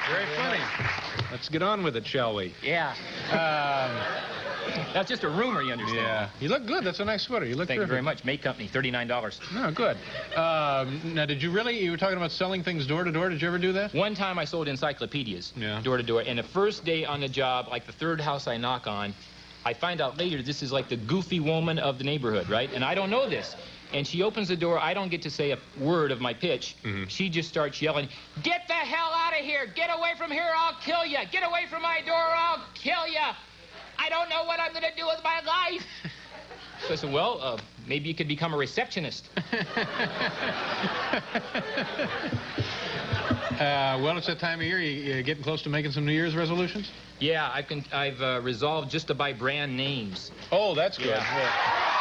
Very funny. Let's get on with it, shall we? Yeah. That's just a rumor, you understand. Yeah. You look good. That's a nice sweater. You look Thank you very much. Make Company, $39. Oh, good. Now, did you really, you were talking about selling things door to door. Did you ever do that? One time I sold encyclopedias door to door. And the first day on the job, like the third house I knock on, I find out later this is like the goofy woman of the neighborhood, right? And I don't know this. And she opens the door. I don't get to say a word of my pitch. She just starts yelling, "Get the hell out of here! Get away from here, I'll kill you! Get away from my door, I'll kill you! I don't know what I'm going to do with my life!" So I said, well, maybe you could become a receptionist. Well, it's that time of year. You getting close to making some New Year's resolutions? Yeah, I've resolved just to buy brand names. Oh, that's good. Yeah.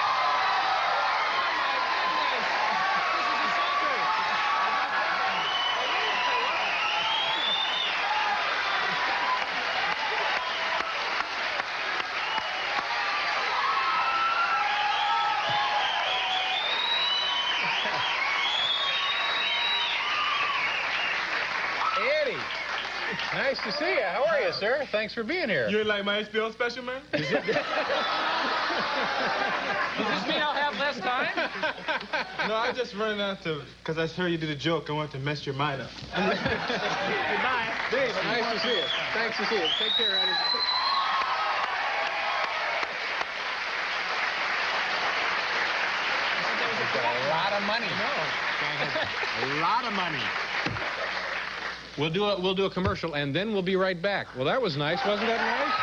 Nice to see you. How are you, sir? Thanks for being here. You ain't like my HBO special, man? Does this mean I'll have less time? No, I just ran out to, because I heard you did a joke. I wanted to mess your mind up. Goodbye. Dave, nice to see you. Thanks to see you. Take care, Eddie. A lot of money. A lot of money. We'll do a commercial, and then we'll be right back. Well, that was nice. Wasn't that nice?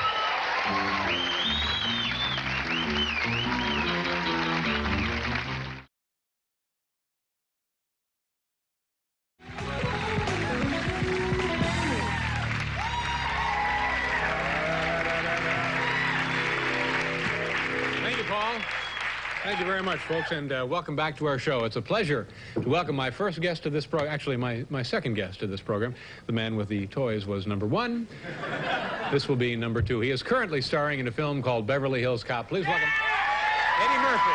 Thank you, Paul. Thank you very much, folks, and welcome back to our show. It's a pleasure to welcome my first guest to this program. Actually, my second guest to this program. The man with the toys was number 1. This will be number 2. He is currently starring in a film called Beverly Hills Cop. Please welcome Eddie Murphy.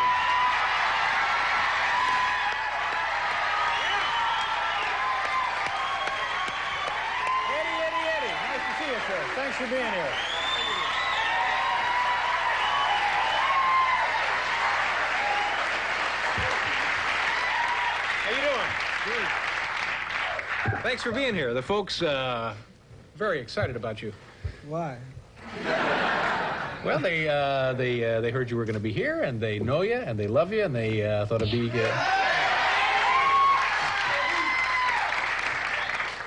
Eddie. Nice to see you, sir. Thanks for being here. Thanks for being here. The folks very excited about you. Why? Well, they heard you were going to be here, and they know you, and they love you, and they thought it'd be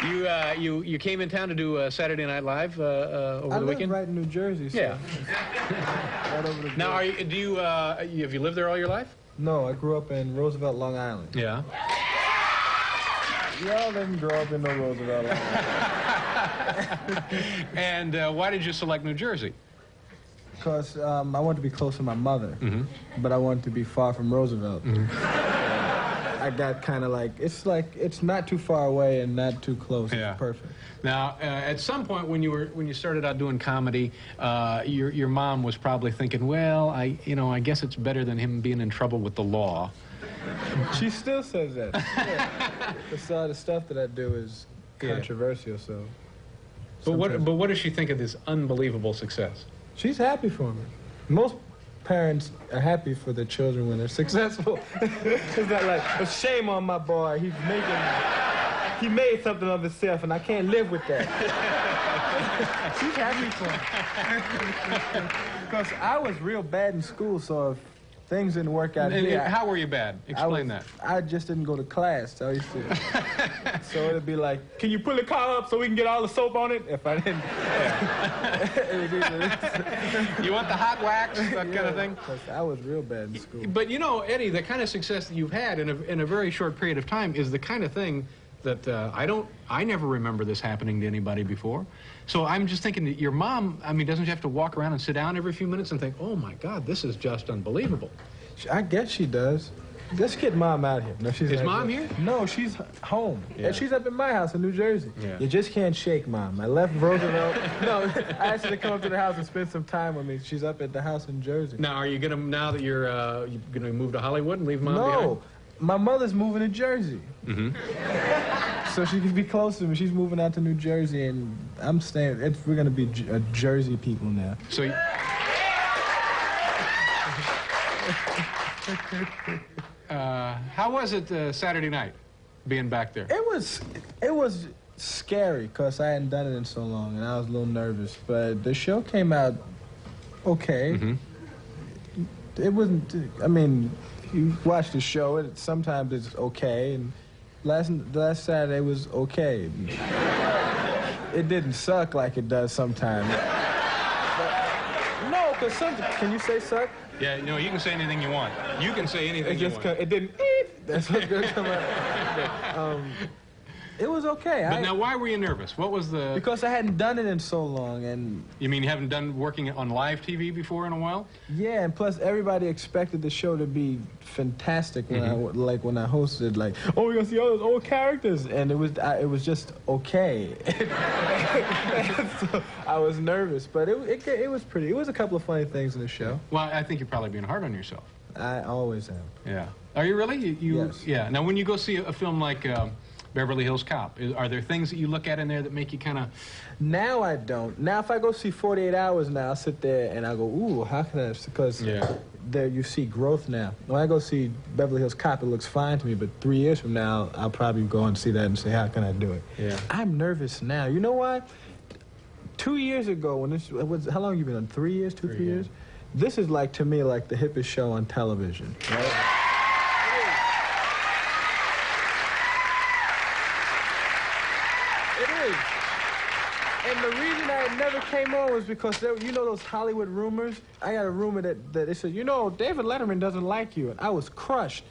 You came in town to do Saturday Night Live over the weekend? I live right in New Jersey. So yeah. Right over the now, have you lived there all your life? No, I grew up in Roosevelt, Long Island. Yeah. Y'all didn't grow up in no Roosevelt, Long Island. And why did you select New Jersey? Because I wanted to be close to my mother, but I wanted to be far from Roosevelt. I got kind of like it's not too far away and not too close. Yeah. It's perfect. Now, at some point when you started out doing comedy, your mom was probably thinking, well, I guess it's better than him being in trouble with the law. She still says that. Yeah. The stuff that I do is controversial, so. But what does she think of this unbelievable success? She's happy for me. Most parents are happy for their children when they're successful. It's not like, a shame on my boy. He made something of himself, and I can't live with that. She's happy for me. Because I was real bad in school, so if things didn't work out here. How were you bad? Explain that. I just didn't go to class. So I used to. So it'd be like, can you pull the car up so we can get all the soap on it? If I didn't. You want the hot wax, that kind of thing? I was real bad in school. But you know, Eddie, the kind of success that you've had in a very short period of time is the kind of thing that I never remember this happening to anybody before. So I'm just thinking that your mom, doesn't she have to walk around and sit down every few minutes and think, oh my God, this is just unbelievable? I guess she does. Let's get Mom out here. No, is Mom here? No, she's home. Yeah. And she's up in my house in New Jersey. Yeah. You just can't shake Mom. I left Roosevelt. No, I asked her to come up to the house and spend some time with me. She's up at the house in Jersey. Now, are you going to, now that you're going to move to Hollywood and leave Mom behind? No. My mother's moving to Jersey. So she can be close to me. She's moving out to New Jersey, and I'm staying. We're going to be Jersey people now. So. How was it Saturday night, being back there? It was scary because I hadn't done it in so long, and I was a little nervous. But the show came out okay. It wasn't. I mean, you watch the show. Sometimes it's okay, and last Saturday was okay. It didn't suck like it does sometimes. No, because can you say suck? Yeah, you can say anything you want. You can say anything you want. It didn't eat. That's what's going to come out. It was okay. But now, why were you nervous? What was the... Because I hadn't done it in so long, and... You mean you haven't done working on live TV before in a while? Yeah, and plus everybody expected the show to be fantastic when I hosted, like, oh, we're gonna see all those old characters, and it was just okay. So I was nervous, but it was pretty. It was a couple of funny things in the show. Well, I think you're probably being hard on yourself. I always am. Yeah. Are you really? Yes. Yeah. Now, when you go see a film like Beverly Hills Cop, are there things that you look at in there that make you kind of... Now I don't. Now if I go see 48 Hours now, I'll sit there and I go, ooh, how can I... Because there you see growth now. When I go see Beverly Hills Cop, it looks fine to me, but 3 years from now, I'll probably go and see that and say, how can I do it? Yeah. I'm nervous now. You know why? 2 years ago, when this was... How long have you been on? 3 years? 3 years? This is like, to me, like the hippest show on television, right? And the reason I never came on was because, you know those Hollywood rumors? I got a rumor that they said, you know, David Letterman doesn't like you. And I was crushed.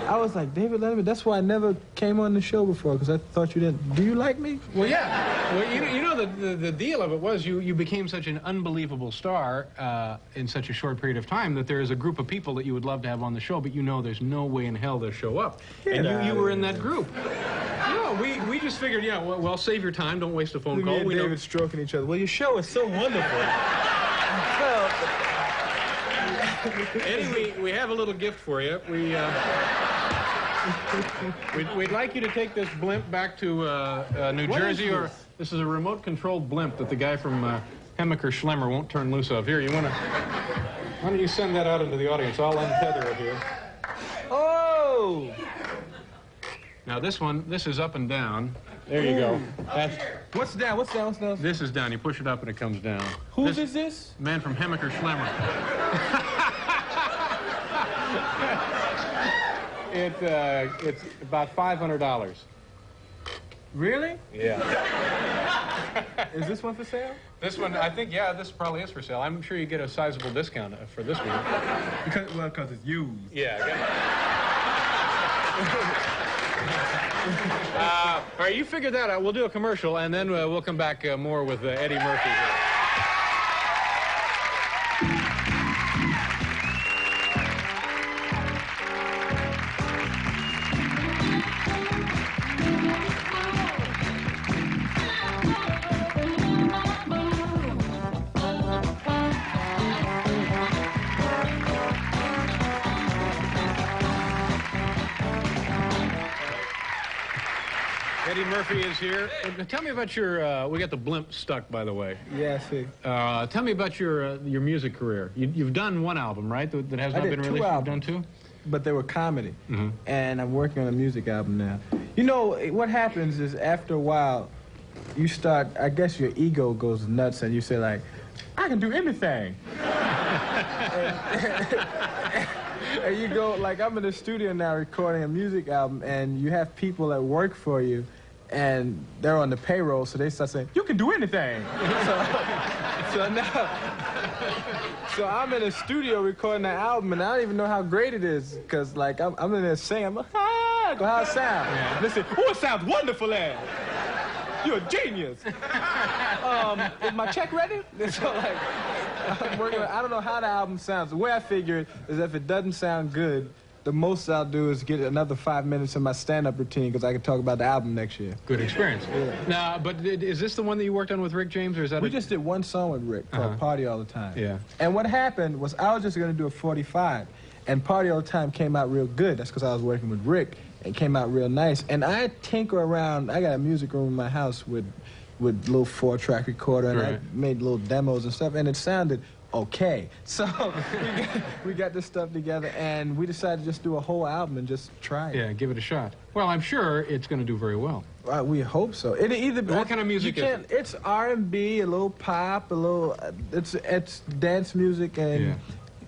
I was like, David Letterman, that's why I never came on the show before, because I thought you didn't. Do you like me? Well, yeah. Well, you know the deal of it was you became such an unbelievable star in such a short period of time that there is a group of people that you would love to have on the show, but you know there's no way in hell they'll show up. And you were in that group. No, we just figured, yeah, well, save your time. Don't waste a phone call. Me and David stroking each other. Well, your show is so wonderful. Well, Eddie, we have a little gift for you. We'd like you to take this blimp back to New Jersey, or this is a remote-controlled blimp that the guy from Hemmicker Schlemmer won't turn loose of. Here, why don't you send that out into the audience? I'll untether it here. Oh! Now this is up and down. There you go. What's down? What's down? What's down? This is down. You push it up and it comes down. Whose is this? Man from Hemmicker Schlemmer. It's about $500. Really? Yeah. Is this one for sale? This one, I think, yeah, this probably is for sale. I'm sure you get a sizable discount for this one. Because it's used. Yeah. All right, you figure that out. We'll do a commercial, and then we'll come back more with Eddie Murphy here. Eddie Murphy is here. Tell me about your, we got the blimp stuck, by the way. Yeah, I see. Tell me about your music career. You've done one album, right, that has not been released? You've done two? But they were comedy. And I'm working on a music album now. You know, what happens is after a while, you start, I guess your ego goes nuts and you say like, I can do anything. And you go, like, I'm in the studio now recording a music album, and you have people that work for you, and they're on the payroll, so they start saying, you can do anything. So I'm in the studio recording the album, and I don't even know how great it is, because, like, I'm in there singing, I'm like, ah, go, how's it sound? Yeah. They say, oh, it sounds wonderful, Ed. You're a genius. Is my check ready? So, like, I'm working on, I don't know how the album sounds. The way I figure it is if it doesn't sound good, the most I'll do is get another 5 minutes in my stand-up routine because I can talk about the album next year. Good experience. Yeah. Now, but is this the one that you worked on with Rick James, or is that? We just did one song with Rick called Party All the Time. Yeah. And what happened was I was just going to do a 45, And Party All the Time came out real good. That's because I was working with Rick. It came out real nice. And I tinker around. I got a music room in my house with little 4-track recorder, and I made little demos and stuff, and it sounded okay. So we got this stuff together, and we decided to just do a whole album and just try it. Yeah, give it a shot. Well, I'm sure it's going to do very well. We hope so. It either what kind of music is it? It's R&B, a little pop, a little. It's dance music and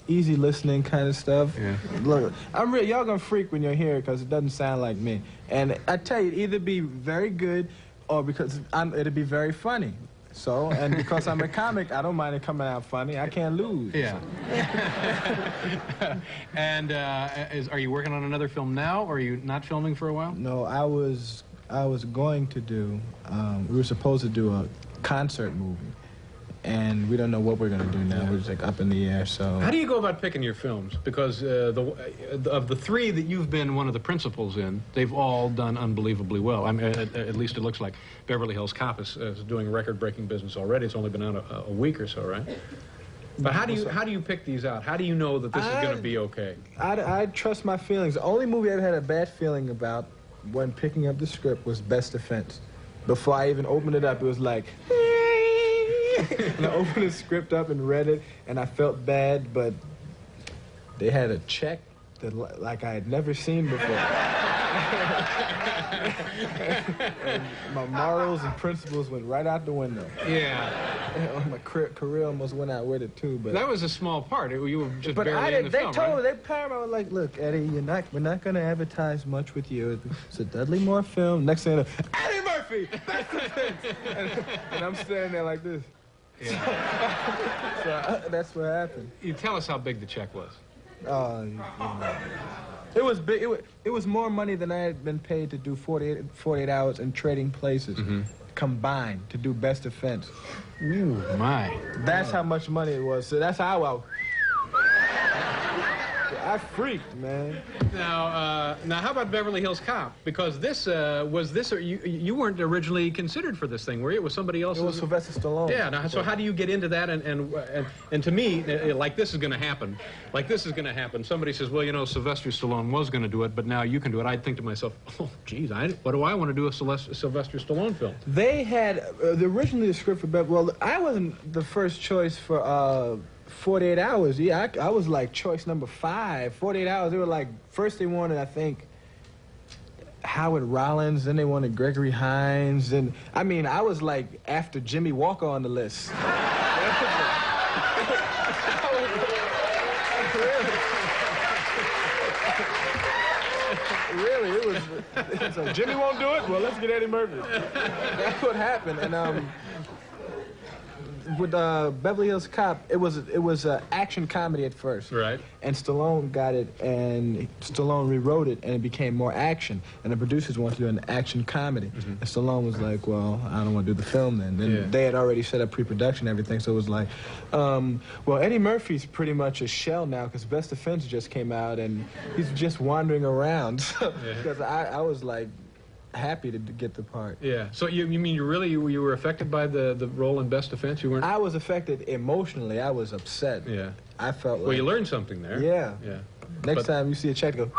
easy listening kind of stuff. Yeah. Look, y'all gonna freak when you hear it because it doesn't sound like me. And I tell you, it'd either be very good, or because it'd be very funny. So, and because I'm a comic, I don't mind it coming out funny. I can't lose. Yeah. And are you working on another film now, or are you not filming for a while? No, I was going to do. We were supposed to do a concert movie, and we don't know what we're going to do now. We're just like up in the air. So how do you go about picking your films? Because of the 3 that you've been one of the principals in, they've all done unbelievably well. I mean, at least it looks like Beverly Hills Cop is doing a record-breaking business already. It's only been out a week or so, right? But how do you pick these out? How do you know that this is going to be okay? I trust my feelings. The only movie I ever had a bad feeling about when picking up the script was Best Defense. Before I even opened it up, it was like. And I opened the script up and read it, and I felt bad, but they had a check that like I had never seen before. And my morals and principles went right out the window. Yeah. And my career almost went out with it too. But that was a small part. You were just barely in the they film, told me, they Paramount was like, look, Eddie, we're not going to advertise much with you. It's a Dudley Moore film. Next thing, Eddie Murphy, that's the thing. And I'm standing there like this. Yeah. So that's what happened. You tell us how big the check was. It was big. It was more money than I had been paid to do 48 hours in Trading Places combined to do Best Defense. Ooh, my. That's how much money it was. So that's how I freaked, man. Now how about Beverly Hills Cop? Because you weren't originally considered for this thing, were you? It was somebody else's. It was Sylvester Stallone. Yeah. Now, so how do you get into that? And to me, like this is going to happen. Like this is going to happen. Somebody says, well, you know, Sylvester Stallone was going to do it, but now you can do it. I'd think to myself, oh, geez, what do I want to do a Sylvester Stallone film? They had originally the script for Beverly. Well, I wasn't the first choice for. 48 hours, yeah, I was like choice number 5. 48 hours, they were like, first they wanted, I think, Howard Rollins, then they wanted Gregory Hines, and I mean, I was like after Jimmy Walker on the list. Really, it was, so Jimmy won't do it? Well, let's get Eddie Murphy. That's what happened, and with Beverly Hills Cop, it was an action comedy at first. Right. And Stallone got it, and Stallone rewrote it, and it became more action. And the producers wanted to do an action comedy. And Stallone was like, well, I don't want to do the film then. Then they had already set up pre-production and everything, so it was like, well, Eddie Murphy's pretty much a shell now, because Best Defense just came out, and he's just wandering around. Because I was like, happy to get the part. Yeah. So you mean you were affected by the role in Best Defense? You weren't? I was affected emotionally. I was upset. Yeah. I felt like. Well, you learned something there. Yeah. Yeah. Next time you see a check, go.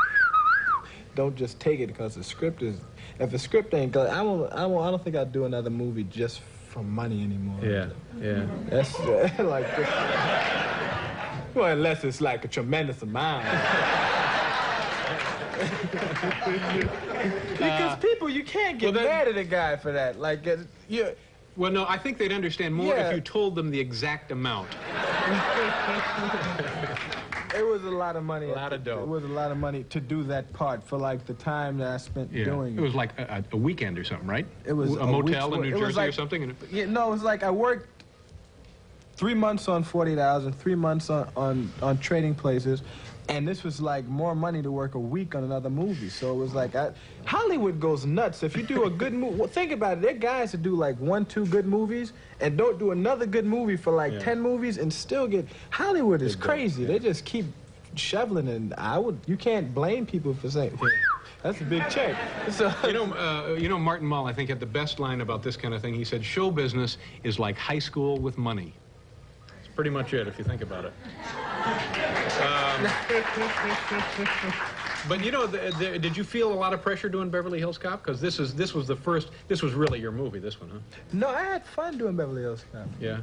Don't just take it because the script is. If the script ain't good, I don't think I'd do another movie just for money anymore. Yeah. Yeah. That's like. Well, unless it's like a tremendous amount. Because people, you can't get mad at a guy for that. Like, well, no, I think they'd understand more if you told them the exact amount. It was a lot of money. A lot of dough. It was a lot of money to do that part for, like, the time that I spent doing it. It was like a weekend or something, right? It was a motel in New Jersey or something? Yeah, no, it was like I worked 3 months on 48 hours and 3 months on Trading Places. And this was like more money to work a week on another movie. So it was like, Hollywood goes nuts. If you do a good movie, well, think about it. There are guys that do like 1, 2 good movies and don't do another good movie for like 10 movies and still get, Hollywood is crazy. They just keep shoveling, and you can't blame people for saying, that's a big check. So, you know, Martin Mull, I think, had the best line about this kind of thing. He said, show business is like high school with money. That's pretty much it, if you think about it. But you know, did you feel a lot of pressure doing Beverly Hills Cop? Because this was the first. This was really your movie. This one, huh? No, I had fun doing Beverly Hills Cop. Yeah.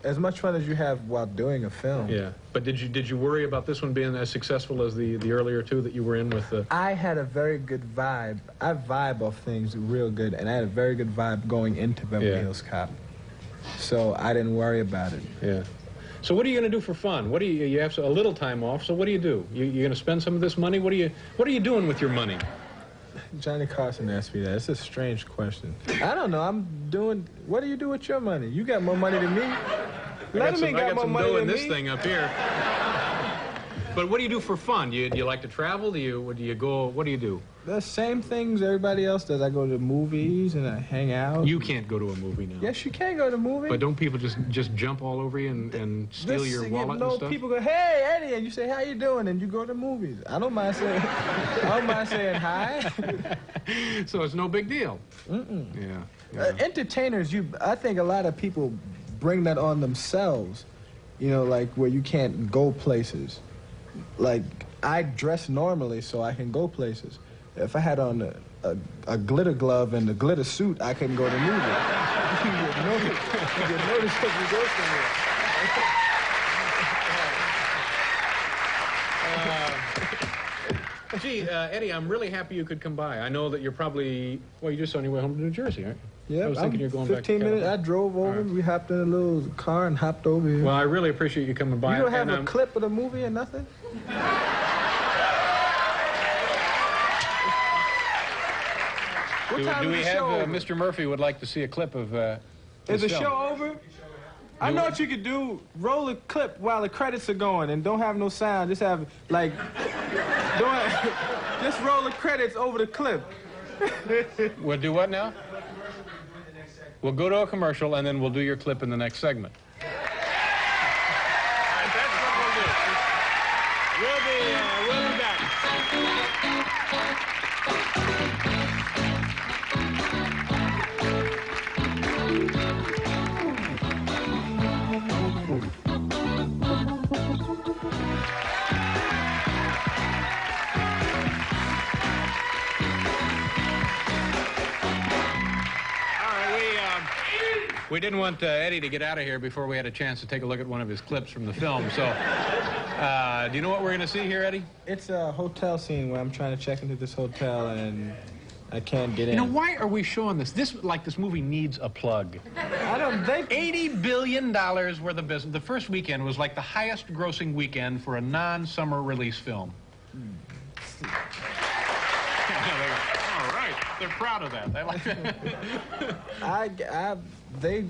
As much fun as you have while doing a film. Yeah. But did you worry about this one being as successful as the earlier two that you were in with the? I had a very good vibe. I vibe off things real good, and I had a very good vibe going into Beverly Hills Cop. So I didn't worry about it. Yeah. So what are you going to do for fun? What do you have a little time off? So what do? You going to spend some of this money? What are you doing with your money? Johnny Carson asked me that. It's a strange question. I don't know. I'm doing. What do you do with your money? You got more money than me. Letterman got more money than me. This thing up here. But what do you do for fun? Do you like to travel? Do you go? What do you do? The same things everybody else does. I go to the movies and I hang out. You can't go to a movie now. Yes, you can go to a movie. But don't people just jump all over you and steal your wallet and stuff? People go, "Hey, Eddie," and you say, "How you doing?" and you go to the movies. I don't mind saying hi. So it's no big deal. Yeah. Yeah. Entertainers, I think a lot of people bring that on themselves. You know, like where you can't go places. Like I dress normally so I can go places. If I had on a glitter glove and a glitter suit, I couldn't go to the movie. You get noticed if you go somewhere. Gee, Eddie, I'm really happy you could come by. I know that you're probably, well, you're just on your way home to New Jersey, aren't you? Yeah, I was thinking you're going 15 back to minutes. I drove over. Right. We hopped in a little car and hopped over here. Well, I really appreciate you coming by. You don't have a clip of the movie or nothing? Do we have Mr. Murphy would like to see a clip of Is the show over? I know what you could do. Roll a clip while the credits are going and don't have no sound. Just have, like, just roll the credits over the clip. We'll do what now? We'll go to a commercial and then we'll do your clip in the next segment. All right, that's what we'll do. We'll be back. We didn't want Eddie to get out of here before we had a chance to take a look at one of his clips from the film. So, do you know what we're going to see here, Eddie? It's a hotel scene where I'm trying to check into this hotel and I can't get in. You know, why are we showing this? This movie needs a plug. I don't think... $80 billion worth of business. The first weekend was like the highest grossing weekend for a non-summer release film. All right. They're proud of that. They like that.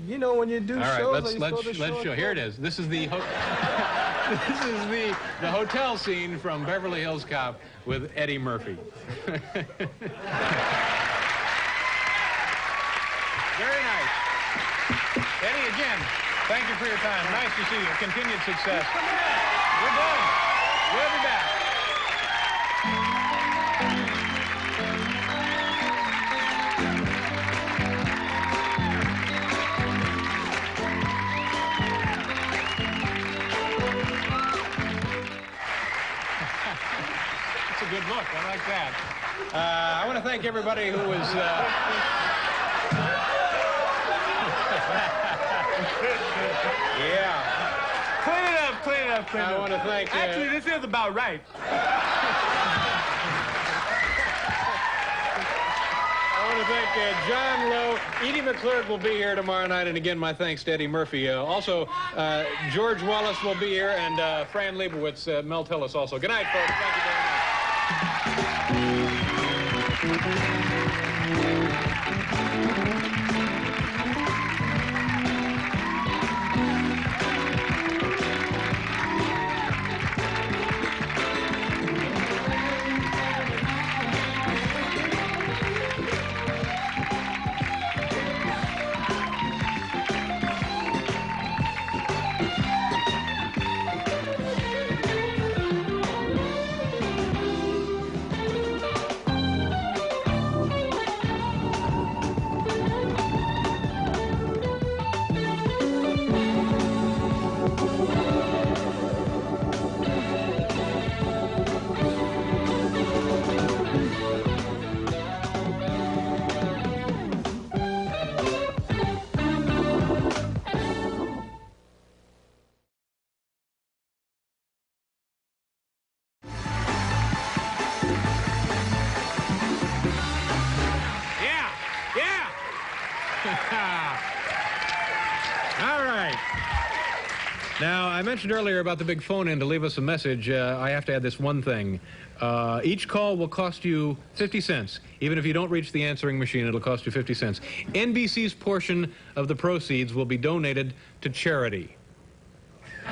You know, when you do shows... All right, let's show. Here it is. This is the the hotel scene from Beverly Hills Cop with Eddie Murphy. Very nice. Eddie, again, thank you for your time. Nice to see you. Continued success. We're going. We'll be back. Good look. I like that. I want to thank everybody who was... Yeah. Clean it up, clean it up, clean it up. I want to thank... Actually, this is about right. I want to thank John Lowe. Edie McClurg will be here tomorrow night. And again, my thanks to Eddie Murphy. Also, George Wallace will be here. And Fran Lebowitz, Mel Tillis also. Good night, folks. Thank you very much. Now, I mentioned earlier about the big phone-in to leave us a message. I have to add this one thing. Each call will cost you 50 cents. Even if you don't reach the answering machine, it'll cost you 50 cents. NBC's portion of the proceeds will be donated to charity. I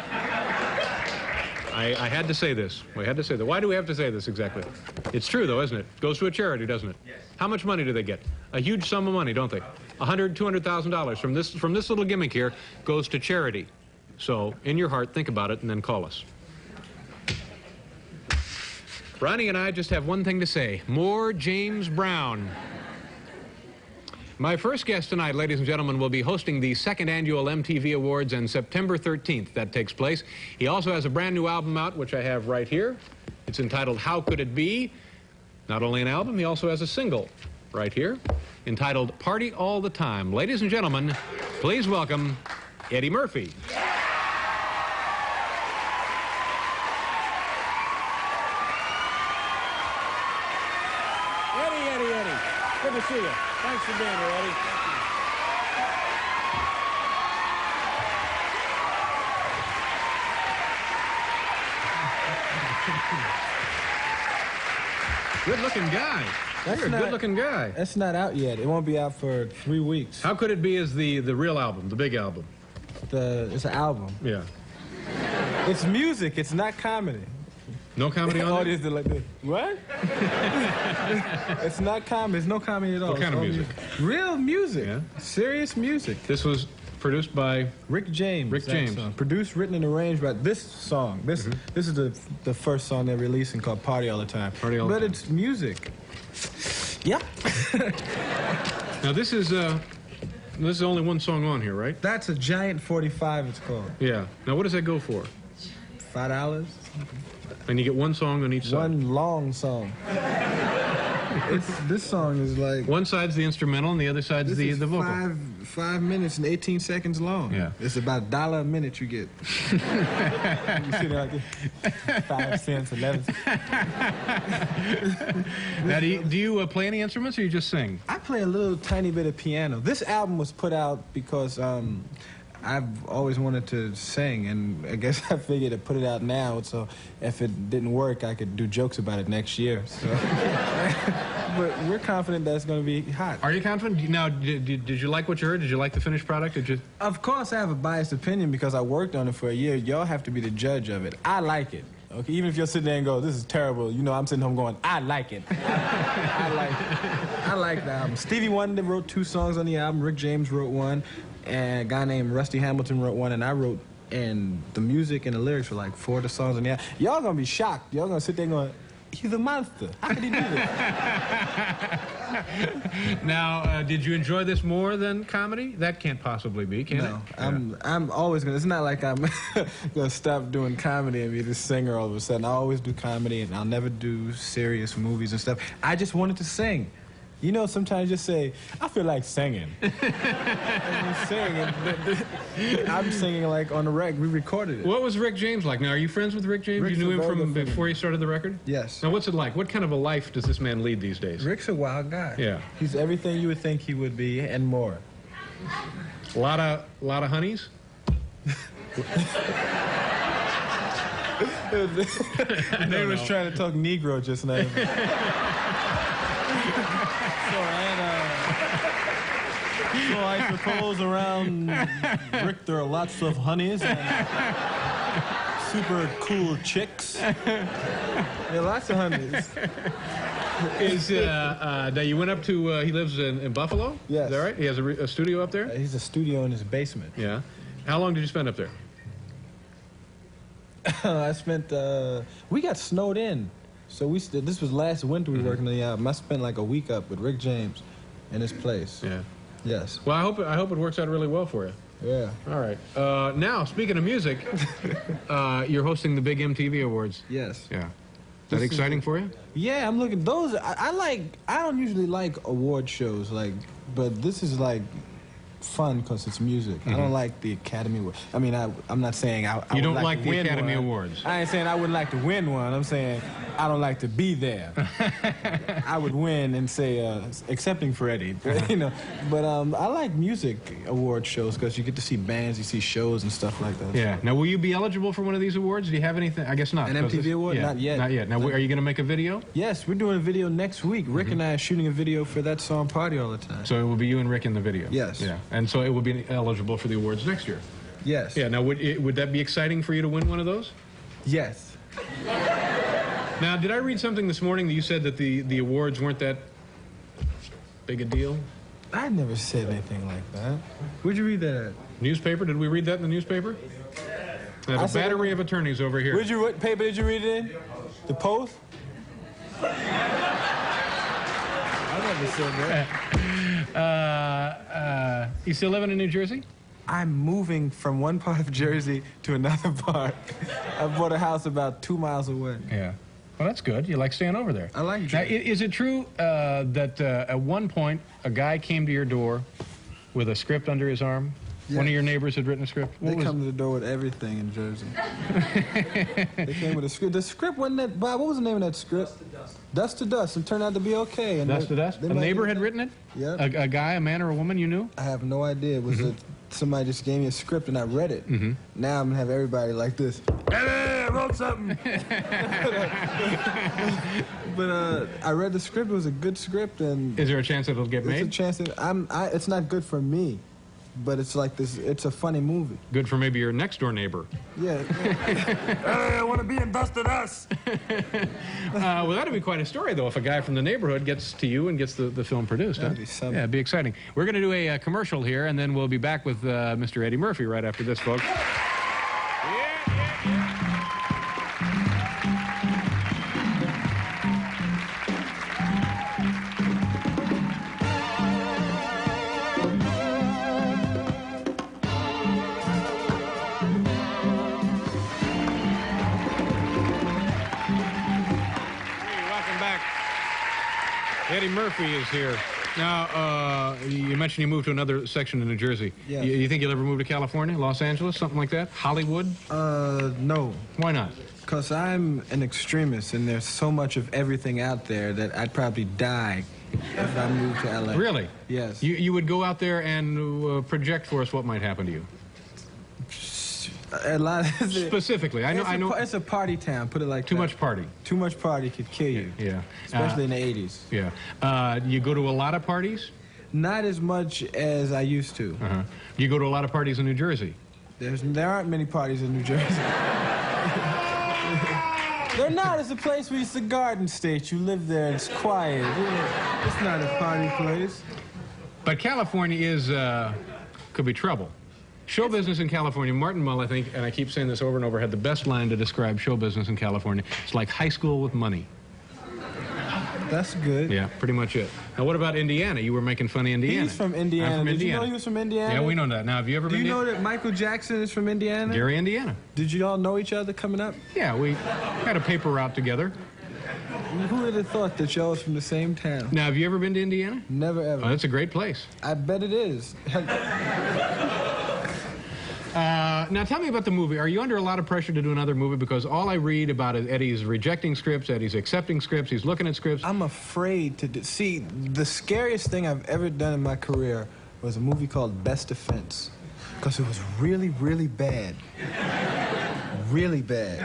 had to say this. We had to say that. Why do we have to say this exactly? It's true, though, isn't it? It goes to a charity, doesn't it? Yes. How much money do they get? A huge sum of money, don't they? $100,000, $200,000 from this little gimmick here goes to charity. So, in your heart, think about it and then call us. Ronnie and I just have one thing to say. More James Brown. My first guest tonight, ladies and gentlemen, will be hosting the second annual MTV Awards on September 13th. That takes place. He also has a brand new album out, which I have right here. It's entitled How Could It Be? Not only an album, he also has a single right here entitled Party All the Time. Ladies and gentlemen, please welcome Eddie Murphy. Eddie. Good to see you. Thanks for being here, Eddie. Good-looking guy. You're a good-looking guy. That's not out yet. It won't be out for 3 weeks. How Could It Be is the real album, the big album. It's an album. Yeah. It's music. It's not comedy. No comedy on it? Like this. What? It's not comedy. It's no comedy at all. What kind of music? Real music. Yeah. Serious music. This was produced by Rick James. Rick James. Produced, written, and arranged by this song. This is the first song they're releasing called Party All the Time. Party All the Time. But it's music. Yep. Now this is only one song on here, right? That's a giant 45. It's called. Yeah. Now what does that go for? $5. And you get one song on each side. One long song. This song is like... One side's the instrumental and the other side's the vocal. 5 minutes and 18 seconds long. Yeah. It's about $1 a minute you get. You see that like 5 cents, 11 cents. Now, do you play any instruments or you just sing? I play a little tiny bit of piano. This album was put out because I've always wanted to sing, and I guess I figured to put it out now, so if it didn't work, I could do jokes about it next year. So. But we're confident that it's going to be hot. Are you confident? Now, did you like what you heard? Did you like the finished product? Did you? Of course, I have a biased opinion because I worked on it for a year. Y'all have to be the judge of it. I like it. Okay, even if you're sitting there and go, this is terrible, you know, I'm sitting home going, I like it. I like it. I like the album. Stevie Wonder wrote 2 songs on the album. Rick James wrote one. And a guy named Rusty Hamilton wrote one, and I wrote, and the music and the lyrics were like 4 of the songs on the album. Y'all gonna be shocked. Y'all gonna sit there going, he's a monster. How could he do this? Now, did you enjoy this more than comedy? That can't possibly be, can it? No, I'm always gonna. It's not like I'm gonna stop doing comedy and be this singer all of a sudden. I always do comedy, and I'll never do serious movies and stuff. I just wanted to sing. You know, sometimes you just say, I feel like singing. I'm singing like on the rec. We recorded it. What was Rick James like? Now, are you friends with Rick James? Rick's you knew him from before you started the record? Yes. Now, what's it like? What kind of a life does this man lead these days? Rick's a wild guy. Yeah. He's everything you would think he would be and more. A lot of honeys? They was trying to talk Negro just now. So I suppose around Rick there are lots of honeys and super cool chicks. Yeah, lots of honeys. Now you went up to, he lives in Buffalo? Yes. Is that right? He has a studio up there? He's a studio in his basement. Yeah. How long did you spend up there? I spent, we got snowed in. So this was last winter we were working on the album. I spent like a week up with Rick James in his place. Yeah. Yes. Well, I hope it works out really well for you. Yeah. All right. Now, speaking of music, you're hosting the big MTV Awards. Yes. Yeah. Is that exciting for you? Yeah, I'm looking. Those I don't usually like award shows, but this is like fun because it's music. I don't like the Academy Awards. I mean, I'm not saying I You would don't like like to the win Academy one. Awards. I ain't saying I wouldn't like to win one. I'm saying I don't like to be there. I would win and say, accepting for Eddie, you know. But I like music award shows because you get to see bands, you see shows and stuff like that. Yeah. Now, will you be eligible for one of these awards? Do you have anything? I guess not. An MTV award? Yeah, Not yet. Not yet. Now, are you going to make a video? Yes, we're doing a video next week. Rick and I are shooting a video for that song Party All the Time. So it will be you and Rick in the video? Yes. Yeah. And so it will be eligible for the awards next year? Yes. Yeah. Now, would that be exciting for you to win one of those? Yes. Now, did I read something this morning that you said that the awards weren't that big a deal? I never said anything like that. Where'd you read that at? Newspaper? Did we read that in the newspaper? I have a battery of attorneys over here. What paper did you read it in? The Post? I never said that. You still living in New Jersey? I'm moving from one part of Jersey to another part. I bought a house about 2 miles away. Yeah. Well, that's good. You like staying over there. I like Now, Jersey. is it true that at one point a guy came to your door with a script under his arm? Yes. One of your neighbors had written a script? They come to the door with everything in Jersey. They came with a script. The script wasn't that, Bob, what was the name of that script? Dust to Dust. It turned out to be okay. And Dust to Dust? A neighbor had written it? Yeah. A guy, a man, or a woman you knew? I have no idea. It was somebody just gave me a script and I read it. Now I'm going to have everybody like this. Hey, I wrote something. But I read the script. It was a good script. And Is there a chance it'll get made? It's a chance that it's not good for me. But it's like this, it's a funny movie. Good for maybe your next door neighbor. Yeah. Hey, I want to be in Dust to Dust. Well, that'd be quite a story, though, if a guy from the neighborhood gets to you and gets the film produced. That'd be something. Yeah, it'd be exciting. We're going to do a commercial here, and then we'll be back with Mr. Eddie Murphy right after this, folks. Eddie Murphy is here. Now, you mentioned you moved to another section of New Jersey. Yeah. You think you'll ever move to California, Los Angeles, something like that? Hollywood? No. Why not? Because I'm an extremist, and there's so much of everything out there that I'd probably die if I moved to L.A. Really? Yes. You would go out there and project for us what might happen to you? A lot of Specifically, I know. It's a party town. Put it like Too much party. Too much party could kill you. Yeah. Especially in the 80s. Yeah. You go to a lot of parties? Not as much as I used to. You go to a lot of parties in New Jersey? There aren't many parties in New Jersey. They're not. It's a place where it's a garden state. You live there. It's quiet. It's not a party place. But California is could be trouble. Show business in California, Martin Mull, I think, and I keep saying this over and over, had the best line to describe show business in California. It's like high school with money. That's good. Yeah, pretty much it. Now, what about Indiana? You were making fun of Indiana. He's from Indiana. I'm from Did Indiana. you know he was from Indiana? Yeah, we know that. Now, have you ever been Do you know that Michael Jackson is from Indiana? Gary, Indiana. Did you all know each other coming up? Yeah, we had a paper route together. Who would have thought that y'all was from the same town? Now, have you ever been to Indiana? Never ever. Oh, that's a great place. I bet it is. Now, tell me about the movie. Are you under a lot of pressure to do another movie? Because all I read about is Eddie's rejecting scripts, Eddie's accepting scripts, he's looking at scripts. I'm afraid to see, the scariest thing I've ever done in my career was a movie called Best Defense. Because it was really, really bad. Really bad.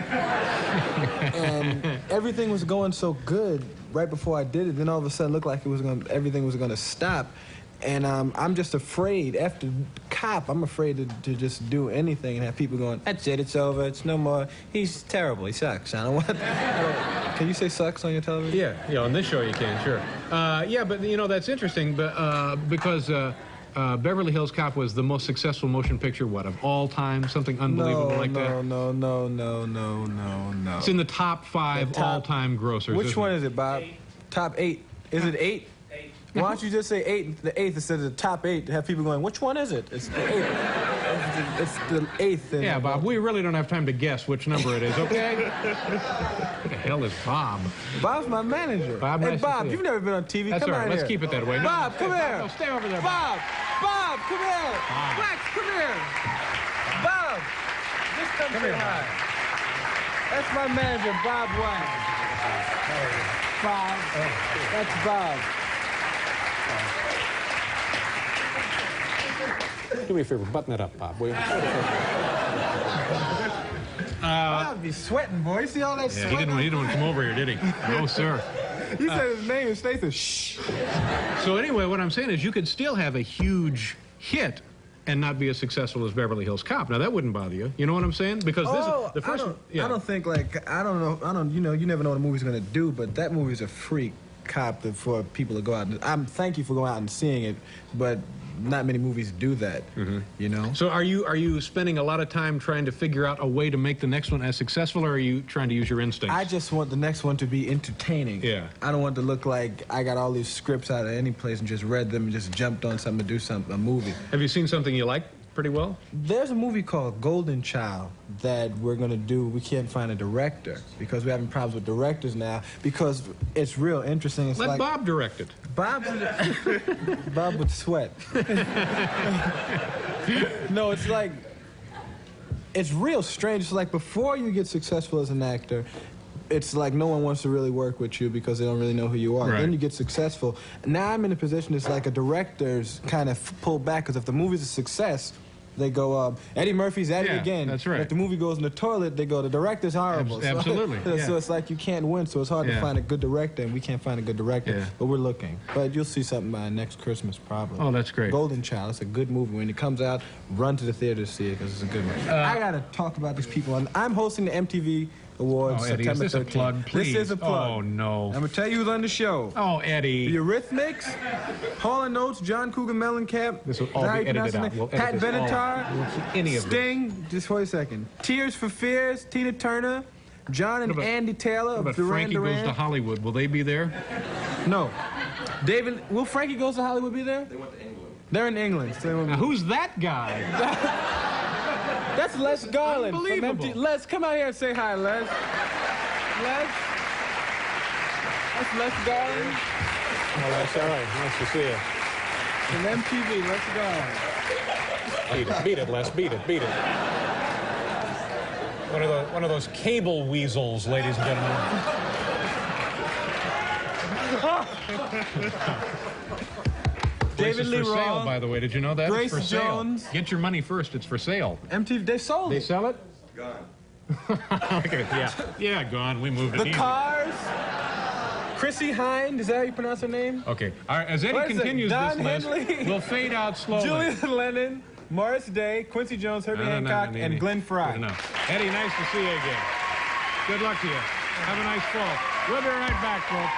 And everything was going so good right before I did it. Then all of a sudden it looked like everything was going to stop. And I'm just afraid, after Cop, I'm afraid to just do anything and have people going, that's it, it's over, it's no more. He's terrible, he sucks. Can you say sucks on your television? Yeah, on this show you can, sure. Yeah, but, you know, that's interesting because Beverly Hills Cop was the most successful motion picture, what, of all time? Something unbelievable like that? No. It's in the top 5 all-time grossers. Which one is it, Bob? Top 8. Is it 8? Why don't you just say 8, the 8th instead of the top 8 to have people going, which one is it? It's the 8th. It's the 8th. Yeah, Bob, we really don't have time to guess which number it is, okay? What the hell is Bob? Bob's my manager. Bob, hey, nice Bob, you've never been on TV. That's Come all right. on Let's here. keep it that way. Bob, come here. No, stay over there. Bob, come here. Bob. Wax, come here. Bob, just come say hi. That's my manager, Bob Wax. Bob. That's Bob. Do me a favor, button that up, Bob, will you? I'd be sweating, boy. You see all that sweat? He didn't want to come over here, did he? No, sir. You said his name and Stacy. Shh. So anyway, what I'm saying is you could still have a huge hit and not be as successful as Beverly Hills Cop. Now that wouldn't bother you. You know what I'm saying? Because this is the first one. Yeah. I don't think you never know what a movie's gonna do, but that movie's a freak cop for people to go out and thank you for going out and seeing it, but not many movies do that. You know? So are you spending a lot of time trying to figure out a way to make the next one as successful, or are you trying to use your instincts? I just want the next one to be entertaining. Yeah. I don't want it to look like I got all these scripts out of any place and just read them and just jumped on something to do a movie. Have you seen something you like pretty well? There's a movie called Golden Child that we're going to do. We can't find a director because we're having problems with directors now because it's real interesting. It's Let Bob direct it. Bob would sweat. No, it's like, it's real strange. It's like before you get successful as an actor, it's like no one wants to really work with you because they don't really know who you are. Right. Then you get successful. Now I'm in a position it's like a director's kind of pull back because if the movie's a success, they go, Eddie Murphy's at it again. That's right. If the movie goes in the toilet, they go, the director's horrible. Absolutely. So it's like you can't win, so it's hard to find a good director, and we can't find a good director, but we're looking. But you'll see something by next Christmas, probably. Oh, that's great. Golden Child, it's a good movie. When it comes out, run to the theater to see it, because it's a good one. I got to talk about these people. I'm hosting the MTV Awards Eddie, September is this 13th. a plug, please? This is a plug. Oh, no. I'm going to tell you who's on the show. Oh, Eddie. The Eurythmics, Hall & Oates, John Cougar Mellencamp. This will all be edited out. We'll Pat edit this all out. Benatar, We won't see any of this. Sting, just wait a second. Tears for Fears, Tina Turner, John and Andy Taylor What of about Duran Frankie Goes to Duran. Hollywood? Will they be there? No. David, will Frankie Goes to Hollywood be there? They went to England. They're in England. So they won't Now, be- who's that guy? That's Les Garland. from Unbelievable. Les, come out here and say hi, Les. Les? That's Les Garland Oh, that's all right. Nice to see you. from MTV. Les Garland. Beat it, Les. Beat it. One of those cable weasels, ladies and gentlemen. David Lee for sale, Roth. by the way. Did you know that? Grace It's for sale. Jones. Get your money first. It's for sale. MTV, they sold They it. sell it? Gone. Yeah, gone. We moved it. The easy. Cars. Chrissy Hynde, is that how you pronounce her name? Okay. All right, as Eddie What is it? continues Don this list, Henley? we'll fade out slowly. Julian Lennon, Morris Day, Quincy Jones, Herbie Hancock, and Glenn Fry. Good enough. Eddie, nice to see you again. Good luck to you. Have a nice fall. We'll be right back, folks.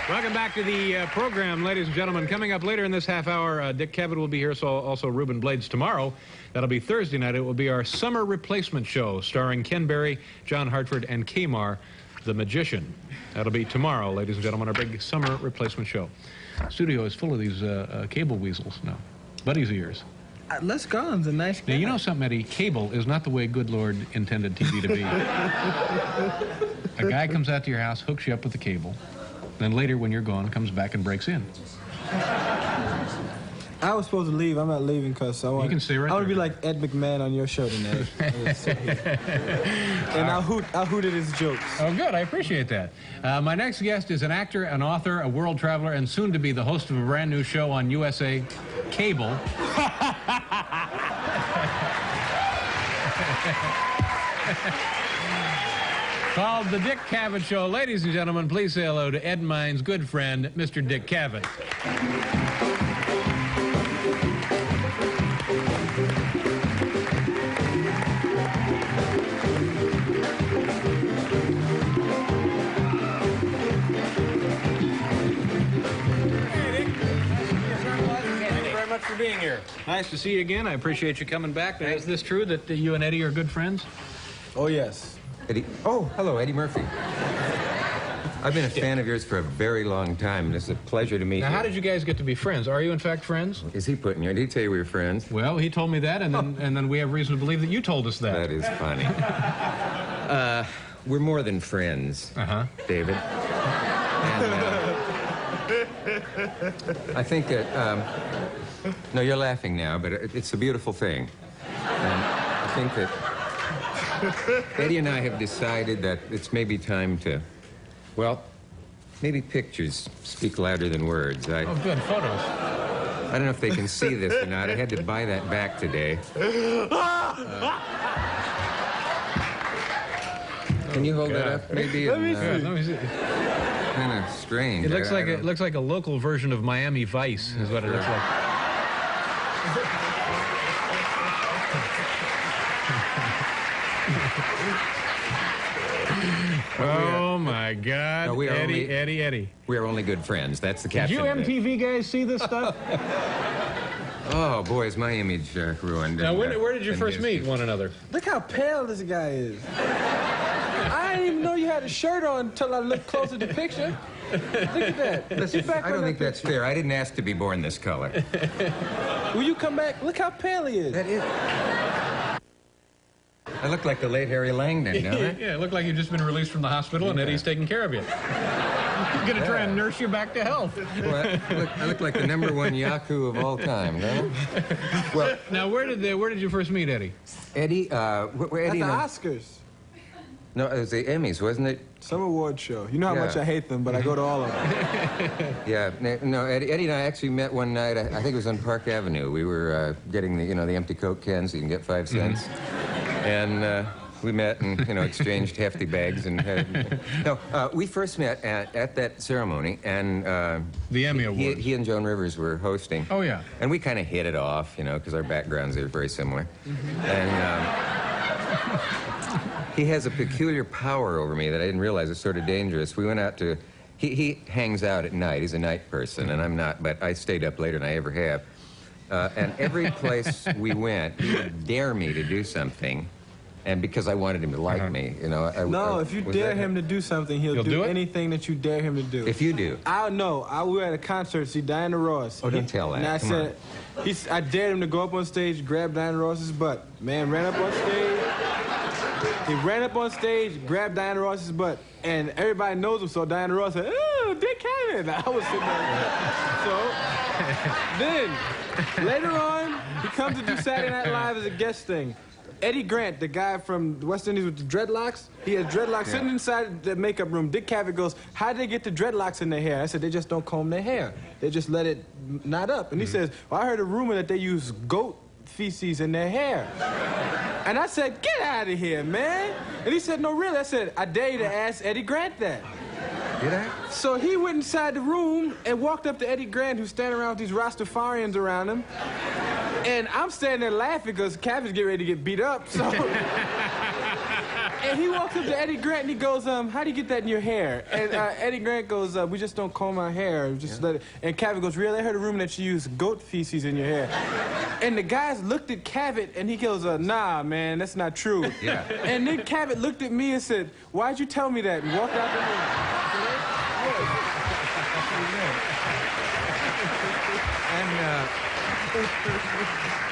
Welcome back to the program, ladies and gentlemen. Coming up later in this half hour, Dick Cavett will be here, so also Reuben Blades tomorrow. That'll be Thursday night. It will be our summer replacement show starring Ken Berry, John Hartford, and Kmar, the magician. That'll be tomorrow, ladies and gentlemen, our big summer replacement show. The studio is full of these cable weasels now. Buddies of yours. Les Garland's a nice guy. Now, you know something, Eddie? Cable is not the way good Lord intended TV to be. A guy comes out to your house, hooks you up with the cable, then later, when you're gone, comes back and breaks in. I was supposed to leave. I'm not leaving because I want. You can stay right I want to there. be like Ed McMahon on your show tonight. And I'll hoot at his jokes. Oh, good. I appreciate that. My next guest is an actor, an author, a world traveler, and soon to be the host of a brand new show on USA Cable. Called The Dick Cavett Show. Ladies and gentlemen, please say hello to Ed Mine's good friend, Mr. Dick Cavett. For being here. Nice to see you again. I appreciate you coming back. Now, is this true that you and Eddie are good friends? Oh yes. Eddie. Oh, hello, Eddie Murphy. I've been a fan of yours for a very long time, and it's a pleasure to meet you. Now, how did you guys get to be friends? Are you, in fact, friends? Is he putting you? Did he tell you we were friends? Well, he told me that, and then we have reason to believe that you told us that. That is funny. We're more than friends, David. And, I think that, no, you're laughing now, but it's a beautiful thing. And I think that Eddie and I have decided that it's maybe time to, well, maybe pictures speak louder than words. Oh, good, photos. I don't know if they can see this or not. I had to buy that back today. Can you hold that up, maybe? Let me see. Let me see. Kind of strange. It looks like a local version of Miami Vice, is what it looks like. Oh my God! No, Eddie. We are only good friends. That's the caption. Did you MTV guys see this stuff? Oh boy, is my image ruined. Now, where did you first meet one another? Look how pale this guy is. I didn't even know you had a shirt on until I looked close at the picture. Look at that. Listen, I don't think that's fair. I didn't ask to be born this color. Will you come back? Look how pale he is. That is. I look like the late Harry Langdon, don't I? Yeah, it looked like you've just been released from the hospital and Eddie's taking care of you. He's going to try and nurse you back to health. Well, I look like the #1 Yaku of all time, don't I? Well, now, where did you first meet Eddie? Eddie, where Eddie? At the Oscars. No, it was the Emmys, wasn't it? Some award show. You know how much I hate them, but I go to all of them. Yeah, no, Eddie and I actually met one night. I think it was on Park Avenue. We were getting the empty Coke cans so you can get 5 cents. And we met and, exchanged hefty bags. And we first met at that ceremony, and the Emmy Awards. He and Joan Rivers were hosting. Oh, yeah. And we kind of hit it off, because our backgrounds are very similar. And he has a peculiar power over me that I didn't realize was sort of dangerous. We went out to... He hangs out at night. He's a night person, and I'm not, but I stayed up later than I ever have. And every place we went, he would dare me to do something. And because I wanted him to like me, No, if you dare him to do something, he'll do anything that you dare him to do. If you do. I know. We were at a concert, see Diana Ross. Oh, don't tell that. And I said, I dared him to go up on stage, grab Diana Ross's butt. Man ran up on stage. He ran up on stage, grabbed Diana Ross's butt, and everybody knows him, so Diana Ross said, "Oh, Dick Cavett." I was sitting there. So, then, later on, he comes to do Saturday Night Live as a guest thing. Eddie Grant, the guy from the West Indies with the dreadlocks, he had dreadlocks sitting inside the makeup room. Dick Cavett goes, "How did they get the dreadlocks in their hair?" I said, "They just don't comb their hair. They just let it knot up." And he says, "Well, I heard a rumor that they use goat feces in their hair." And I said, "Get out of here, man." And he said, "No, really." I said, "I dare you to ask Eddie Grant that." Did I? So he went inside the room and walked up to Eddie Grant, who's standing around with these Rastafarians around him. And I'm standing there laughing because Cavett's getting ready to get beat up, so... And he walks up to Eddie Grant and he goes, "How do you get that in your hair?" And Eddie Grant goes, "We just don't comb our hair. Just let it." And Cavett goes, "Really? I heard a rumor that you use goat feces in your hair." And the guys looked at Cavett and he goes, "Nah, man, that's not true." Yeah. And then Cavett looked at me and said, "Why'd you tell me that?" And walked out the room.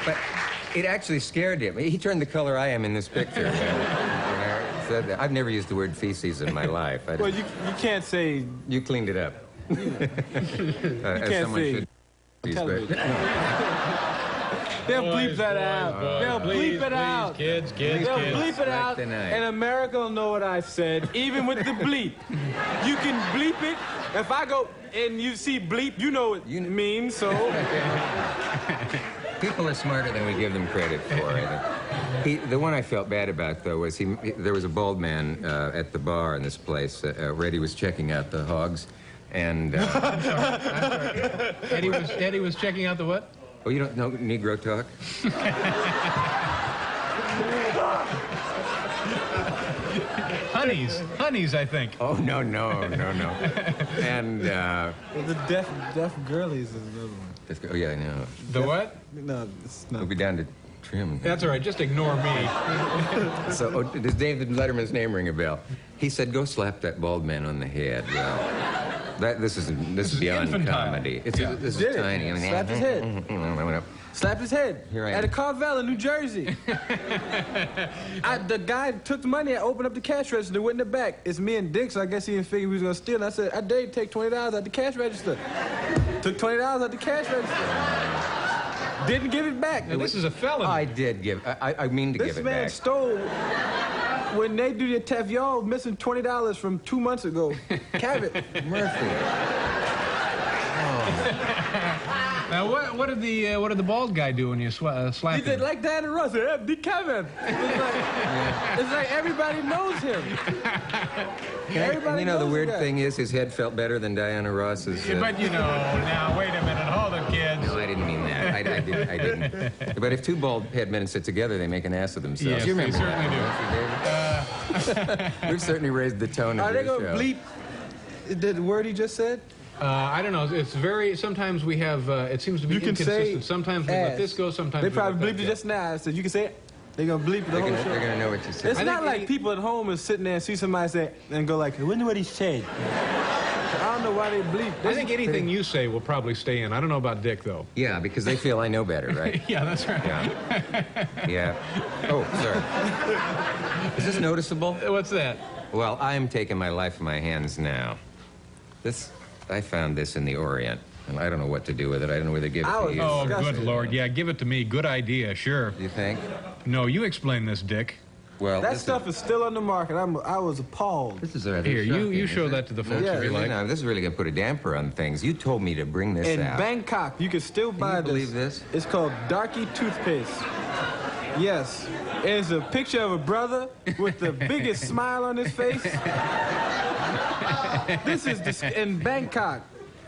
But it actually scared him. He turned the color I am in this picture. I've never used the word feces in my life. Well, you can't say... You cleaned it up. You can't say... They'll bleep that out. They'll bleep it out. Kids. They'll bleep it out, and America will know what I said, even with the bleep. You can bleep it. If I go and you see bleep, you know what it means, so... People are smarter than we give them credit for. The one I felt bad about, though, was there was a bald man at the bar in this place. Reddy was checking out the hogs, and... I'm sorry. Eddie was checking out the what? Oh, you don't know Negro talk? Honeys, I think. Oh, no. And, Well, the deaf girlies is another one. Oh, yeah, I know. The what? No, it's not. We'll be down to trim. That's all right. Just ignore me. So, does David Letterman's name ring a bell? He said, "Go slap that bald man on the head." Well, this is beyond infantile. comedy. This is Did it. tiny. I mean, Slapped his head. Slapped his head Here I am. at a Carvel in New Jersey. The guy took the money, I opened up the cash register, went in the back. It's me and Dick, so I guess he didn't figure we was gonna steal. And I said, I dare you to take $20 out the cash register. Took $20 out the cash register. Didn't give it back. Now, this is a felony. I did give. I mean to give This it man back. stole. When they do the test, y'all missing $20 from 2 months ago. Cavett. Murphy. Now, what did the bald guy do when you slapped He him? did like Diana Ross. The Cavett. It's like everybody knows him. Everybody You know, the knows weird guy. thing is his head felt better than Diana Ross's. Yeah, but you know, now wait a minute, hold it, kids. No, I didn't mean that. I didn't. But if two bald head men sit together, they make an ass of themselves. Yes, You they remember certainly that, don't you, David? We've certainly raised the tone of Are your they gonna show. bleep the word he just said? I don't know. It's very. Sometimes we have. It seems to be You can inconsistent. say Sometimes we let ass. this go. Sometimes They we probably let bleeped that it go. just now. So you can say it. They're gonna bleep the They're whole gonna, show. they're gonna know what you said. It's I not think like people at home is sitting there and see somebody say and go like, I wonder what he said. I don't know why they bleep. I think anything you say will probably stay in. I don't know about Dick though. Yeah, because they feel I know better, right? Yeah, that's right. Yeah. Yeah. Oh, sorry. Is this noticeable? What's that? Well, I'm taking my life in my hands now. I found this in the Orient, and I don't know what to do with it. I don't know whether to give it to you. Oh, Disgusting. good Lord. Yeah, give it to me. Good idea. Sure. You think? No, you explain this, Dick. Well, That this stuff is still on the market. I was appalled. This is rather Here, you shocking, show isn't that it? to the folks Yeah, if you Really like. not. This is really going to put a damper on things. You told me to bring this In out. Bangkok, you can still buy you believe this? It's called Darky Toothpaste. Yes. It's a picture of a brother with the biggest smile on his face. This is in Bangkok.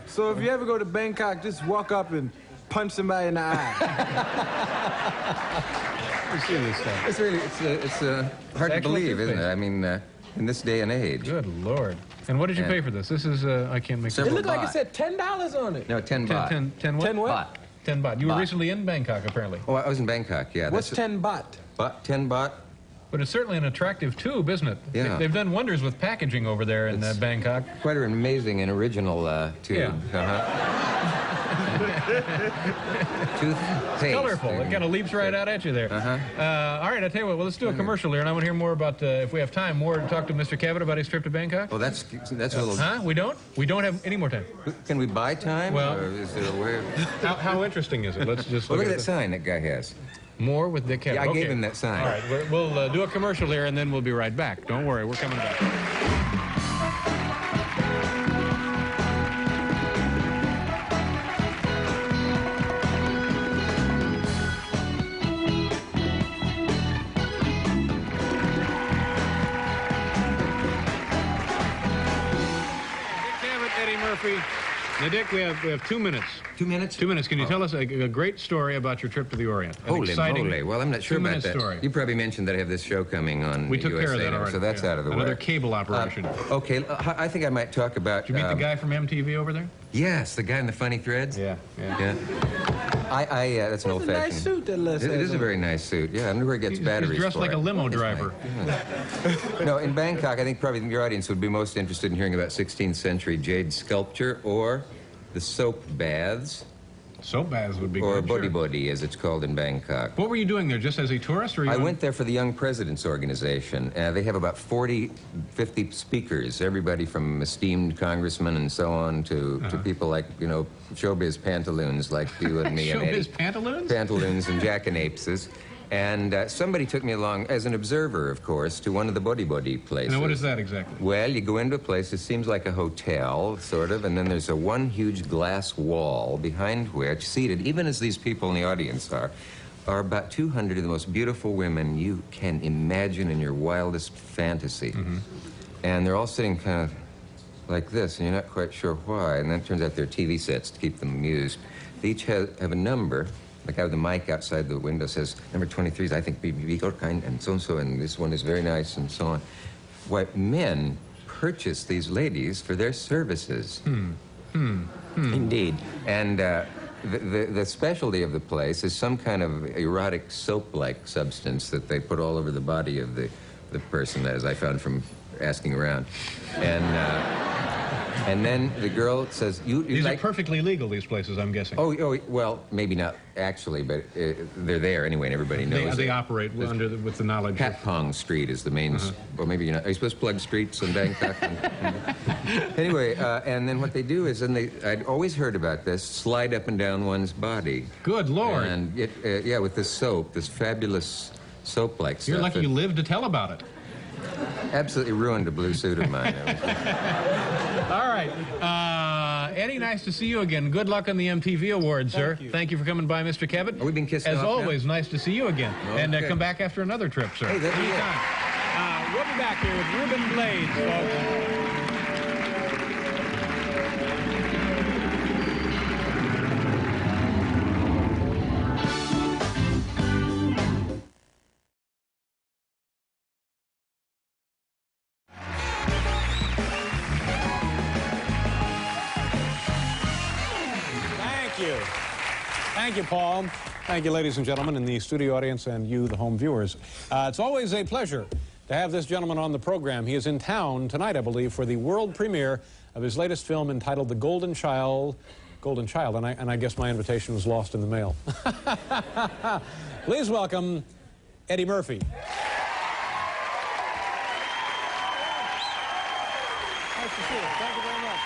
So if you ever go to Bangkok, just walk up and punch somebody in the eye. Let's see this stuff. It's really, it's hard to Excellent believe, isn't it? toothpaste. I mean, in this day and age. Good Lord. And what did you Yeah. pay for this? This is, I can't make It Several looked like it baht. said $10 on it. No, 10 baht. 10 what? 10 what? Baht. 10 baht. You were Baht. recently in Bangkok, apparently. Oh, I was in Bangkok, yeah. What's That's 10 baht? 10 baht? But it's certainly an attractive tube, isn't it? Yeah. They've done wonders with packaging over there in Bangkok. Quite an amazing and original tube. Yeah. Toothpaste. Colorful. It kind of leaps right out at you there. All right, I tell you what, well, let's do a commercial here, and I want to hear more about, if we have time, more to talk to Mr. Cavett about his trip to Bangkok. Well, that's a little... Huh? We don't? We don't have any more time. Can we buy time? Well- or is there a way? How interesting is it? Let's just Well, look at at that sign that guy has. More with Dick Cavett. Yeah, I Okay. gave him that sign. All right, we'll do a commercial here, and then we'll be right back. Don't worry, we're coming back. Eddie Murphy. Now, Dick, we have 2 minutes. 2 minutes? 2 minutes. Can you tell us a great story about your trip to the Orient? An Holy exciting moly. Well, I'm not sure about 2-minute that. story. You probably mentioned that I have this show coming on We took USA care of that now, already. so that's Yeah. out of the way. Another cable operation. Okay, I think I might talk about... Did you meet the guy from MTV over there? Yes, the guy in the funny threads. Yeah. Yeah. That's an It's a old-fashioned... nice suit that Les It has is a on. very nice suit. Yeah, I wonder where he gets batteries He's dressed for like it. a limo driver. No, in Bangkok, I think probably your audience would be most interested in hearing about 16th century jade sculpture or the soap baths, Soap baths would be or good. body Sure. body, as it's called in Bangkok. What were you doing there, just as a tourist? Or you I went there for the Young Presidents Organization. They have about 50 speakers, everybody from esteemed congressmen and so on to people like, showbiz pantaloons like you and me and Eddie. Showbiz pantaloons? Pantaloons and jackanapeses. And somebody took me along, as an observer, of course, to one of the body places. Now, what is that exactly? Well, you go into a place, it seems like a hotel, sort of, and then there's one huge glass wall behind which, seated, even as these people in the audience are about 200 of the most beautiful women you can imagine in your wildest fantasy. And they're all sitting kind of like this, and you're not quite sure why. And then it turns out they're TV sets to keep them amused. They each have a number. The guy with the mic outside the window says, number 23 is, I think, be kind, and so-and-so, and this one is very nice, and so on. Why, men purchase these ladies for their services. Indeed. And the specialty of the place is some kind of erotic soap-like substance that they put all over the body of the person, as I found from asking around. And then the girl says, These are perfectly legal, these places, I'm guessing. Oh, well, maybe not actually, but they're there anyway, and everybody knows. They operate with the knowledge. Patpong Street is the main. Well, maybe you're not. Are you supposed to plug streets in Bangkok? Anyway, and then what they do is, I'd always heard about this, slide up and down one's body. Good Lord. And yeah, with this soap, this fabulous soap-like stuff. You're lucky you lived to tell about it. Absolutely ruined a blue suit of mine. All right. Eddie, nice to see you again. Good luck on the MTV Awards, sir. Thank you for coming by, Mr. Cavett. Are we being kissed As off always, now? nice to see you again. Okay. And come back after another trip, sir. Hey, that'd be anytime. We'll be back here with Ruben Blades, folks. Thank you, Paul. Thank you, ladies and gentlemen, in the studio audience and you, the home viewers. It's always a pleasure to have this gentleman on the program. He is in town tonight, I believe, for the world premiere of his latest film entitled The Golden Child, and I guess my invitation was lost in the mail. Please welcome Eddie Murphy. Nice to see you. Thank you very much.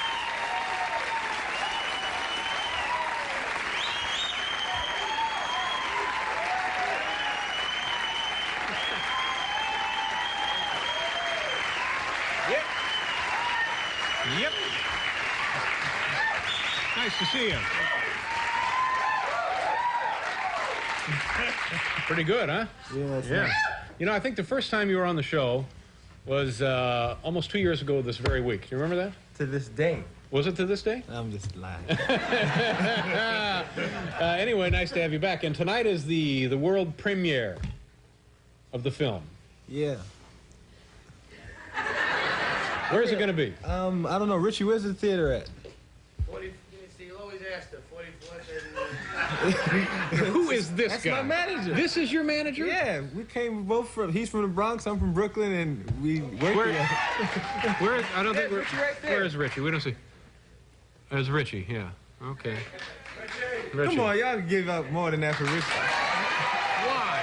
Yep. Nice to see you. Pretty good, huh? Yeah. Nice. You know, I think the first time you were on the show was almost 2 years ago this very week. Do you remember that? To this day. Was it to this day? I'm just lying. Anyway, nice to have you back. And tonight is the world premiere of the film. Yeah. Where is it going to be? I don't know. Richie, where's the theater at? 40, you'll always ask the 44th. Who is this That's guy? my manager. This is your manager? Yeah, we came both from. He's from the Bronx. I'm from Brooklyn, and we work together. I don't think we're. Richie right there. Where is Richie? We don't see. There's Richie. Yeah. Okay. Richie. Come on, y'all give up more than that for Richie. Why?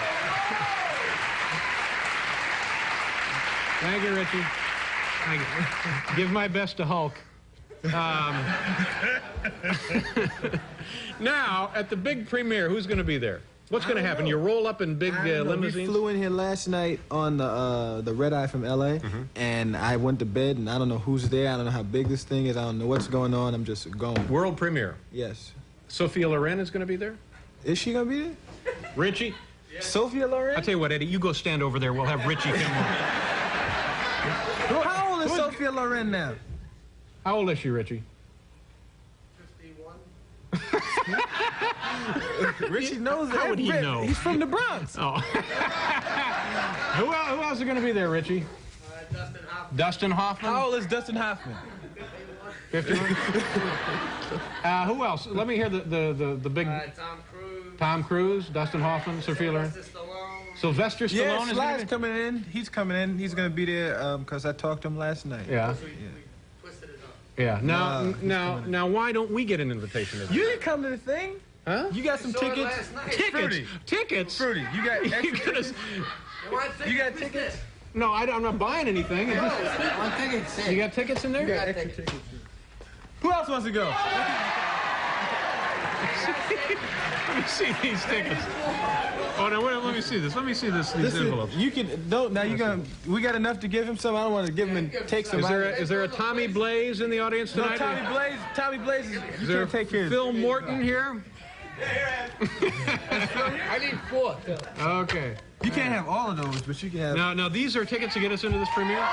Thank you, Richie. Thank you. Give my best to Hulk. Now, at the big premiere, who's going to be there? What's going to happen? You roll up in big limousines? We flew in here last night on the red eye from L.A., and I went to bed, and I don't know who's there. I don't know how big this thing is. I don't know what's going on. I'm just going. World premiere. Yes. Sophia Loren is going to be there? Is she going to be there? Richie? Yeah. Sophia Loren? I'll tell you what, Eddie, you go stand over there. We'll have Richie come over. How old is Sophia Loren now? How old is she, Richie? 51. Richie knows that. How would he know? He's from the Bronx. Oh. Who else is going to be there, Richie? Dustin Hoffman. Dustin Hoffman? How old is Dustin Hoffman? 51. Who else? Let me hear the big... Tom Cruise. Tom Cruise, Dustin Hoffman, Sophia Loren. Sylvester Stallone Yeah, is Sly's coming in. He's coming in. He's going to be there because I talked to him last night. Yeah. We twisted it up. Yeah. No, Now, why don't we get an invitation? You didn't come to the thing? Huh? You got some tickets? Tickets? Fruity. You got extra tickets? You got tickets? No, I'm not buying anything. One ticket. You got tickets in there? You got extra tickets. Who else wants to go? Let me see these tickets. Oh, no, wait, let me see this. Let me see these envelopes. You can don't now. We got enough to give him some. I don't want to give him and take some. Is there a Tommy Blaze in the audience No, tonight? Tommy Blaze is you can't take care of. Phil Morton here? I need 4. Okay. You can't have all of those, but you can have. Now these are tickets to get us into this premiere?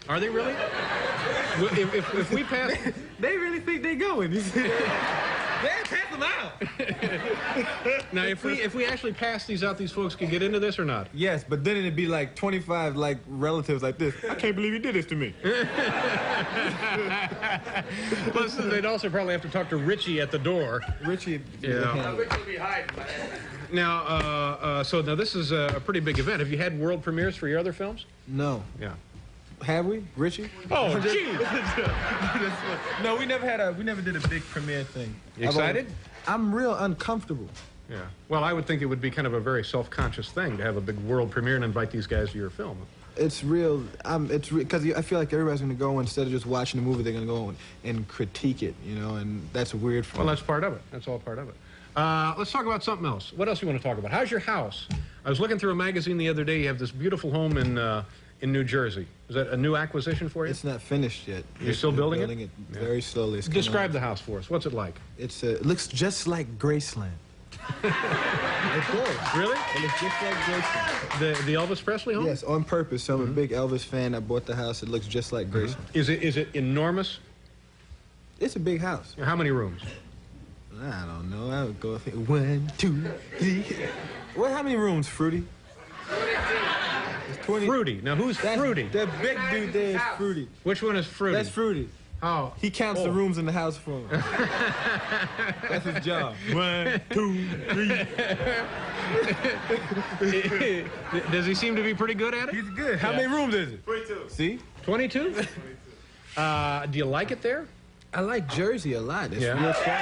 Are they really? If we pass... They really think they going. Man, pass them out. Now, if we actually pass these out, these folks can get into this or not? Yes, but then it'd be like 25 like relatives like this. I can't believe you did this to me. Plus, they'd also probably have to talk to Richie at the door. Richie. Yeah. Richie will be hiding. Now, so now this is a pretty big event. Have you had world premieres for your other films? No. Yeah. Have we, Richie? Oh, gee. No, we never did a big premiere thing. You excited? I'm real uncomfortable. Yeah. Well, I would think it would be kind of a very self-conscious thing to have a big world premiere and invite these guys to your film. It's real. Because I feel like everybody's going to go, instead of just watching the movie, they're going to go and critique it, you know, and that's weird for me. Well, that's part of it. That's all part of it. Let's talk about something else. What else do you want to talk about? How's your house? I was looking through a magazine the other day. You have this beautiful home in New Jersey. Is that a new acquisition for you? It's not finished yet. You're still building it? Yeah. Very slowly. Describe the house for us. What's it like? It looks just like Graceland. It does. Really? It looks just like Graceland. The Elvis Presley home? Yes, on purpose. So I'm a big Elvis fan. I bought the house. It looks just like Graceland. Is it enormous? It's a big house. How many rooms? I don't know. I would go 1, 2, 3. Well, how many rooms, Fruity? 20. Fruity. Now, who's Fruity? The big dude there is Fruity. Which one is Fruity? That's Fruity. Oh. He counts the rooms in the house for me. That's his job. 1, 2, 3. Does he seem to be pretty good at it? He's good. How many rooms is it? 22. See? 22? Do you like it there? I like Jersey a lot. It's Yeah. real solid.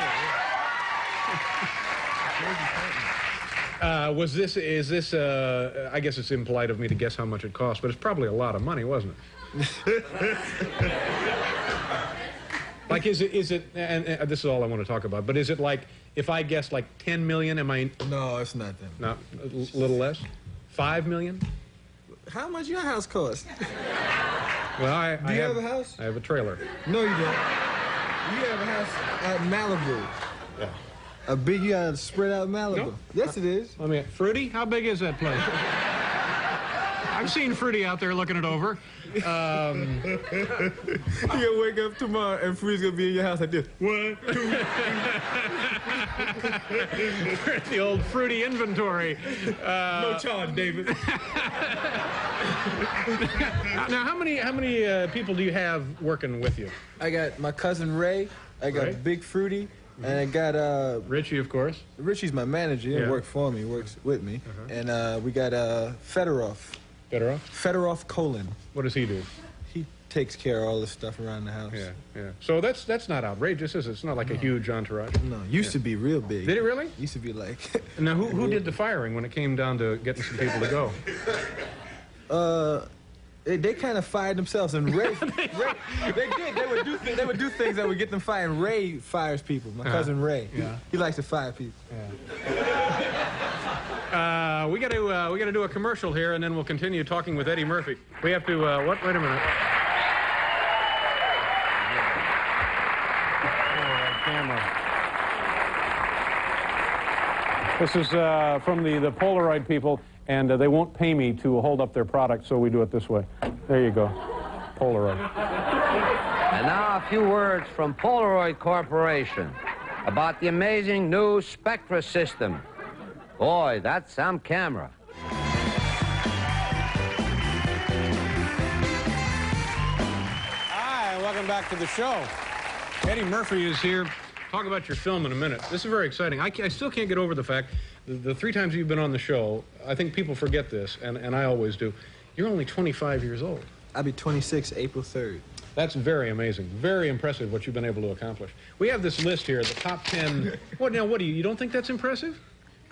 Is this, I guess it's impolite of me to guess how much it cost, but it's probably a lot of money, wasn't it? Like, is it, and this is all I want to talk about, but is it like, if I guess like 10 million, am I? No, it's not that. Not a little less? 5 million? How much your house cost? Well, Do you have a house? I have a trailer. No, you don't. You have a house at Malibu. Yeah. A big, you got spread out Malibu. No. Yes, it is. I mean, Fruity, how big is that place? I've seen Fruity out there looking it over. You're gonna wake up tomorrow and Fruity's gonna be in your house like this. 1, 2, 3. The old Fruity inventory. No charge, David. Now, how many people do you have working with you? I got my cousin Ray. I got Ray? Big Fruity. And I got Richie, of course. Richie's my manager. He doesn't Yeah. work for me. He works with me. And we got Fedorov. Better off? Fedorov Colin. What does he do? He takes care of all the stuff around the house. Yeah, yeah. So that's not outrageous, is it? It's not like a huge entourage. No, used to be real big. Did it really? Used to be like. Now, who did the firing when it came down to getting some people to go? They kind of fired themselves, and Ray, they did. They would do things that would get them fired. And Ray fires people. My cousin Ray. Yeah. He likes to fire people. We got to do a commercial here, and then we'll continue talking with Eddie Murphy. We have to what? Wait a minute. Camera. This is from the Polaroid people, and they won't pay me to hold up their product, so we do it this way. There you go, Polaroid. And now a few words from Polaroid Corporation about the amazing new Spectra system. Boy, that's some camera. Hi, welcome back to the show. Eddie Murphy is here. Talk about your film in a minute. This is very exciting. I still can't get over the fact the 3 times you've been on the show, I think people forget this, and I always do. You're only 25 years old. I'll be 26 April 3rd. That's very amazing. Very impressive what you've been able to accomplish. We have this list here, the top 10. What do you don't think that's impressive?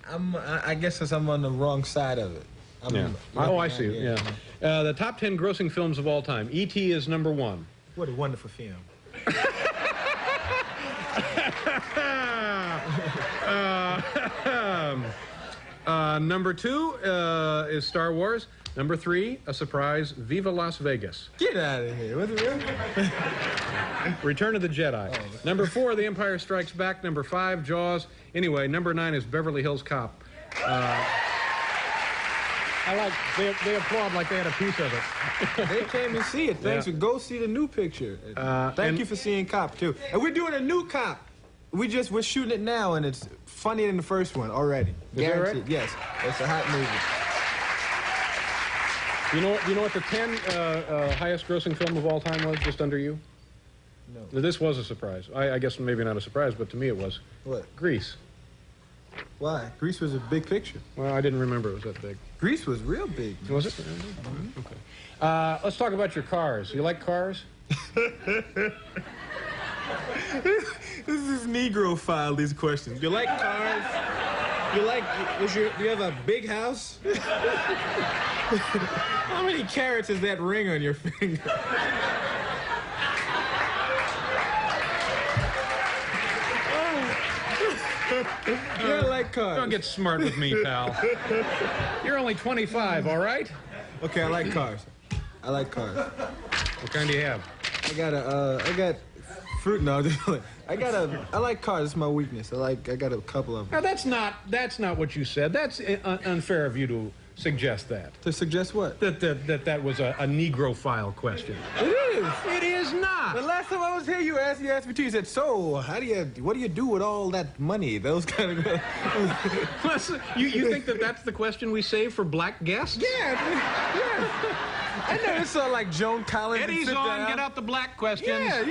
I guess because I'm on the wrong side of it. Oh, I see. Yeah. The top 10 grossing films of all time. E.T. is number 1. What a wonderful film. Number 2 is Star Wars. Number 3, a surprise, Viva Las Vegas. Get out of here. Was it real? Return of the Jedi. Oh. Number 4, The Empire Strikes Back. Number 5, Jaws. Anyway, number 9 is Beverly Hills Cop. They applaud like they had a piece of it. They came and see it. Thanks. Yeah. Go see the new picture. Thank you for seeing Cop, too. And we're doing a new Cop. We're shooting it now, and it's funnier than the first one already. Guaranteed. Right? Yes, it's a hot movie. You know what the 10 highest grossing film of all time was, just under you? No. This was a surprise. I guess maybe not a surprise, but to me it was. What? Grease. Why? Grease was a big picture. Well, I didn't remember it was that big. Grease was real big. Man. Was it? Mm-hmm. Okay. Let's talk about your cars. You like cars? This is Negro file, these questions. You like cars? Do you have a big house? How many carats is that ring on your finger? You like cars. Don't get smart with me, pal. You're only 25, all right? Okay, I like cars. I like cars. What kind do you have? I got fruit. No, I like cars. It's my weakness. I got a couple of them. Now that's not what you said. That's unfair of you to suggest that. To suggest what? That was a Negro file question. It is. It is not. The last time I was here, you asked me too. You said, "So, what do you do with all that money?" Those kind of. Listen, you think that's the question we save for black guests? Yeah. I never saw like Joan Collins. Eddie's on. Get out the black questions. Yeah.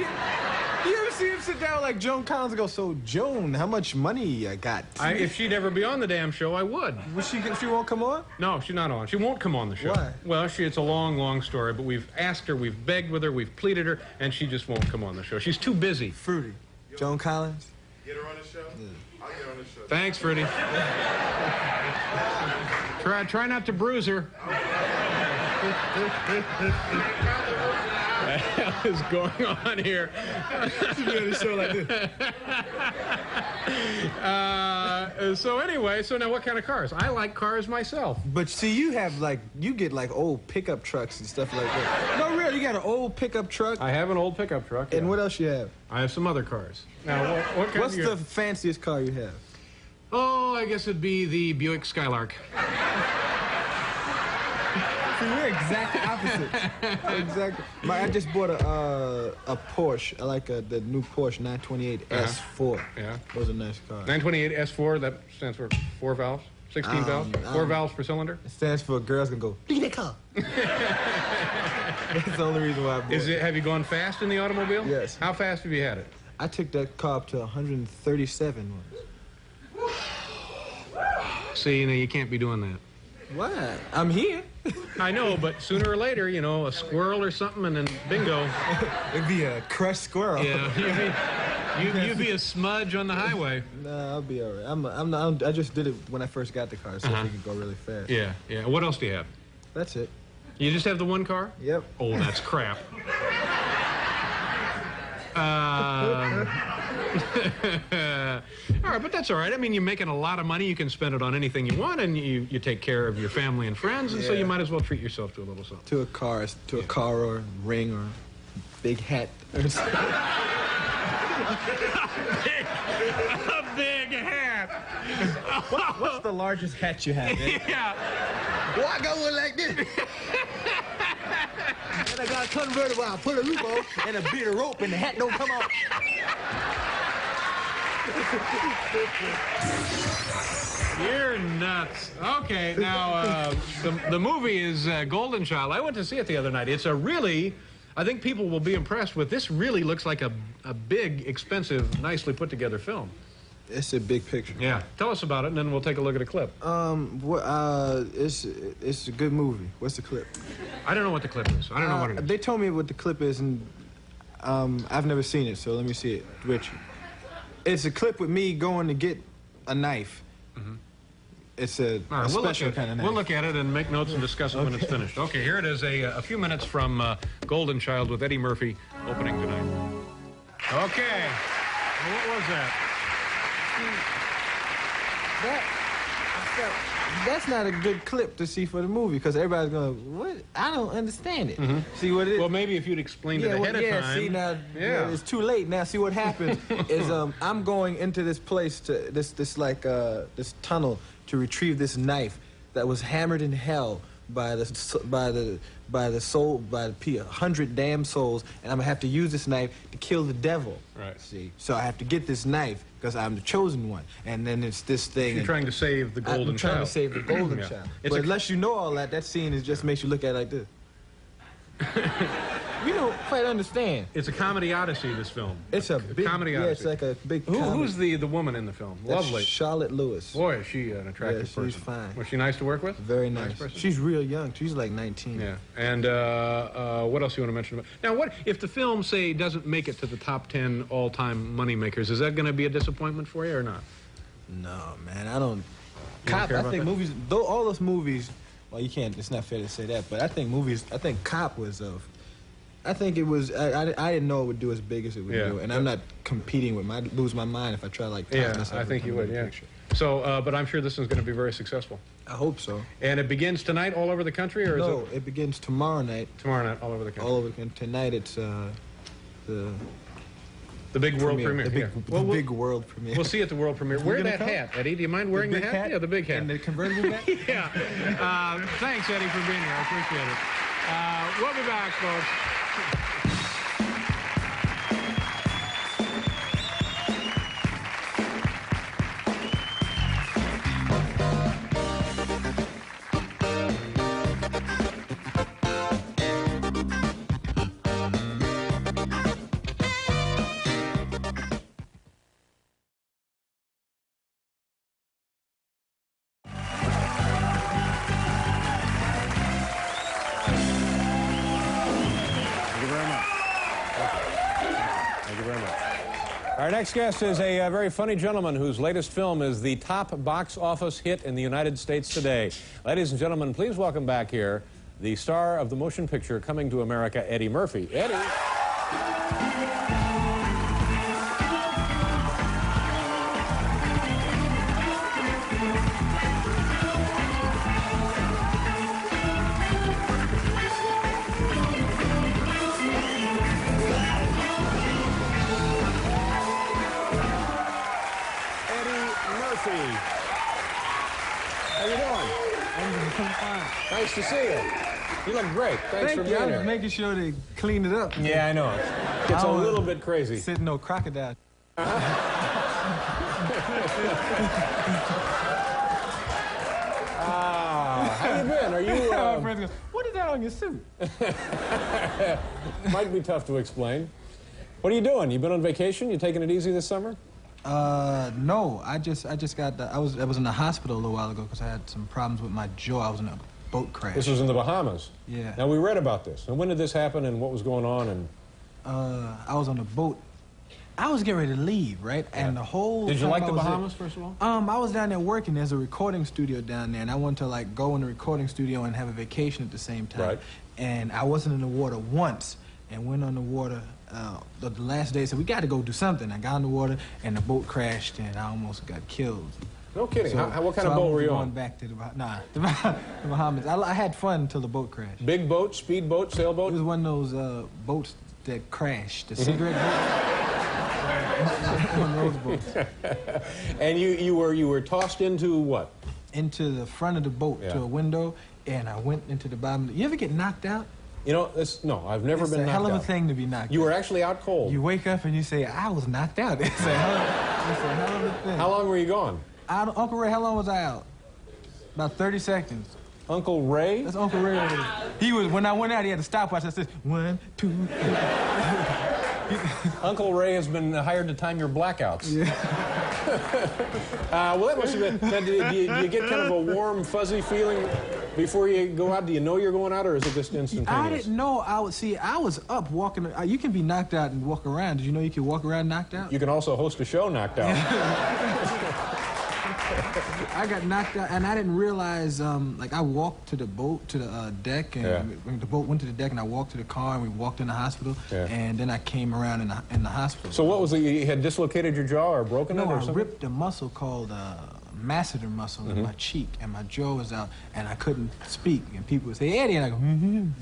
You ever see him sit down like Joan Collins and go, "So, Joan, how much money I got?" If she'd ever be on the damn show, I would. She won't come on? No, she's not on. She won't come on the show. Why? Well, it's a long, long story, but we've asked her, we've begged with her, we've pleaded her, and she just won't come on the show. She's too busy. Fruity. Joan Collins? Get her on the show? Yeah. I'll get her on the show. Thanks, Fruity. Try not to bruise her. What the hell is going on here? She's doing a show like this. So anyway, now what kind of cars? I like cars myself. But see, you get like old pickup trucks and stuff like that. No, really, you got an old pickup truck? I have an old pickup truck. And what else you have? I have some other cars. Now, what's the fanciest car you have? Oh, I guess it'd be the Buick Skylark. See, we're exactly opposite. Exactly. I just bought a Porsche. I like the new Porsche 928 S4. Yeah. That was a nice car. 928 S4, that stands for 4 valves? 16 valves? 4 valves per cylinder? It stands for girls can go, look at that car. That's the only reason why I bought it. Have you gone fast in the automobile? Yes. How fast have you had it? I took that car up to 137 once. See, you can't be doing that. What? I'm here. I know, but sooner or later, a squirrel or something, and then bingo. It'd be a crushed squirrel. Yeah. You'd be a smudge on the highway. Nah, I'll be all right. I just did it when I first got the car, so it could go really fast. Yeah. What else do you have? That's it. You just have the one car? Yep. Oh, that's crap. All right, but that's all right. I mean, you're making a lot of money. You can spend it on anything you want, and you take care of your family and friends, and so you might as well treat yourself to a little something. To a car or a ring or a big hat. A big hat. What's the largest hat you have? Yeah. Well, I got one like this. And I got a convertible. I put a loop on and a bit of rope, and the hat don't come off. You're nuts. Okay, now the movie is Golden Child. I went to see it the other night. It's I think people will be impressed with. This really looks like a big, expensive, nicely put together film. It's a big picture. Yeah. Tell us about it, and then we'll take a look at a clip. It's a good movie. What's the clip? I don't know what the clip is. I don't know what it is. They told me what the clip is, and I've never seen it, so let me see it. Richie. It's a clip with me going to get a knife. Mm-hmm. It's a special kind of knife. We'll look at it and make notes and discuss it when it's finished. Okay, here it is, a few minutes from Golden Child with Eddie Murphy opening tonight. Okay. Well, what was that? That's not a good clip to see for the movie, because everybody's going, what? I don't understand it. Mm-hmm. See what it is? Well, maybe if you'd explained it ahead of time. See, now, it's too late. Now, see what happens is I'm going into this place, to this tunnel to retrieve this knife that was hammered in hell by the by the soul, by the 100 damn souls, and I'm gonna have to use this knife to kill the devil. Right. See, so I have to get this knife because I'm the chosen one, and then it's this thing. You're trying to save the golden child. I'm trying to save the golden Yeah. child. It's But unless you know all that, that scene is just makes you look at it like this. You don't quite understand. It's a comedy odyssey, this film. It's a big comedy yeah, odyssey. it's like a big Who's the woman in the film? That's Lovely. Charlotte Lewis. Boy, is she an attractive person. she's fine. Was she nice to work with? Very nice. person? She's real young. She's like 19. Yeah. And what else do you want to mention about? Now, what if the film, say, doesn't make it to the top 10 all-time moneymakers? Is that going to be a disappointment for you or not? No, man, I don't. don't Cop. care I about think that? movies. Though all those movies. Well, you can't. It's not fair to say that, but I think movies. I think Cop was of. I think it was. I didn't know it would do as big as it would do, and I'm not competing with. I'd lose my mind if I try to like. Yeah, myself I think you would. with a Yeah. picture. So, but I'm sure this is going to be very successful. I hope so. And it begins tonight all over the country, or No, is it it begins tomorrow night. tomorrow night all over the country? All over the country. Tonight it's The big world premiere. The big, yeah. the big world premiere. We'll see you at the world premiere. Wear gonna that come? hat, Eddie. Do you mind wearing the big hat? Yeah, the big hat. And the convertible hat. Yeah. Thanks, Eddie, for being here. I appreciate it. We'll be back, folks. Our next guest is a very funny gentleman whose latest film is the top box office hit in the United States today. Ladies and gentlemen, please welcome back here the star of the motion picture Coming to America, Eddie Murphy. Eddie. How you doing? I'm fine. Nice to see you. You look great. Thanks for Thank being you. here. I'm making sure they clean it up. Yeah, I know. It's a little bit crazy. Sitting no crocodile. How you been? Are you... My friends go, what is that on your suit? Might be tough to explain. What are you doing? You been on vacation? You taking it easy this summer? No. I just got. I was in the hospital a little while ago because I had some problems with my jaw. I was in a boat crash. This was in the Bahamas. Yeah. Now we read about this. And when did this happen? And what was going on? And I was on a boat. I was getting ready to leave, right? Yeah. And the whole. Did you time like I the was Bahamas, first of all? I was down there working. There's a recording studio down there, and I wanted to like go in the recording studio and have a vacation at the same time. Right. And I wasn't in the water once, and went on the water. The last day, said we got to go do something. I got in the water, and the boat crashed, and I almost got killed. No kidding. So, what kind so of boat I were you going on? back to the Bahamas. I had fun until the boat crashed. Big boat, speed boat, It sailboat? was one of those boats that crashed, the cigarette boat. One of those boats. And you were tossed into what? Into the front of the boat, Yeah. to a window, and I went into the bottom. You ever get knocked out? You know, no, I've never been It's a knocked hell of out. a thing to be knocked You out. were actually out cold. You wake up and you say, I was knocked out. It's a hell of a thing. How long were you gone? Uncle Ray, how long was I out? About 30 seconds. Uncle Ray? That's Uncle Ray over there. He was, when I went out, he had a stopwatch that says, 1, 2, 3. Uncle Ray has been hired to time your blackouts. Yeah. Well, that must have been... Now, do you get kind of a warm, fuzzy feeling before you go out? Do you know you're going out, or is it just instantaneous? I didn't know I was up walking. You can be knocked out and walk around. Did you know you could walk around knocked out? You can also host a show knocked out. I got knocked out, and I didn't realize, like, I walked to the boat, to the deck, and when the boat went to the deck, and I walked to the car, and we walked in the hospital, and then I came around in the hospital. So what was it? You had dislocated your jaw or broken it or No, I something? ripped a muscle called masseter muscle in my cheek, and my jaw was out, and I couldn't speak, and people would say, Eddie, and I go,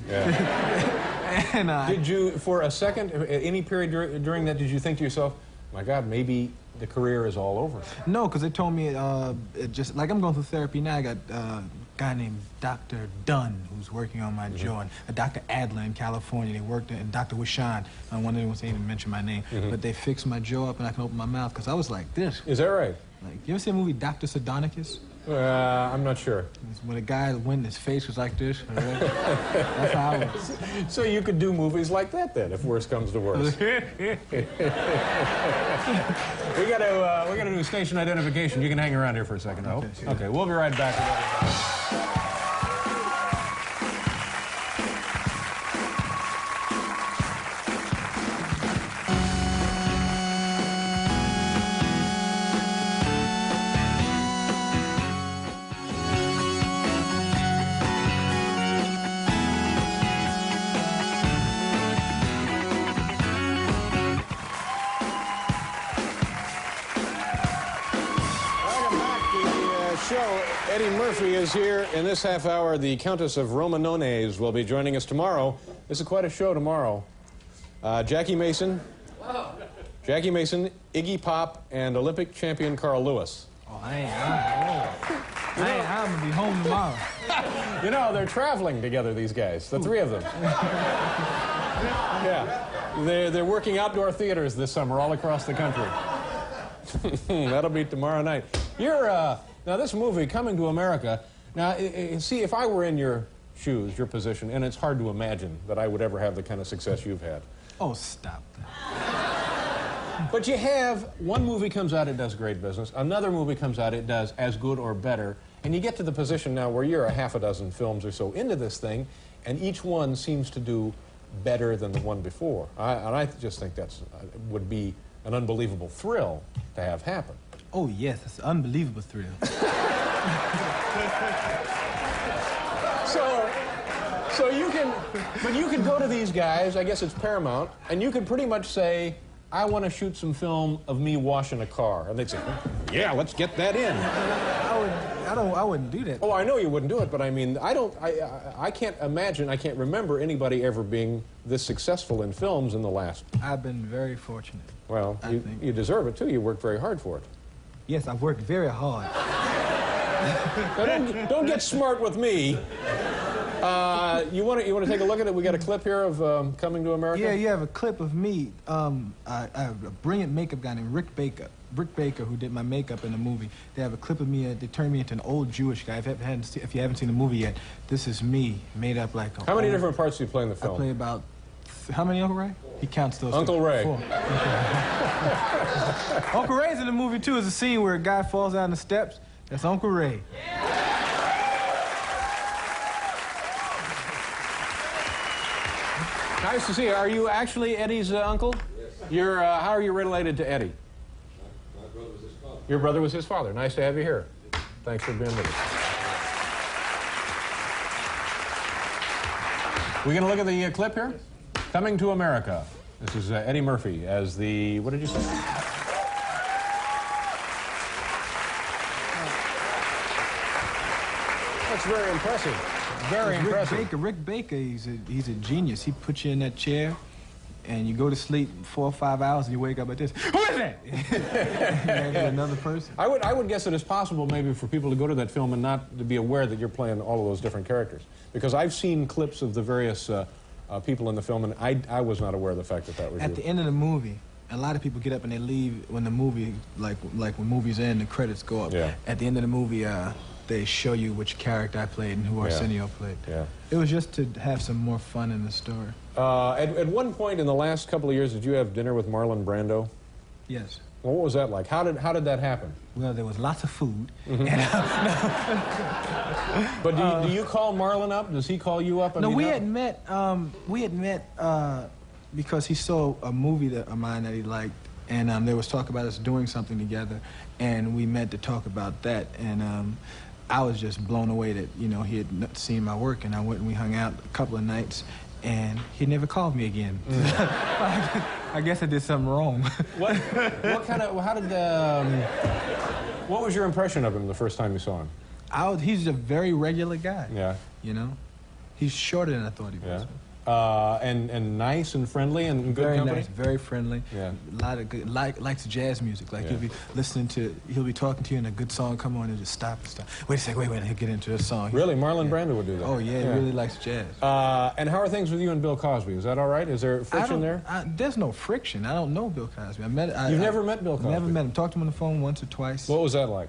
Yeah. and Did you, for a second, at any period during that, did you think to yourself, my God, maybe the career is all over? No, because they told me, just like I'm going through therapy now. I got guy named Dr. Dunn, who's working on my jaw, and a Dr. Adler in California. They worked, and Dr. Wishan. One of them was even mention my name, but they fixed my jaw up and I can open my mouth because I was like this. Is that right? Like, you ever see the movie Dr. Sardonicus? I'm not sure. When a guy went, his face was like this. That's how I was. So you could do movies like that then, if worse comes to worse. we gotta do station identification. You can hang around here for a second, I hope. Okay, sure. Okay, we'll be right back. Eddie Murphy is here in this half hour. The Countess of Romanones will be joining us tomorrow. This is quite a show tomorrow. Jackie Mason, Iggy Pop, and Olympic champion Carl Lewis. Oh, I'm gonna be home tomorrow. You know, they're traveling together, these guys, the three of them. Yeah, they're working outdoor theaters this summer all across the country. That'll be tomorrow night. Now, this movie, Coming to America, now, see, if I were in your shoes, your position, and it's hard to imagine that I would ever have the kind of success you've had. Oh, stop that. But you have, one movie comes out, it does great business. Another movie comes out, it does as good or better. And you get to the position now where you're a half a dozen films or so into this thing, and each one seems to do better than the one before. And I just think that's would be an unbelievable thrill to have happen. Oh, yes, it's an unbelievable thrill. So you can go to these guys, I guess it's Paramount, and you can pretty much say, I want to shoot some film of me washing a car. And they'd say, yeah, let's get that in. I wouldn't do that. Oh, I know you wouldn't do it, but I mean, I can't imagine, I can't remember anybody ever being this successful in films in the last. I've been very fortunate. Well, you deserve it, too. You worked very hard for it. Yes, I've worked very hard. Now, don't get smart with me. You want to take a look at it? We got a clip here of Coming to America. Yeah, you have a clip of me. I have a brilliant makeup guy named Rick Baker, who did my makeup in the movie. They have a clip of me. They turned me into an old Jewish guy. If you haven't seen the movie yet, this is me made up like a. How many different parts do you play in the film? I play about. How many, Uncle Ray? He counts those. Uncle Ray. 4. Uncle Ray's in the movie too. There's a scene where a guy falls down the steps. That's Uncle Ray. Nice to see you. Are you actually Eddie's uncle? Yes. How are you related to Eddie? My brother was his father. Your brother was his father. Nice to have you here. Thanks for being with us. We gonna look at the clip here? Coming to America. This is Eddie Murphy as the, what did you say? That's very impressive. Very impressive. Rick Baker, he's a genius. He puts you in that chair, and you go to sleep 4 or 5 hours, and you wake up like this. Who is that? Another person. I would guess that it's possible maybe for people to go to that film and not to be aware that you're playing all of those different characters. Because I've seen clips of the various people in the film, and I was not aware of the fact that that was you. At the end of the movie, a lot of people get up and they leave when the movie, like when movies end, the credits go up. Yeah. At the end of the movie, they show you which character I played and who Arsenio played. Yeah. It was just to have some more fun in the story. At one point in the last couple of years, did you have dinner with Marlon Brando? Yes. Well, what was that like? How did that happen? Well, there was lots of food. Mm-hmm. But do you call Marlon up? Does he call you up? No, we had met because he saw a movie of mine that he liked, and there was talk about us doing something together, and we met to talk about that, and I was just blown away that, he had seen my work, and I went and we hung out a couple of nights, and he never called me again. I guess I did something wrong. What was your impression of him the first time you saw him? He's a very regular guy. Yeah. He's shorter than I thought he was. Yeah. And nice and friendly and good very company? Nice, very friendly. Yeah. A lot of good, likes jazz music. Like, Yeah. he'll be talking to you and a good song come on and just stop and stop. Wait a second, wait, he'll get into this song. Really? Marlon Brando would do that? Oh, yeah, he really likes jazz. And how are things with you and Bill Cosby? Is that all right? Is there friction there? There's no friction. I don't know Bill Cosby. You've never met Bill Cosby? Never met him. Talked to him on the phone once or twice. What was that like?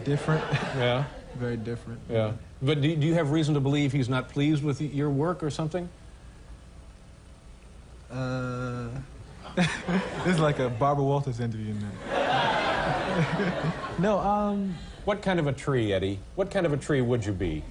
Different. Yeah? Very different. Yeah. But do you have reason to believe he's not pleased with your work or something? This is like a Barbara Walters interview now. No, What kind of a tree, Eddie? What kind of a tree would you be?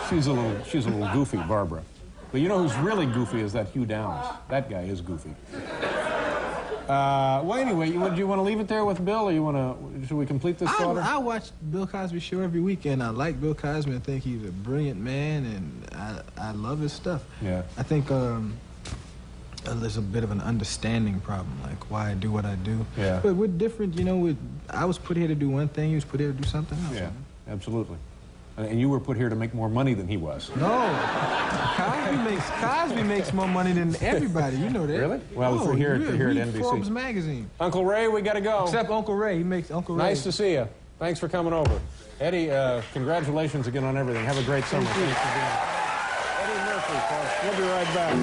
She's a little goofy, Barbara. But you know who's really goofy is that Hugh Downs. That guy is goofy. Well, anyway, do you want to leave it there with Bill, or should we complete this thought? I watch Bill Cosby show every weekend. I like Bill Cosby. I think he's a brilliant man, and I love his stuff. Yeah. I think there's a bit of an understanding problem, like why I do what I do. Yeah. But we're different, you know. I was put here to do one thing. He was put here to do something else. Yeah, absolutely. And you were put here to make more money than he was. No. Cosby makes more money than everybody. You know that. Really? Well, for here at NBC. Forbes magazine. Uncle Ray, we got to go. Except Uncle Ray. He makes Uncle Ray. Nice to see you. Thanks for coming over. Eddie, congratulations again on everything. Have a great summer. Thanks for being here. Eddie Murphy, folks. We'll be right back.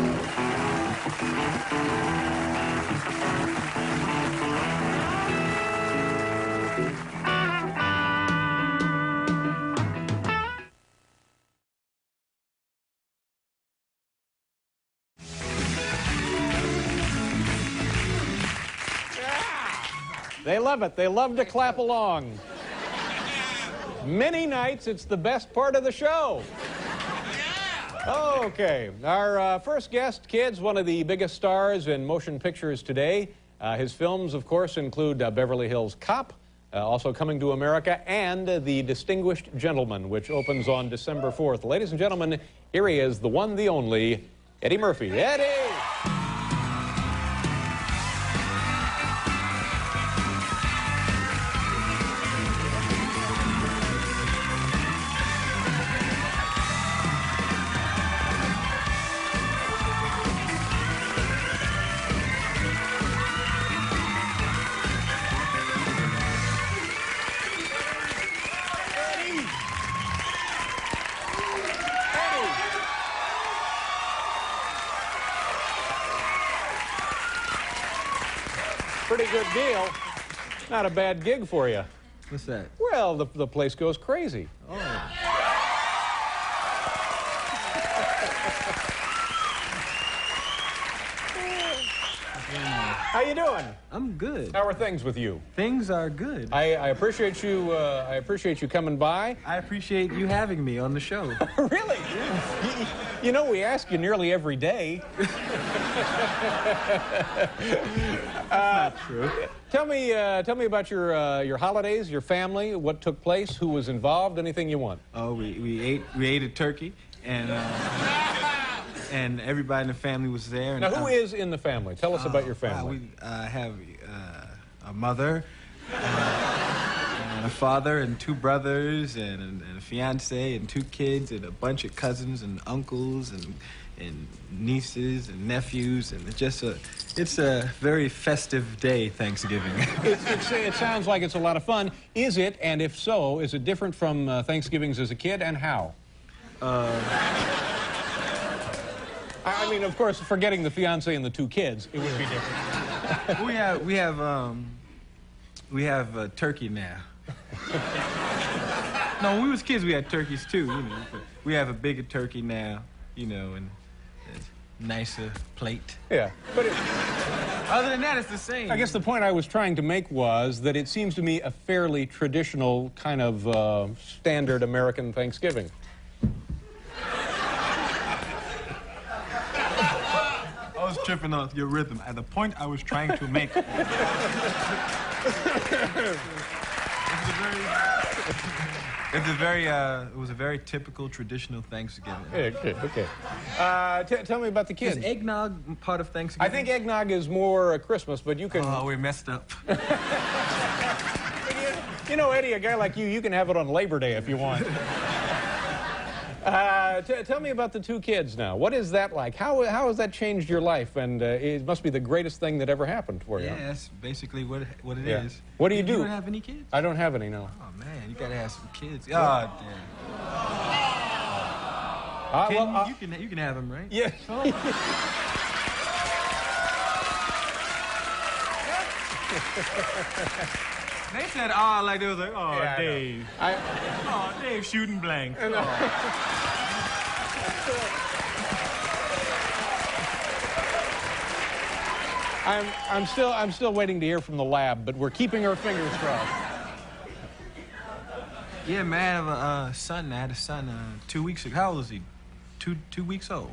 They love it. They love to clap along. Many nights, it's the best part of the show. Okay, our first guest, kids, one of the biggest stars in motion pictures today. His films, of course, include Beverly Hills Cop, also Coming to America, and The Distinguished Gentleman, which opens on December 4th. Ladies and gentlemen, here he is, the one, the only, Eddie Murphy. Eddie! Pretty good deal. Not a bad gig for you. What's that? Well, the place goes crazy. Oh. How you doing? I'm good. How are things with you? Things are good. I appreciate you. I appreciate you coming by. I appreciate you having me on the show. Really? Yeah. You know, we ask you nearly every day. That's not true. Tell me about your holidays, your family, what took place, who was involved, anything you want. Oh, we ate a turkey, and everybody in the family was there. And Now, who is in the family? Tell us about your family. We have a mother, and a father, and two brothers, and a fiance, and two kids, and a bunch of cousins and uncles, and nieces and nephews, and it's a very festive day, Thanksgiving. It sounds like it's a lot of fun. Is it? And if so, is it different from Thanksgivings as a kid, and how? I mean, of course, forgetting the fiance and the two kids, it would be different. we have turkey now. No, when we was kids, we had turkeys too. You know, but we have a bigger turkey now, you know, and a nicer plate. Yeah, but other than that, it's the same. I guess the point I was trying to make was that it seems to me a fairly traditional kind of standard American Thanksgiving. I was tripping off your rhythm at the point I was trying to make. It was a very typical, traditional Thanksgiving. Okay. Tell me about the kids. Is eggnog part of Thanksgiving? I think eggnog is more Christmas, but you can... Oh, we messed up. You know, Eddie, a guy like you can have it on Labor Day if you want. Tell me about the two kids now. What is that like? How has that changed your life? And it must be the greatest thing that ever happened for you. Yeah, that's basically what it is. What do you do? You don't have any kids? I don't have any, no. Oh, man, you gotta have some kids. Oh, damn. You can have them, right? Yeah. They said, oh, like they was like, oh, Yeah, Dave. Oh, Dave shooting blank. I'm still waiting to hear from the lab, but we're keeping our fingers crossed. Yeah, man, I have a son. I had a son 2 weeks ago. How old is he? Two weeks old.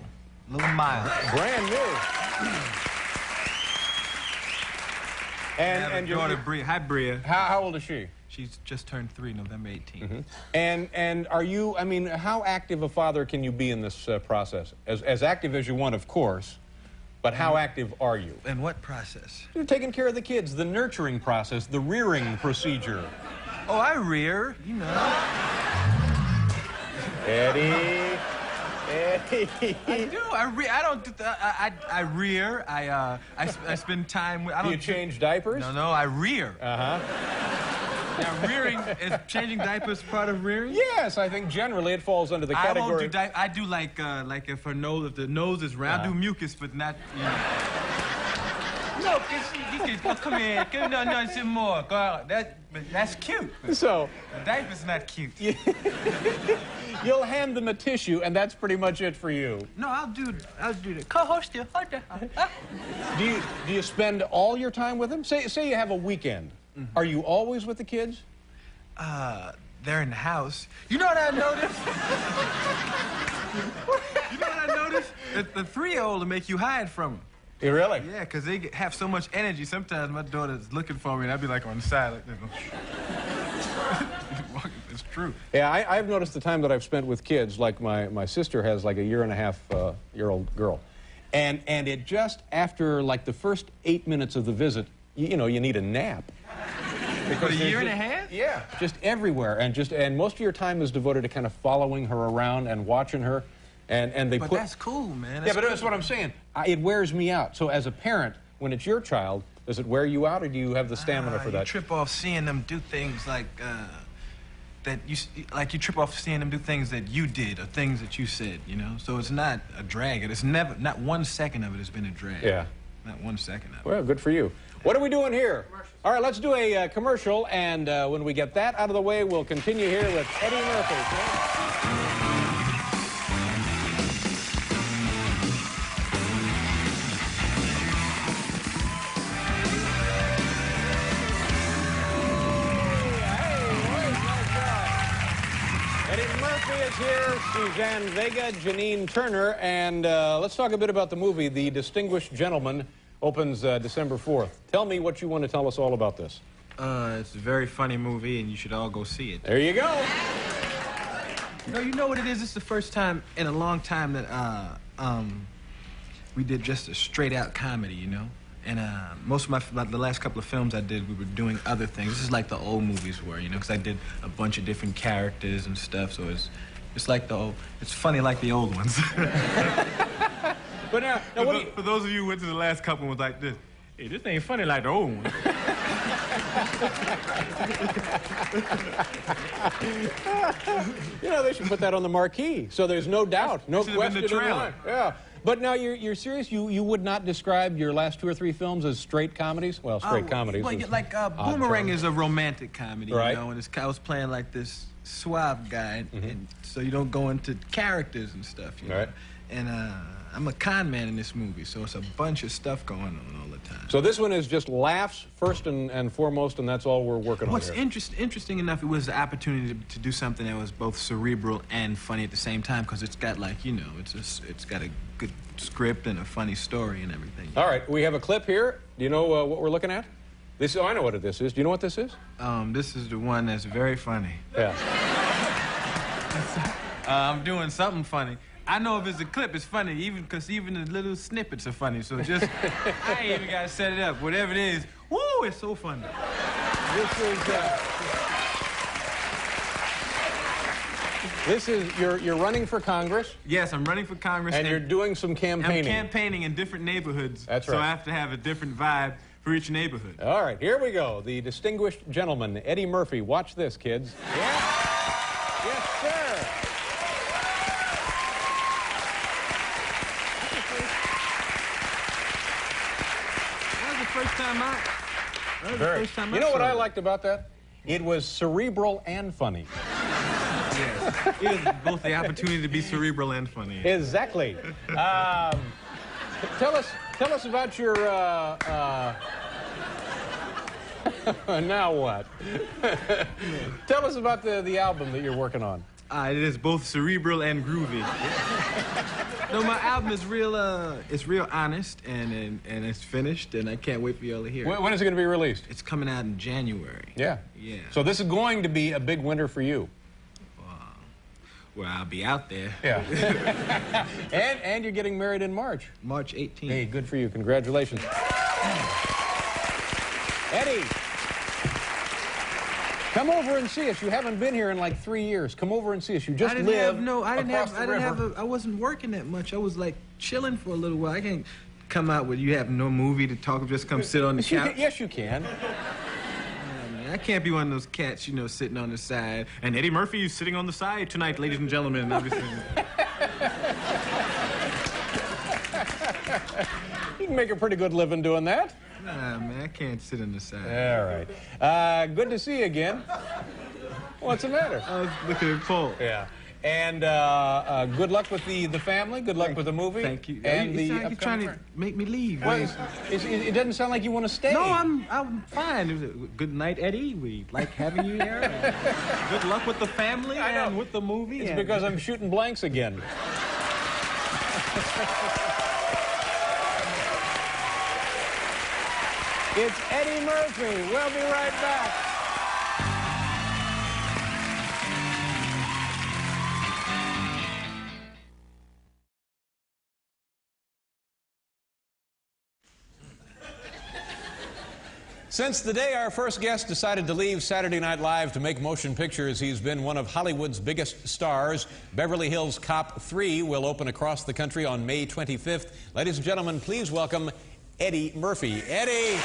A little mild. Brand new. And your daughter, Bria. Hi, Bria. How old is she? She's just turned 3, November 18th. And are you, I mean, how active a father can you be in this process? As active as you want, of course, but how active are you? In what process? You're taking care of the kids, the nurturing process, the rearing procedure. Oh, I rear, you know. Eddie. I do. I don't. I rear. I spend time with. I don't. Do you change diapers? No. I rear. Uh-huh. Now, rearing is changing diapers part of rearing? Yes, I think generally it falls under the category. I won't do I do like if the nose is round, I do mucus, but not. You know. No, you can come here. No, some more. Go out. That's cute. So the diaper's not cute. You'll hand them a tissue, and that's pretty much it for you. No, I'll do the co-host you. Do you spend all your time with them? Say you have a weekend. Mm-hmm. Are you always with the kids? They're in the house. You know what I noticed? You know what I noticed? The 3-year-old will make you hide from them. You really? Yeah, because they have so much energy. Sometimes my daughter's looking for me, and I'd be like on the side like this. It's true. Yeah, I've noticed the time that I've spent with kids, like my sister has like a 1.5-year-old girl. And it just, after like the first 8 minutes of the visit, you know, you need a nap. Because a 1.5 years? Yeah, just everywhere. And most of your time is devoted to kind of following her around and watching her. And but that's cool, man. But that's what I'm saying. It wears me out. So as a parent, when it's your child, does it wear you out, or do you have the stamina for that? You trip off seeing them do things like you trip off seeing them do things that you did or things that you said, you know. So it's not a drag. It's never, not 1 second of it has been a drag. Yeah. Not 1 second of it. Well, good for you. What are we doing here? All right, let's do a commercial, and when we get that out of the way, we'll continue here with Eddie Murphy. Here, Suzanne Vega, Janine Turner, and let's talk a bit about the movie. The Distinguished Gentleman opens December 4th. Tell me what you want to tell us all about this. It's a very funny movie, and you should all go see it. There you go. You know what it is? It's the first time in a long time that we did just a straight-out comedy, you know? And most of the last couple of films I did, we were doing other things. This is like the old movies were, you know, because I did a bunch of different characters and stuff, so it's like it's funny like the old ones. But now for those of you who went to the last couple was like this, hey, this ain't funny like the old one. You know, they should put that on the marquee, so there's no doubt, no question in the mind. Yeah. But now you're serious? You would not describe your last 2 or 3 films as straight comedies? Well, straight comedies. Well, like Boomerang is a romantic comedy, right. You know, and I was playing like this suave guy, and so you don't go into characters and stuff, you know. Right. And I'm a con man in this movie, so it's a bunch of stuff going on all the time. So this one is just laughs first and foremost, and that's all we're working on here. What's interesting enough, it was the opportunity to do something that was both cerebral and funny at the same time, because it's got, like, you know, it's got a good script and a funny story and everything. All right, we have a clip here. Do you know what we're looking at? I know what this is. Do you know what this is? This is the one that's very funny. Yeah. I'm doing something funny. I know if it's a clip, it's funny, because even the little snippets are funny. So just, I ain't even got to set it up. Whatever it is, woo, it's so funny. This is you're running for Congress. Yes, I'm running for Congress. And you're doing some campaigning. I'm campaigning in different neighborhoods. That's right. So I have to have a different vibe for each neighborhood. All right, here we go. The distinguished gentleman, Eddie Murphy. Watch this, kids. Yeah. Yes, sir. That was the first time I... You know what I liked about that? It was cerebral and funny. Yes. It was both the opportunity to be cerebral and funny. Exactly. Tell us about your. Now what? Tell us about the album that you're working on. It is both cerebral and groovy. No, my album is real. It's real honest, and it's finished, and I can't wait for y'all to hear it. When is it going to be released? It's coming out in January. Yeah. Yeah. So this is going to be a big winter for you. Well, I'll be out there. Yeah. and you're getting married in March. March 18th. Hey, good for you. Congratulations. Eddie, come over and see us. You haven't been here in like 3 years. Come over and see us. You just I wasn't working that much. I was like chilling for a little while. I can't come out where you have no movie to talk, just come sit on the couch. Yes, you can. I can't be one of those cats, you know, sitting on the side. And Eddie Murphy is sitting on the side tonight, ladies and gentlemen. Obviously. You can make a pretty good living doing that. Nah, man, I can't sit on the side. All right. Good to see you again. What's the matter? I was looking at Paul. Yeah. And good luck with the family. Good luck with the movie. Thank you. And You're trying to make me leave. Well, it doesn't sound like you want to stay. No, I'm fine. Good night, Eddie. We like having you here. Good luck with the family and with the movie. It's because I'm shooting blanks again. It's Eddie Murphy. We'll be right back. Since the day our first guest decided to leave Saturday Night Live to make motion pictures, he's been one of Hollywood's biggest stars. Beverly Hills Cop 3 will open across the country on May 25th. Ladies and gentlemen, please welcome Eddie Murphy. Eddie!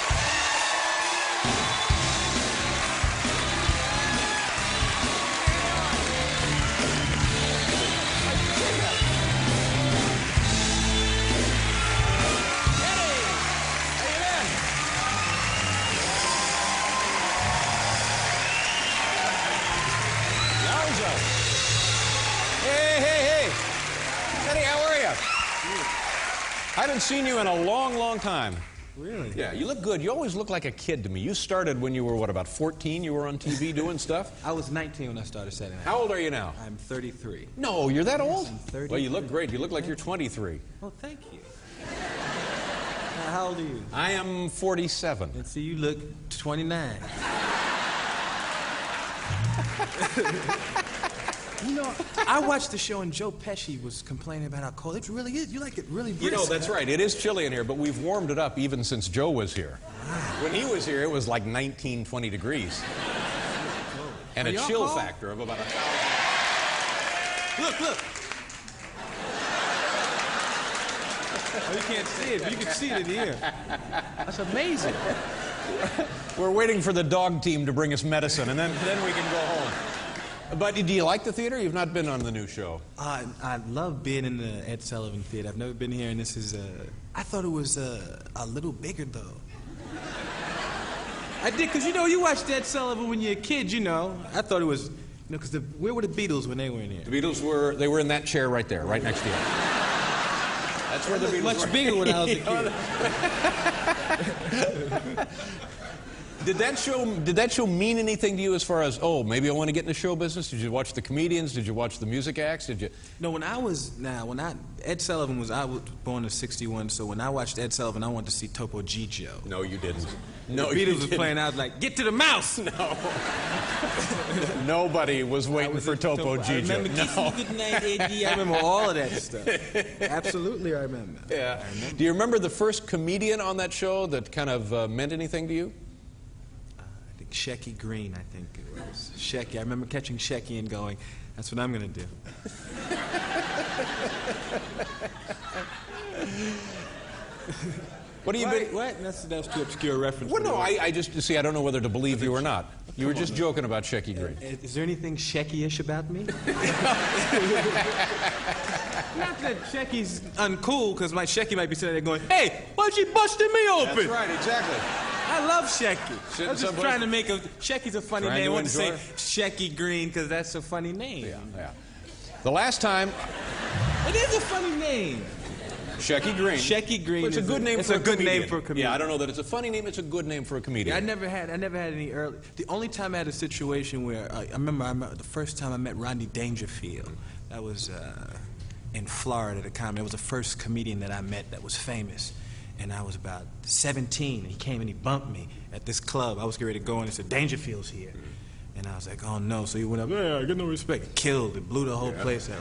I haven't seen you in a long, long time. Really? Yeah, you look good. You always look like a kid to me. You started when you were, what, about 14? You were on TV doing stuff? I was 19 when I started Saturday Night. How old are you now? I'm 33. No, you're that old? I'm 33. Well, you look great. You look like you're 23. Oh, thank you. How old are you? I am 47. Let's see, you look 29. You know, I watched the show and Joe Pesci was complaining about how cold it really is. You like it really brisk. You know, that's right. It is chilly in here, but we've warmed it up even since Joe was here. Wow. When he was here, it was like 19, 20 degrees. And a chill factor of about 1,000. Look. Oh, you can't see it, but you can see it in here. That's amazing. We're waiting for the dog team to bring us medicine, and then we can go home. But do you like the theater? You've not been on the new show. I love being in the Ed Sullivan Theater. I've never been here, and this is, I thought it was a little bigger, though. I did, because, you know, you watched Ed Sullivan when you're a kid, you know. I thought it was, you know, because where were the Beatles when they were in here? The Beatles were in that chair right there, right next to you. That's where the Beatles were. Much bigger when I was a kid. Did that show mean anything to you as far as, oh, maybe I want to get in the show business? Did you watch the comedians? Did you watch the music acts? Did you? No, Ed Sullivan I was born in '61, so when I watched Ed Sullivan, I wanted to see Topo Gigio. No, you didn't. No, the Beatles was playing out like, get to the mouse! No. Nobody was waiting for Topo Gigio. I remember Good Night, Eddie. I remember all of that stuff. Absolutely, I remember. Yeah. Do you remember the first comedian on that show that kind of meant anything to you? I think Shecky Green, I think it was. Shecky. I remember catching Shecky and going, that's what I'm going to do. What do you mean? What? That's too obscure a reference. Well, no, I just, see, I don't know whether to believe you or not. You were just joking about Shecky Green. Is there anything Shecky-ish about me? Not that Shecky's uncool, because my Shecky might be sitting there going, hey, why'd you busting me open? That's right, exactly. I love Shecky. I was just trying to make Shecky's a funny name. I want to say Shecky Green, because that's a funny name. Yeah. The last time... It is a funny name. Shecky Green. Shecky Green. Well, it's a good name for a comedian. It's a good name for a comedian. Yeah, I don't know that it's a funny name. It's a good name for a comedian. Yeah, I never had any early. The only time I had a situation where I remember the first time I met Rodney Dangerfield. That was in Florida at the time. It was the first comedian that I met that was famous, and I was about 17. And he came and he bumped me at this club. I was getting ready to go in and said, Dangerfield's here, and I was like, oh no. So he went up. Yeah, I get no respect. Killed it. Blew the whole place out.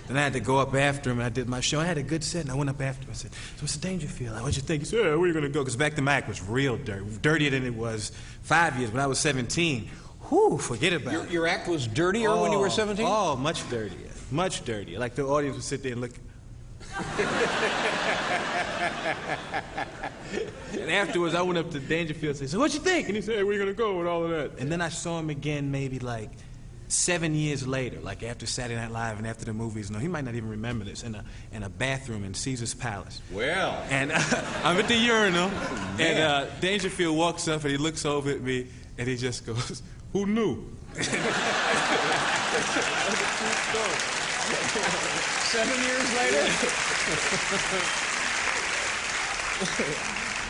Then I had to go up after him, and I did my show. I had a good set, and I went up after him. I said, so Mr. Dangerfield, what'd you think? He said, yeah, where are you going to go? Because back then, my act was real dirty. Dirtier than it was 5 years. When I was 17, whew, forget about it. Your act was dirtier when you were 17? Oh, much dirtier. Much dirtier. Like the audience would sit there and look. And afterwards, I went up to Dangerfield and said, so what'd you think? And he said, hey, where are you going to go with all of that? And then I saw him again maybe like 7 years later, like after Saturday Night Live and after the movies. No, he might not even remember this. In a bathroom in Caesar's Palace. Well. And I'm at the urinal, and Dangerfield walks up and he looks over at me and he just goes, "Who knew?" 7 years later.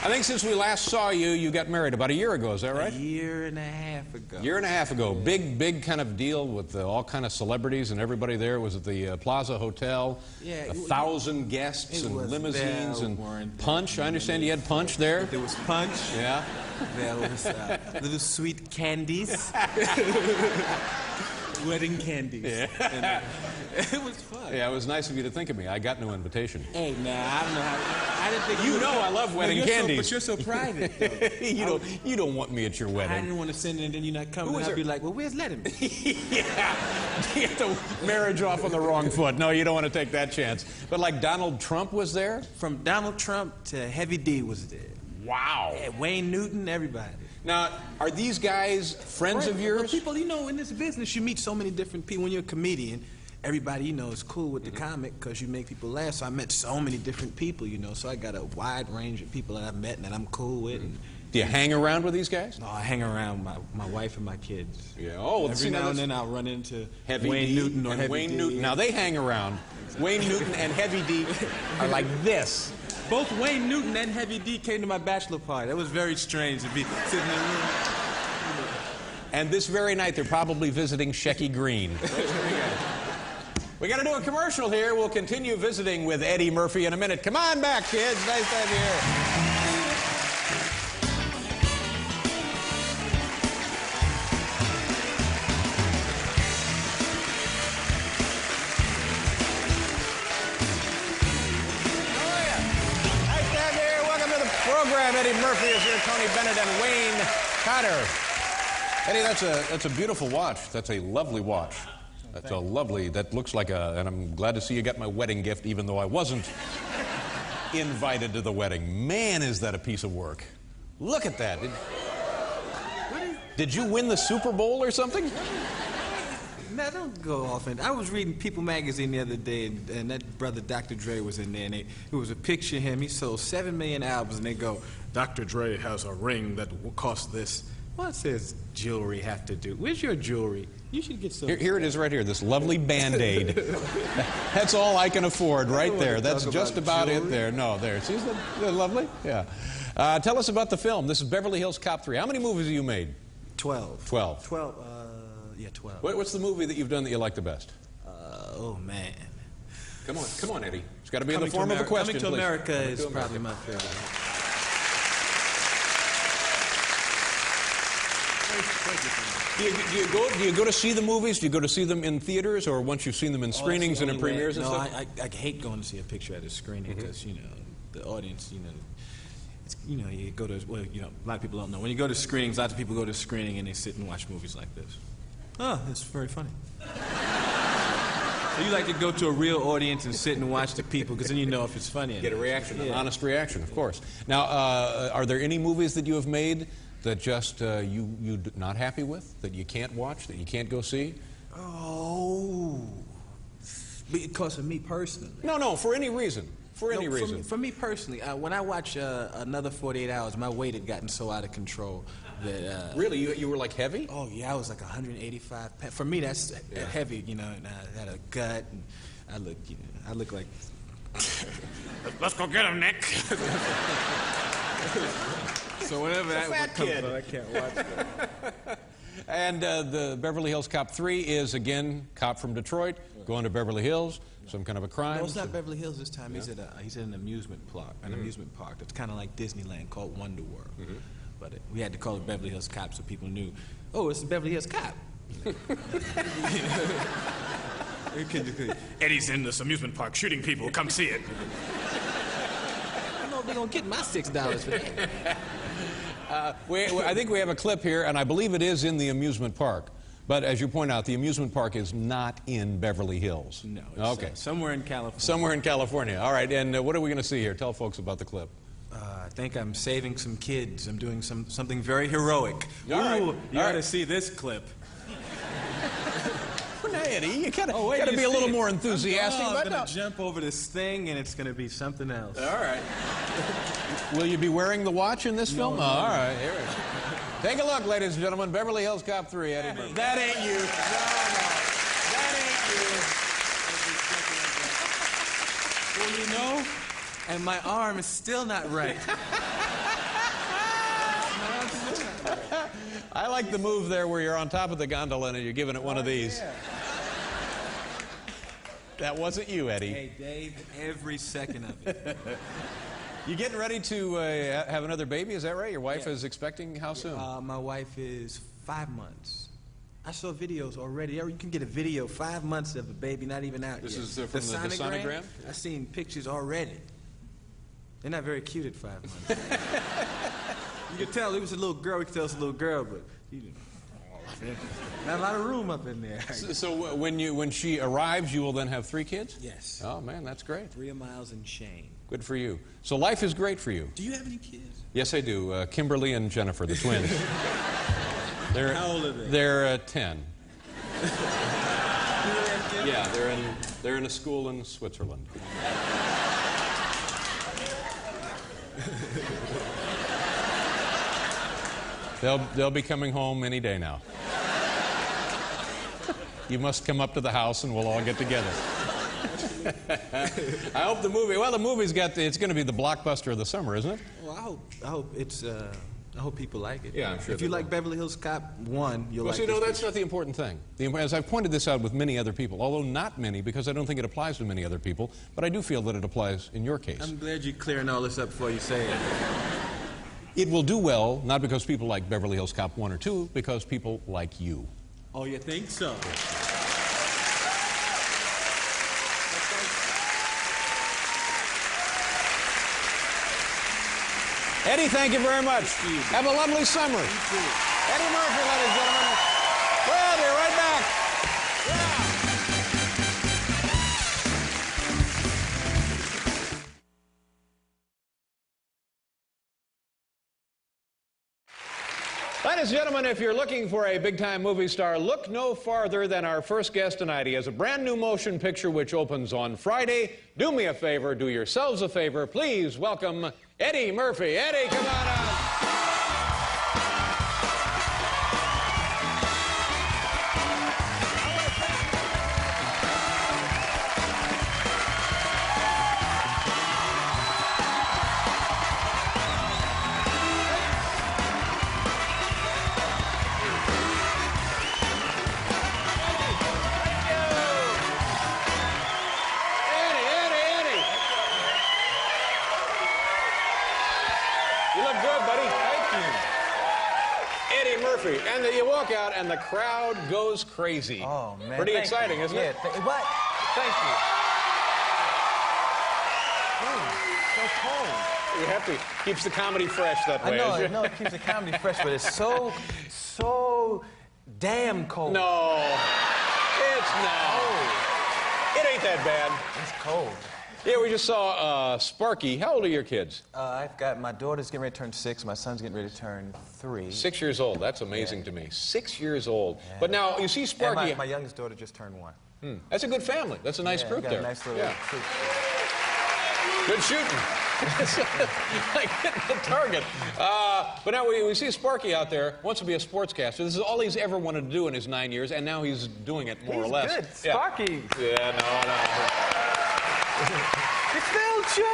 I think since we last saw you, you got married about a year ago. Is that right? A year and a half ago. Year and a half ago. Big kind of deal with all kind of celebrities and everybody there. Was at the Plaza Hotel. Yeah. 1,000 guests and limousines and punch. I understand you had punch there. There was punch. Yeah. There was little sweet candies. Wedding candies. Yeah. And, it was fun. Yeah, it was nice of you to think of me. I got no invitation. Hey, now I don't know how. I didn't think you know I love wedding candies. But you're so private. Though. you don't want me at your wedding. I didn't want to send it, and then you're not coming. And I'd be like, well, where's Letterman? Yeah, you get the marriage off on the wrong foot. No, you don't want to take that chance. But like Donald Trump was there. From Donald Trump to Heavy D was there. Wow. Yeah, Wayne Newton, everybody. Now, are these guys friends of yours? Well, people, in this business, you meet so many different people. When you're a comedian, everybody, is cool with the comic because you make people laugh. So I met so many different people, So I got a wide range of people that I've met and that I'm cool with. And, do you hang around with these guys? No, I hang around my wife and my kids. Yeah. Oh, every now and then I'll run into Heavy Wayne D Newton or and Heavy Wayne D. Newton. Now they hang around. Wayne Newton and Heavy D are like this. Both Wayne Newton and Heavy D came to my bachelor party. That was very strange to be sitting in the room. And this very night, they're probably visiting Shecky Green. We got to do a commercial here. We'll continue visiting with Eddie Murphy in a minute. Come on back, kids. Nice to have you here. Eddie Murphy is here, Tony Bennett and Wayne Cotter. Eddie, that's a beautiful watch. That's a lovely watch. That's a lovely, that looks like and I'm glad to see you got my wedding gift, even though I wasn't invited to the wedding. Man, is that a piece of work. Look at that. Did you win the Super Bowl or something? No, don't go off. And I was reading People magazine the other day, and that brother Dr. Dre was in there, and it was a picture of him. He sold 7 million albums, and they go, Dr. Dre has a ring that will cost this. What does jewelry have to do? Where's your jewelry? You should get some. Here it is right here, this lovely Band-Aid. That's all I can afford right there. That's just about it there. No, there. See, isn't that lovely? Yeah. Tell us about the film. This is Beverly Hills Cop 3. How many movies have you made? 12. 12. 12. Yeah, 12. What's the movie that you've done that you like the best? Oh, man. Come on, Eddie. It's got to be in the form of a question, Coming to please. America is probably my favorite. Do you go to see the movies? Do you go to see them in theaters, or once you've seen them in screenings and in premieres and stuff? I hate going to see a picture at a screening because the audience, you go to a lot of people don't know. When you go to screenings, lots of people go to screening and they sit and watch movies like this. Oh, that's very funny. So you like to go to a real audience and sit and watch the people because then you know if it's funny. Get a reaction, an honest reaction, of course. Now, are there any movies that you have made that just you're not happy with, that you can't watch, that you can't go see? Oh, because of me personally. No, for any reason. For any reason. For me personally, when I watch another 48 Hours, my weight had gotten so out of control that... really? You were like heavy? Oh, yeah, I was like 185 pounds. For me, that's heavy, and I had a gut, and I look like... Let's go get him, Nick! So whenever that comes on, I can't watch that. And the Beverly Hills Cop 3 is, again, cop from Detroit, going to Beverly Hills, some kind of a crime. No, it's not Beverly Hills this time. Yeah. He's at an amusement park. Amusement park that's kind of like Disneyland called Wonder World. But we had to call it Beverly Hills Cop so people knew, oh, it's the Beverly Hills Cop. Eddie's in this amusement park shooting people. Come see it. I don't know if they're going to get my $6 for that. I think we have a clip here, and I believe it is in the amusement park. But as you point out, the amusement park is not in Beverly Hills. No, it's somewhere in California. Somewhere in California. All right, and what are we going to see here? Tell folks about the clip. I think I'm saving some kids. I'm doing something very heroic. All right. You ought to see this clip. Well, now, Eddie, you gotta be a little more enthusiastic. I'm going to jump over this thing, and it's going to be something else. All right. Will you be wearing the watch in this film? No. All right, here it is. Take a look, ladies and gentlemen. Beverly Hills Cop 3, Eddie Murphy. That ain't you. No. That ain't you. Well, and my arm is still not right. I like the move there where you're on top of the gondola and you're giving it one of these. Yeah. That wasn't you, Eddie. Hey, Dave, every second of it. You getting ready to have another baby, is that right? Your wife is expecting how soon? My wife is 5 months. I saw videos already. You can get a video 5 months of a baby not even out yet. This is from the sonogram? I've seen pictures already. They're not very cute at 5 months. You can tell it was a little girl. We can tell it's a little girl, but not a lot of room up in there. So when she arrives, you will then have 3 kids? Yes. Oh, man, that's great. 3 miles and Shane. Good for you. So life is great for you. Do you have any kids? Yes, I do. Kimberly and Jennifer, the twins. How old are they? They're 10. Yeah, they're in a school in Switzerland. They'll be coming home any day now. You must come up to the house and we'll all get together. I hope the movie's it's going to be the blockbuster of the summer, isn't it? Well, I hope people like it. Yeah, I'm sure. If you like Beverly Hills Cop 1, you'll like it. Well, see, no, that's not the important thing. As I've pointed this out with many other people, although not many, because I don't think it applies to many other people, but I do feel that it applies in your case. I'm glad you're clearing all this up before you say it. It will do well, not because people like Beverly Hills Cop 1 or 2, because people like you. Oh, you think so? Eddie, thank you very much. Have a lovely summer. Eddie Murphy, ladies and gentlemen. We'll be right back. Yeah. Ladies and gentlemen, if you're looking for a big-time movie star, look no farther than our first guest tonight. He has a brand-new motion picture which opens on Friday. Do me a favor, do yourselves a favor. Please welcome Eddie Murphy. Eddie, come on out. Murphy. And you walk out, and the crowd goes crazy. Oh, man. Pretty exciting, isn't it? What? Thank you. So cold. You have to. Keeps the comedy fresh that way. I know it keeps the comedy fresh, but it's so damn cold. No, it's not. It ain't that bad. It's cold. Yeah, we just saw Sparky. How old are your kids? I've got my daughter's getting ready to turn 6. My son's getting ready to turn 3. 6 years old. That's amazing to me. 6 years old. Yeah. But now you see Sparky. And my youngest daughter just turned 1. That's a good family. That's a nice group got there. A nice little troop. Good shooting. Like hitting the target. But now we see Sparky out there, wants to be a sportscaster. This is all he's ever wanted to do in his 9 years, and now he's doing it more or less. Good. Sparky. Yeah, no. It's still chewing.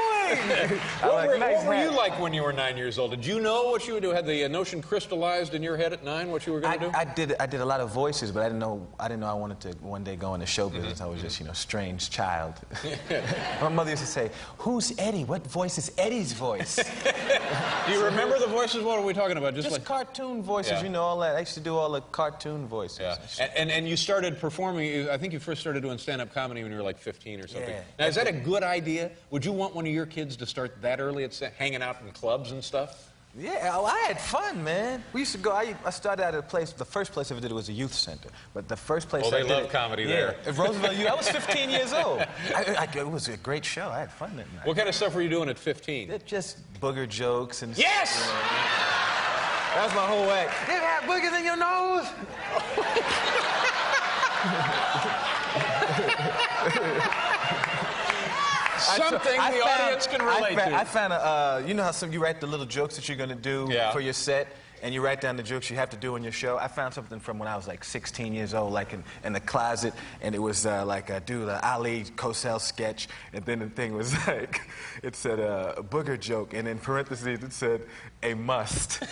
What were you like when you were 9 years old? Did you know what you would do? Had the notion crystallized in your head at 9 what you were going to do? I did a lot of voices, but I didn't know I wanted to one day go into show business. I was just, strange child. My mother used to say, "Who's Eddie? What voice is Eddie's voice?" Do you remember the voices? What are we talking about? Just like cartoon voices, all that. I used to do all the cartoon voices. Yeah. And you started performing, I think you first started doing stand-up comedy when you were like 15 or something. Yeah. Now, is that a good idea? Would you want one of your kids to start that early at hanging out in clubs and stuff? Yeah, I had fun, man. We used to go, I started out at a place, the first place I ever did was a youth center. But the first place they love comedy there. At Roosevelt Youth. I was 15 years old. It was a great show. I had fun that night. What kind of stuff were you doing at 15? Just booger jokes and... Yes! That was my whole act. You ever have boogers in your nose? Something the audience can relate to. I found you know how you write the little jokes that you're going to do for your set, and you write down the jokes you have to do in your show. I found something from when I was like 16 years old, like in the closet, and it was like the Ali Cosell sketch, and then the thing was like, it said a booger joke, and in parentheses it said, a must.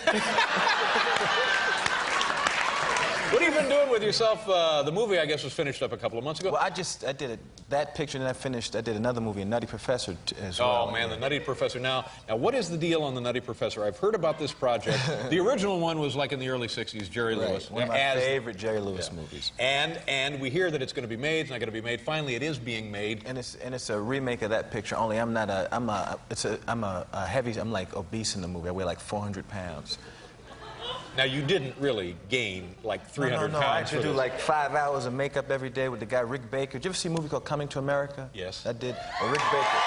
What have you been doing with yourself? The movie, I guess, was finished up a couple of months ago. Well, I did that picture, and then I did another movie, Nutty Professor, as well. Oh, man, the Nutty Professor. Now, what is the deal on the Nutty Professor? I've heard about this project. The original one was like in the early 60s, Jerry Lewis. One of my favorite Jerry Lewis movies. And we hear that it's going to be made. It's not going to be made. Finally, it is being made. And it's a remake of that picture. Only I'm like obese in the movie. I weigh like 400 pounds. Now, you didn't really gain like 300 no, pounds. I actually do like 5 hours of makeup every day with the guy Rick Baker. Did you ever see a movie called Coming to America? Yes. I did. Rick Baker.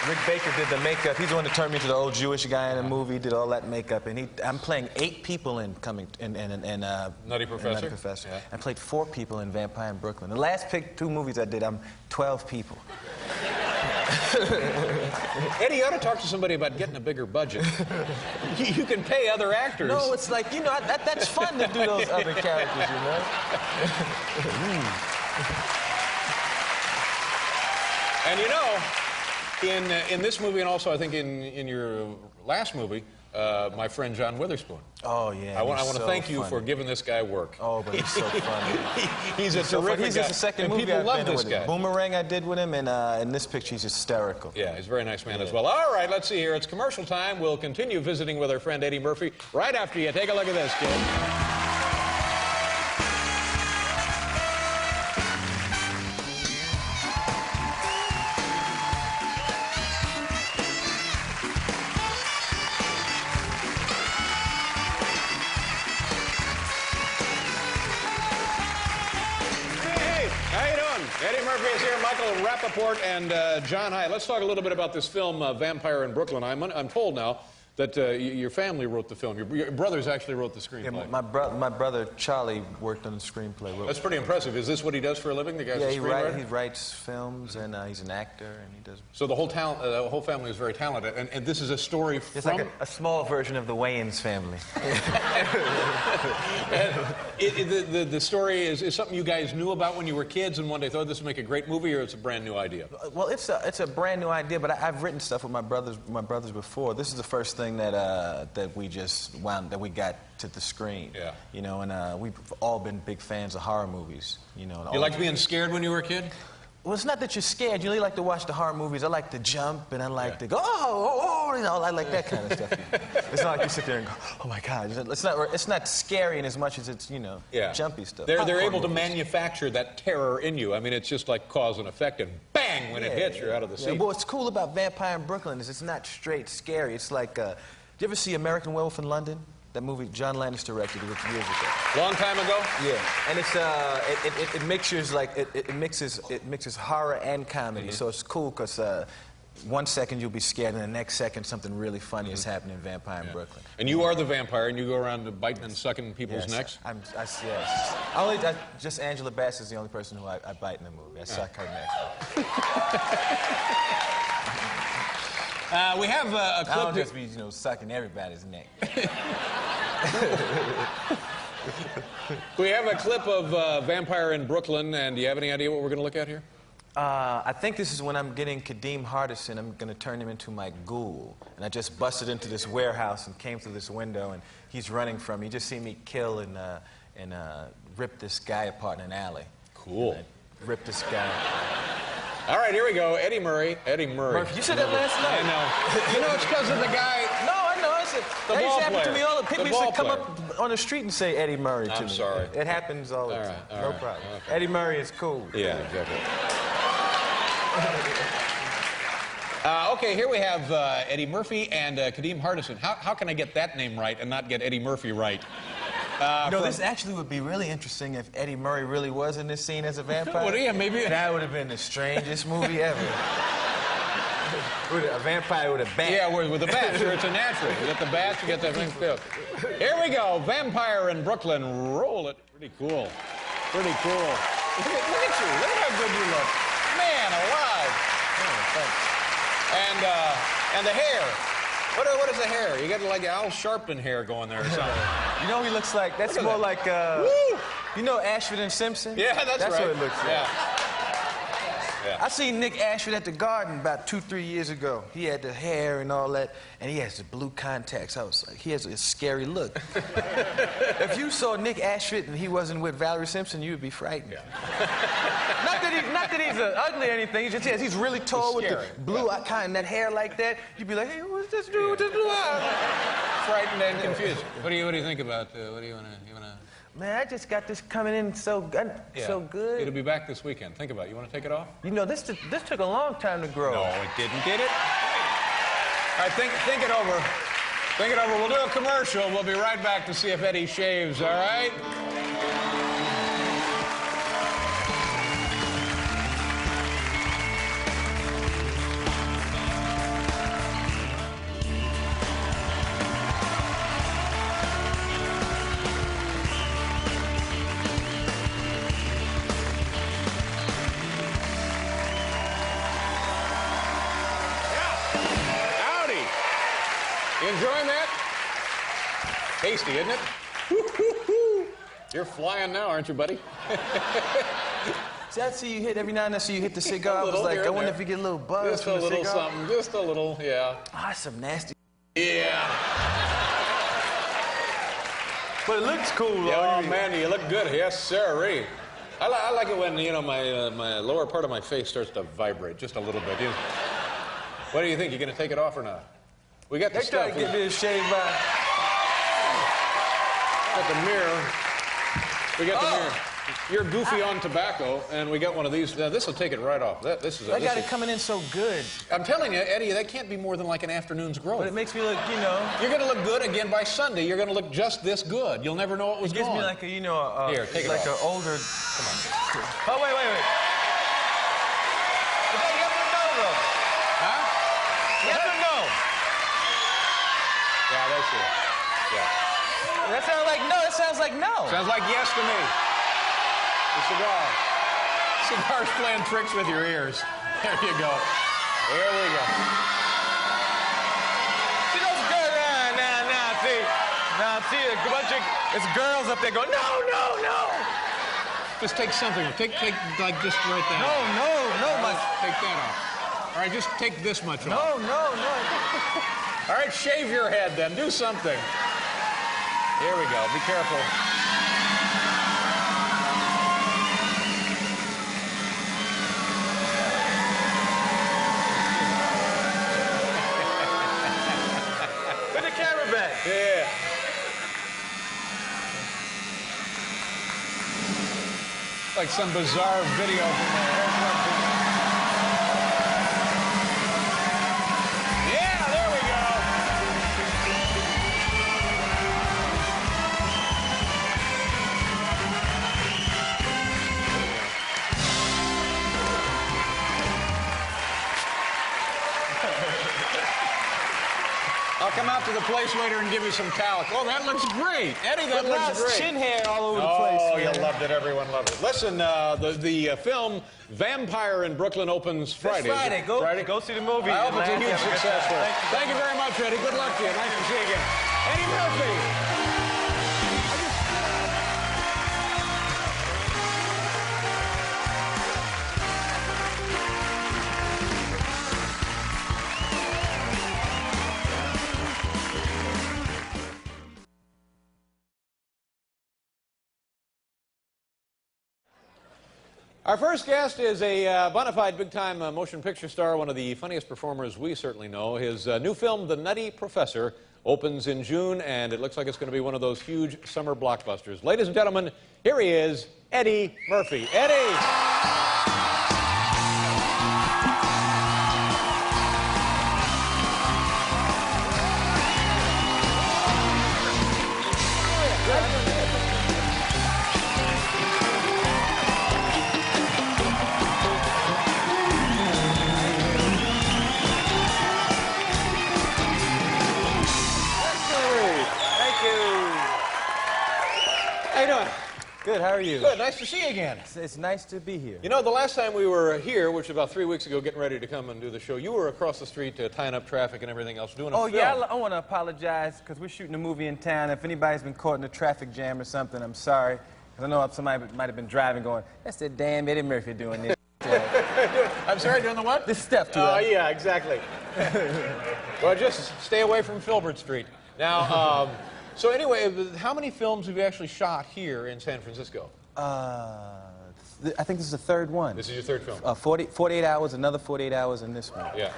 Rick Baker did the makeup. He's the one that turned me into the old Jewish guy in the movie. He did all that makeup, and I'm playing 8 people in Nutty Professor. Nutty Professor. Yeah. I played 4 people in Vampire in Brooklyn. The last 2 movies I did, I'm 12 people. Eddie, you ought to talk to somebody about getting a bigger budget. You can pay other actors. No, it's like, that's fun to do those other characters, And in this movie, and also I think in your last movie, my friend John Witherspoon. Oh, yeah. I want to thank you for giving this guy work. Oh, but he's so funny. He's a terrific guy. He's just the second movie people I've love been this with guy. him. Boomerang I did with him, and in this picture he's hysterical. Yeah, he's a very nice man as well. All right, let's see here. It's commercial time. We'll continue visiting with our friend Eddie Murphy right after you. Take a look at this, kid. Eddie Murphy is here, Michael Rappaport, and John Hyatt. Let's talk a little bit about this film, Vampire in Brooklyn. I'm told now that your family wrote the film. Your brothers actually wrote the screenplay. Yeah, my brother Charlie worked on the screenplay. That's pretty impressive. Is this what he does for a living? The guy's a screenwriter? He writes films, and he's an actor, and he does... So the whole family is very talented, and this is a story from... It's like a small version of the Wayans family. The story is something you guys knew about when you were kids and one day thought this would make a great movie, or it's a brand new idea? Well, it's a brand new idea, but I've written stuff with my brothers before. This is the first thing that we got to the screen. Yeah. And we've all been big fans of horror movies. You like being scared when you were a kid? Well, it's not that you're scared. You really like to watch the horror movies. I like to jump, and I like to go, oh, you know, I like that kind of stuff. It's not like you sit there and go, oh my God. It's not scary in as much as it's, you know, jumpy stuff. They're able to manufacture that terror in you. I mean, it's just like cause and effect, and bang, when it hits, you're out of the seat. Well, what's cool about Vampire in Brooklyn is it's not straight scary. It's like, do you ever see American Werewolf in London? That movie John Landis directed years ago. Long time ago? Yeah, and it's it mixes like it mixes horror and comedy. So it's cool because 1 second you'll be scared, and the next second something really funny is happening in Vampire in Brooklyn. And you are the vampire, and you go around biting and sucking people's necks? Yes. Just Angela Bassett's the only person who I bite in the movie. I suck her neck. We have a clip. I don't just be, you know, sucking everybody's neck. We have a clip of Vampire in Brooklyn, and do you have any idea what we're going to look at here? I think this is when I'm getting Kadeem Hardison. I'm going to turn him into my ghoul. And I just busted into this warehouse and came through this window, and he's running from me. You just see me kill and rip this guy apart in an alley. Cool. Rip this guy apart. All right, here we go. Eddie Murphy. You said that last night. I know. You know, it's because of the guy. No, I know. That used to happen to me all the people used to come up on the street and say Eddie Murray to me. I'm sorry. It happens all the time. No problem. Okay. Eddie Murray is cool. Yeah, exactly. Okay, here we have Eddie Murphy and Kadeem Hardison. How can I get that name right and not get Eddie Murphy right? This actually would be really interesting if Eddie Murray really was in this scene as a vampire. Well, yeah, maybe. That would have been the strangest movie ever. A vampire with a bat. Yeah, with a bat. Sure, it's a natural. You get the bat, you get that thing filled. Here we go. Vampire in Brooklyn. Roll it. Pretty cool. Pretty cool. Look at you. Look at how good you look. Man alive. Oh, thanks. And the hair. What is the hair? You got like Al Sharpton hair going there or something. You know what he looks like? That's more like, you know Ashford and Simpson? Yeah, that's right. That's what it looks like. Yeah. I seen Nick Ashford at the Garden about 2-3 years ago. He had the hair and all that, and he has the blue contacts. I was like, he has a scary look. If you saw Nick Ashford and he wasn't with Valerie Simpson, you would be frightened. Yeah. not that he's ugly or anything. He's really tall with the blue eye, and that hair like that. You'd be like, hey, what's this dude with this blue eye? Frightened and confused. What do you think about? What do you want to? Man, I just got this coming in so good. It'll be back this weekend. Think about it. You want to take it off? You know, this took a long time to grow. No, it didn't, did it? All right, think it over. Think it over. We'll do a commercial. We'll be right back to see if Eddie shaves, all right? Enjoying that? Tasty, isn't it? You're flying now, aren't you, buddy? See, I see you hit every now and then. See you hit the cigar. I was like, I wonder if you get a little buzz from the cigar. Just a little something. Just a little, yeah. Ah, that's some nasty. Yeah. But it looks cool, though. Oh man, you look good. Yes, sir. I like it when, you know, my lower part of my face starts to vibrate just a little bit. You know. What do you think? You gonna take it off or not? We got the stuff. They try to get me a shave by. Got the mirror. We got the mirror. You're goofy on tobacco, and we got one of these. This will take it right off. This is. I got it coming in so good. I'm telling you, Eddie, that can't be more than like an afternoon's growth. But it makes me look, you know. You're gonna look good again by Sunday. You're gonna look just this good. You'll never know what was going on. It gives me like a, you know, here, take it like off. an older. Come on. Oh wait. Yes or no, though? Huh? Yes or no? Yeah, that's it. Yeah. That sounds like no. That sounds like no. Sounds like yes to me. The cigar. Cigar's playing tricks with your ears. There you go. There we go. See those girls? Now, see a bunch of it's girls up there going, no. Just take something. Take like just right there. No. Take that off. All right, just take this much off. No. All right, shave your head then. Do something. Here we go. Be careful. Yeah. Like some bizarre video from the Yeah, there we go. I'll come out to the place later and give you some calico. Oh, that looks great. Eddie, that looks great. Chin hair all over the place. Oh, you loved it. Everyone loved it. Listen, the film Vampire in Brooklyn opens Friday. Friday. Go see the movie. I hope it's a huge success for you. Thank you very much, Eddie. Good luck to you. Nice to see you again. Eddie Murphy. Our first guest is a bona fide big-time motion picture star, one of the funniest performers we certainly know. His new film, The Nutty Professor, opens in June, and it looks like it's going to be one of those huge summer blockbusters. Ladies and gentlemen, here he is, Eddie Murphy. Eddie! Good, how are you? Good, nice to see you again. It's nice to be here. You know, the last time we were here, which was about 3 weeks ago, getting ready to come and do the show, you were across the street tying up traffic and everything else, doing a film. Yeah, I want to apologize, because we're shooting a movie in town. If anybody's been caught in a traffic jam or something, I'm sorry. Because I know somebody might have been driving going, that's that damn Eddie Murphy doing this. I'm sorry, doing the what? This stuff to Oh, yeah, exactly. Well, just stay away from Filbert Street. Now, so anyway, how many films have you actually shot here in San Francisco? I think this is the third one. This is your third film? 48 hours, another 48 hours, and this one. Yeah.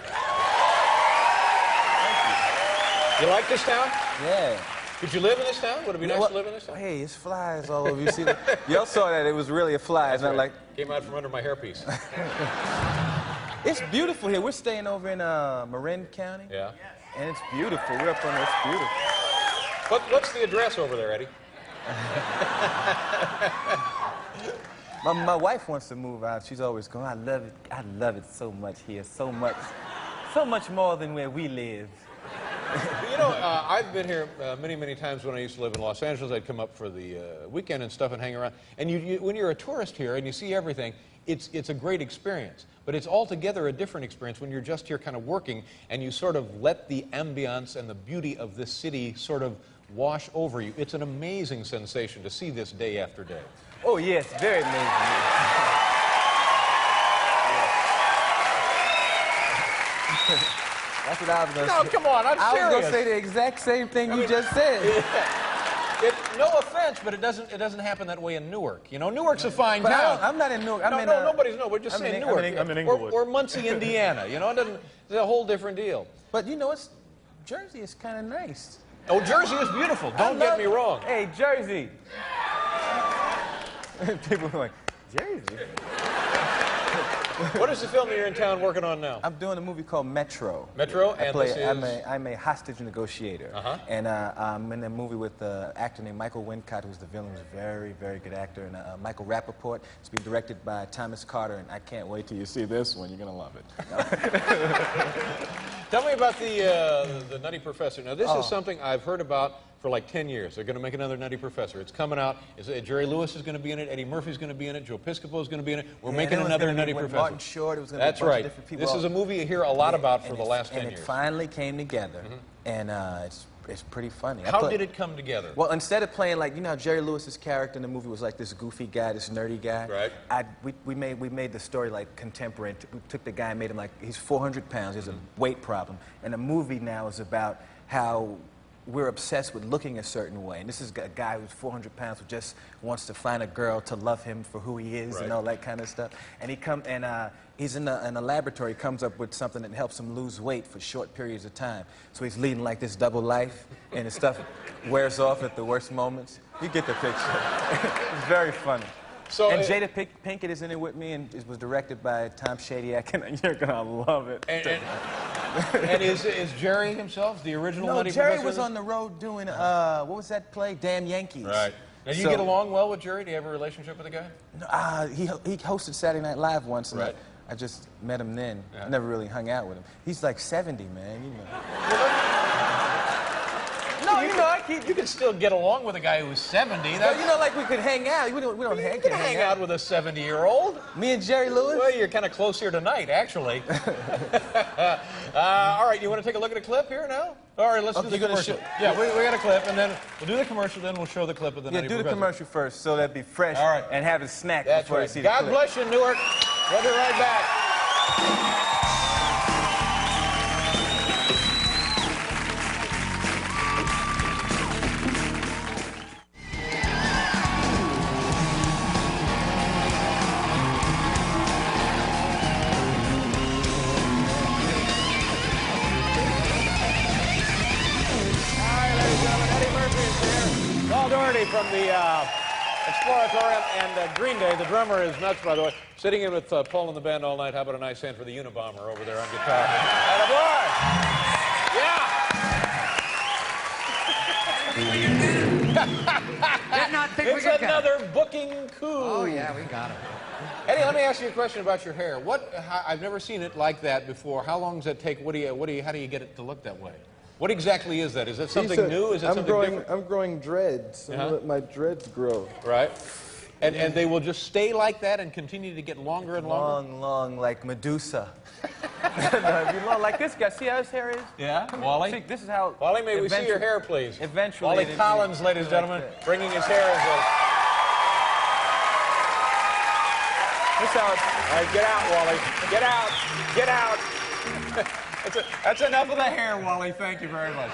Thank you. You like this town? Yeah. Could you live in this town? Would it be nice to live in this town? Hey, it's flies all over. You see that? Y'all saw that. It was really a fly. It's not like... Came out from under my hairpiece. It's beautiful here. We're staying over in Marin County. Yeah. And it's beautiful. We're up on there. It's beautiful. What's the address over there, Eddie? My wife wants to move out. She's always going, I love it. I love it so much here. So much more than where we live. You know, I've been here many, many times when I used to live in Los Angeles. I'd come up for the weekend and stuff and hang around. And when you're a tourist here and you see everything, it's a great experience. But it's altogether a different experience when you're just here kind of working and you sort of let the ambiance and the beauty of this city sort of wash over you. It's an amazing sensation to see this day after day. Oh, yes, very amazing. That's what I was going to say. No, come on, I'm serious. I was going to say the exact same thing you just said. Yeah. No offense, but it doesn't happen that way in Newark. You know, Newark's a fine town. I'm not in Newark. Nobody's Newark. We're just saying Newark. I'm in Inglewood. Or Muncie, Indiana. You know, it's a whole different deal. But you know, Jersey is kind of nice. Oh, Jersey is beautiful. Don't get me wrong. Hey, Jersey. People are like, Jersey? What is the film that you're in town working on now? I'm doing a movie called Metro. Metro, and I'm a hostage negotiator. Uh-huh. And I'm in a movie with an actor named Michael Wincott, who's the villain, who's a very, very good actor. And Michael Rappaport. It's being directed by Thomas Carter, and I can't wait till you see this one. You're going to love it. Tell me about the Nutty Professor. Now, this is something I've heard about for like 10 years. They're going to make another Nutty Professor. It's coming out. Jerry Lewis is going to be in it. Eddie Murphy's going to be in it. Joe Piscopo is going to be in it. We're making another Nutty Professor. Martin Short. It was going to That's be a bunch right. of different people. This is a movie you hear a lot about for the last 10 years. And it finally came together. And it's pretty funny. How did it come together? Well, instead of playing like, you know how Jerry Lewis's character in the movie was like this goofy guy, this nerdy guy? Right. We made the story like contemporary. We took the guy and made him like, he's 400 pounds, he has a weight problem. And the movie now is about how we're obsessed with looking a certain way. And this is a guy who's 400 pounds who just wants to find a girl to love him for who he is and all that kind of stuff. And he's in a laboratory, comes up with something that helps him lose weight for short periods of time. So he's leading like this double life, and his stuff wears off at the worst moments. You get the picture. It's very funny. So, and Jada Pinkett is in it with me, and it was directed by Tom Shadyac, and you're gonna love it. And is Jerry himself the original Nutty Jerry Professor? was on the road doing, what was that play? Damn Yankees. Right. Now, you get along well with Jerry? Do you have a relationship with the guy? No, he hosted Saturday Night Live once, and right. I just met him then. I never really hung out with him. He's like 70, man, you know. No, you know, you can still get along with a guy who's 70. Well, you know, like we could hang out. We don't you can hang out with a 70-year-old. Me and Jerry Lewis? Well, you're kind of close here tonight, actually. All right, you want to take a look at a clip here now? All right, let's do the commercial. Yeah, we got a clip, and then we'll do the commercial, then we'll show the clip of the Nutty do the Professor. commercial first, so that'd be fresh and have a snack before you see the God clip. bless you, Newark. We'll be right back. From the Exploratorium, and Green Day, the drummer is nuts, by the way. Sitting in with Paul and the band all night. How about a nice hand for the Unabomber over there on guitar? Attaboy! Yeah! Did not think it's we could another booking coup. Oh, yeah, we got it. Eddie, let me ask you a question about your hair. I've never seen it like that before. How long does that take? How do you get it to look that way? What exactly is that? Is that something new? Is that something different? I'm growing dreads. I'm gonna let my dreads grow. Right. And they will just stay like that and continue to get longer and longer? Long, like Medusa. Like this guy. See how his hair is? Yeah, Wally? See, this is how... Wally, may we see your hair, please? Eventually... Wally Collins, ladies and gentlemen, bringing his hair as a... This is how it's... All right, get out, Wally. Get out. Get out. That's enough of the hair, Wally. Thank you very much.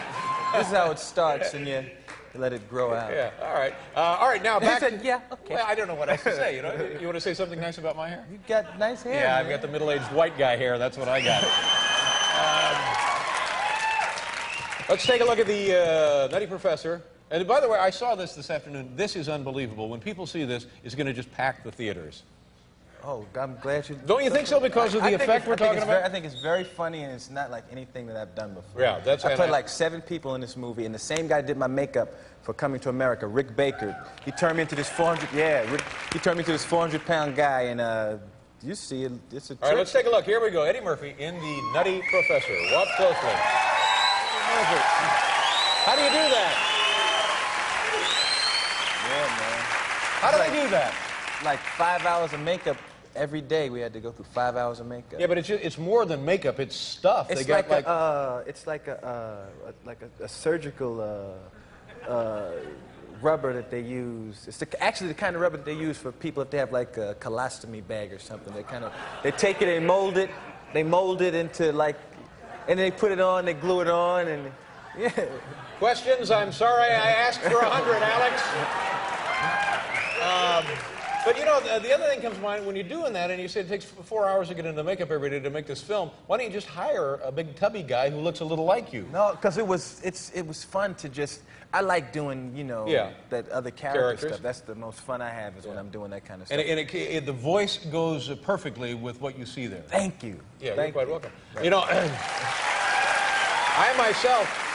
This is how it starts, and you let it grow out. Yeah, all right. All right, now back... yeah, okay. Well, I don't know what else to say, you know? You want to say something nice about my hair? You got nice hair, Yeah, man. I've got the middle-aged white guy hair. That's what I got. Let's take a look at the Nutty Professor. And by the way, I saw this afternoon. This is unbelievable. When people see this, it's going to just pack the theaters. Oh, I'm glad you... Don't you think so, because of the effect we're talking about? I think it's very funny, and it's not like anything that I've done before. Yeah, that's... I played like 7 people in this movie, and the same guy did my makeup for Coming to America, Rick Baker. He turned me into this 400... Yeah, he turned me into this 400-pound guy, and you see, it's a trick. All right, let's take a look. Here we go. Eddie Murphy in the Nutty Professor. Watch closely. How do you do that? Yeah, man. How do they do that? Like 5 hours of makeup. Every day we had to go through 5 hours of makeup. Yeah, but it's more than makeup. It's stuff. It's they got it's like a surgical rubber that they use. It's actually the kind of rubber that they use for people if they have like a colostomy bag or something. They take it and mold it. They mold it into like, and they put it on. They glue it on, and yeah. Questions? I'm sorry I asked for 100, Alex. But you know, the other thing comes to mind when you're doing that, and you say it takes 4 hours to get into makeup every day to make this film. Why don't you just hire a big tubby guy who looks a little like you? No, because it was fun to just. I like doing that other character stuff. That's the most fun I have is when I'm doing that kind of stuff. And the voice goes perfectly with what you see there. Thank you. Yeah, you're quite welcome. Right. You know, I myself.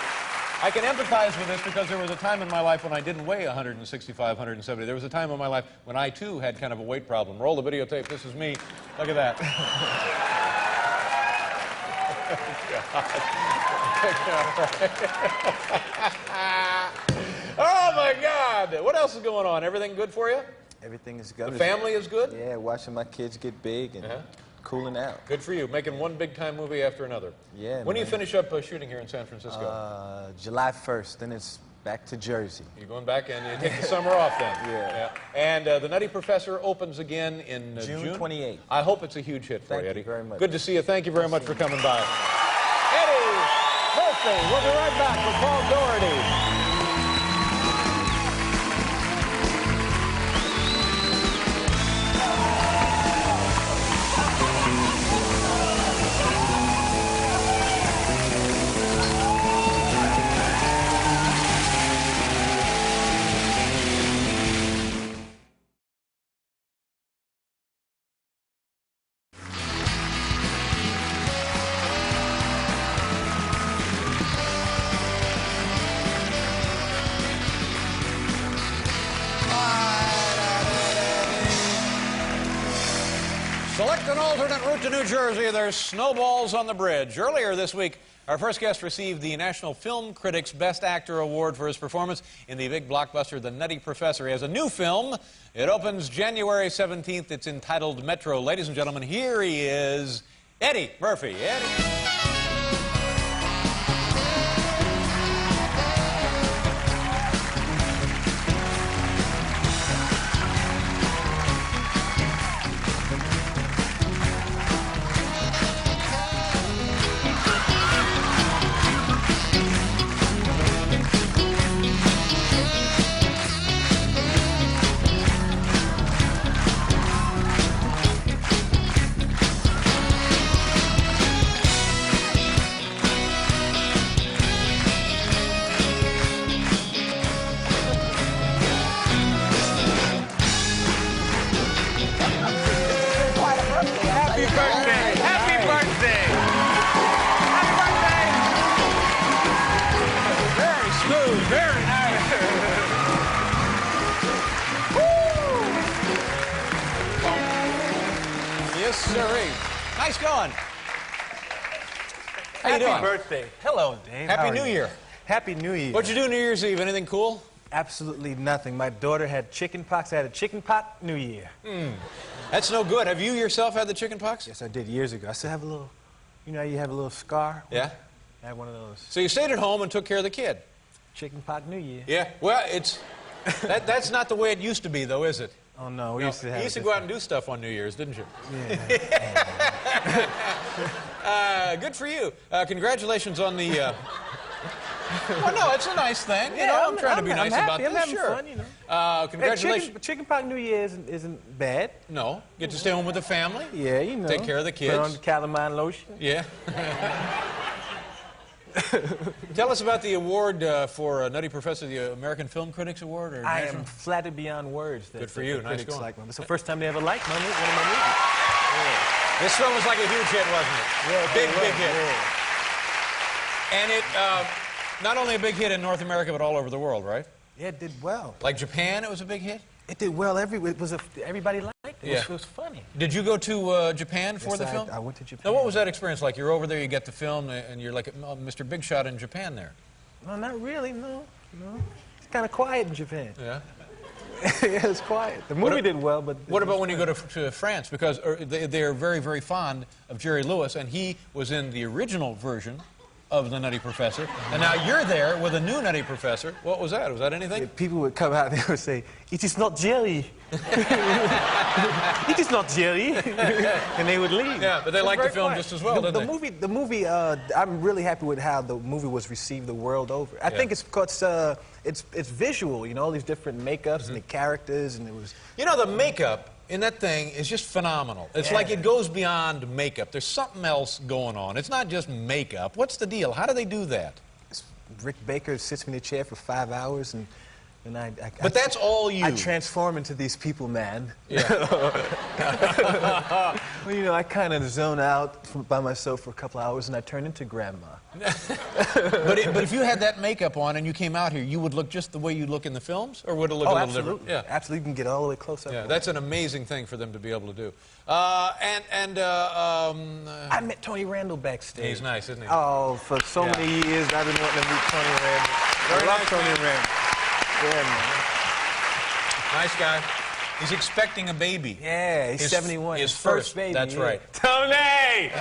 I can empathize with this because there was a time in my life when I didn't weigh 165, 170. There was a time in my life when I, too, had kind of a weight problem. Roll the videotape. This is me. Look at that. Oh, my God. What else is going on? Everything good for you? Everything is good. The family is good? Yeah, watching my kids get big and cooling out. Good for you. Making one big-time movie after another. Yeah, When do you finish up shooting here in San Francisco? July 1st. Then it's back to Jersey. You're going back and you take the summer off then? Yeah. And the Nutty Professor opens again in June 28th. I hope it's a huge hit for you, Eddie. Thank you very much. Good to see you. Thank you very much for coming by. Eddie Murphy. We'll be right back with Paul Doherty. Select an alternate route to New Jersey. There's snowballs on the bridge. Earlier this week, our first guest received the National Film Critics Best Actor Award for his performance in the big blockbuster, The Nutty Professor. He has a new film. It opens January 17th. It's entitled Metro. Ladies and gentlemen, here he is, Eddie Murphy. Eddie. Nice going. How you doing? Happy birthday. Hello, Dave. Happy New Year. Happy New Year. What'd you do New Year's Eve? Anything cool? Absolutely nothing. My daughter had chicken pox. I had a chicken pot New Year. That's no good. Have you yourself had the chicken pox? Yes, I did years ago. I still have a little, you know how you have a little scar? Yeah. I had one of those. So you stayed at home and took care of the kid? Chicken pot New Year. Yeah. Well, it's that's not the way it used to be, though, is it? Oh, no. We used to have You used to go out and do stuff on New Year's, didn't you? Yeah. Good for you. Congratulations on the... Well, no, it's a nice thing. You know, I'm trying to be nice about this. I'm having sure. fun, you know. Congratulations. Chicken pot New Year isn't bad. No. Get to stay home with the family. Yeah, you know. Take care of the kids. Put on the calamine lotion. Yeah. Tell us about the award for Nutty Professor, the American Film Critics Award. Or I am flattered beyond words. Good for you. Nice going. Like one. It's the first time they ever liked one of my movies. Yeah. This film was like a huge hit, wasn't it? Yeah, big hit. Yeah. And it, not only a big hit in North America, but all over the world, right? Yeah, it did well. Like Japan, it was a big hit? It did well everywhere. Everybody liked it. Yeah. It was funny. Did you go to Japan for the film? I went to Japan. Now, what was that experience like? You're over there, you get the film, and you're like Mr. Big Shot in Japan there. No, not really, no. It's kind of quiet in Japan. Yeah? Yeah, it's quiet. The movie did well, but... What about when you go to France? Because they're very, very fond of Jerry Lewis, and he was in the original version of The Nutty Professor. And now you're there with a new Nutty Professor. What was that? Was that anything? Yeah, people would come out and they would say, "It is not Jerry." It is not Jerry. And they would leave. Yeah, but they liked the film just as well, didn't they? The movie, I'm really happy with how the movie was received the world over. I think it's because it's visual, you know, all these different makeups and the characters, and it was... You know, the makeup in that thing is just phenomenal. It's like it goes beyond makeup. There's something else going on. It's not just makeup. What's the deal? How do they do that? Rick Baker sits me in a chair for 5 hours, and But that's all you. I transform into these people, man. Yeah. Well, you know, I kind of zone out by myself for a couple hours, and I turn into grandma. But if you had that makeup on and you came out here, you would look just the way you look in the films, or would it look a little different? Yeah, absolutely. You can get all the way close up. Yeah, that's an amazing thing for them to be able to do. I met Tony Randall backstage. He's nice, isn't he? Oh, for so many years I've been wanting to meet Tony Randall. I love Tony Randall. Yeah, man. Nice guy. He's expecting a baby. Yeah, he's 71. His first baby. That's right. Tony!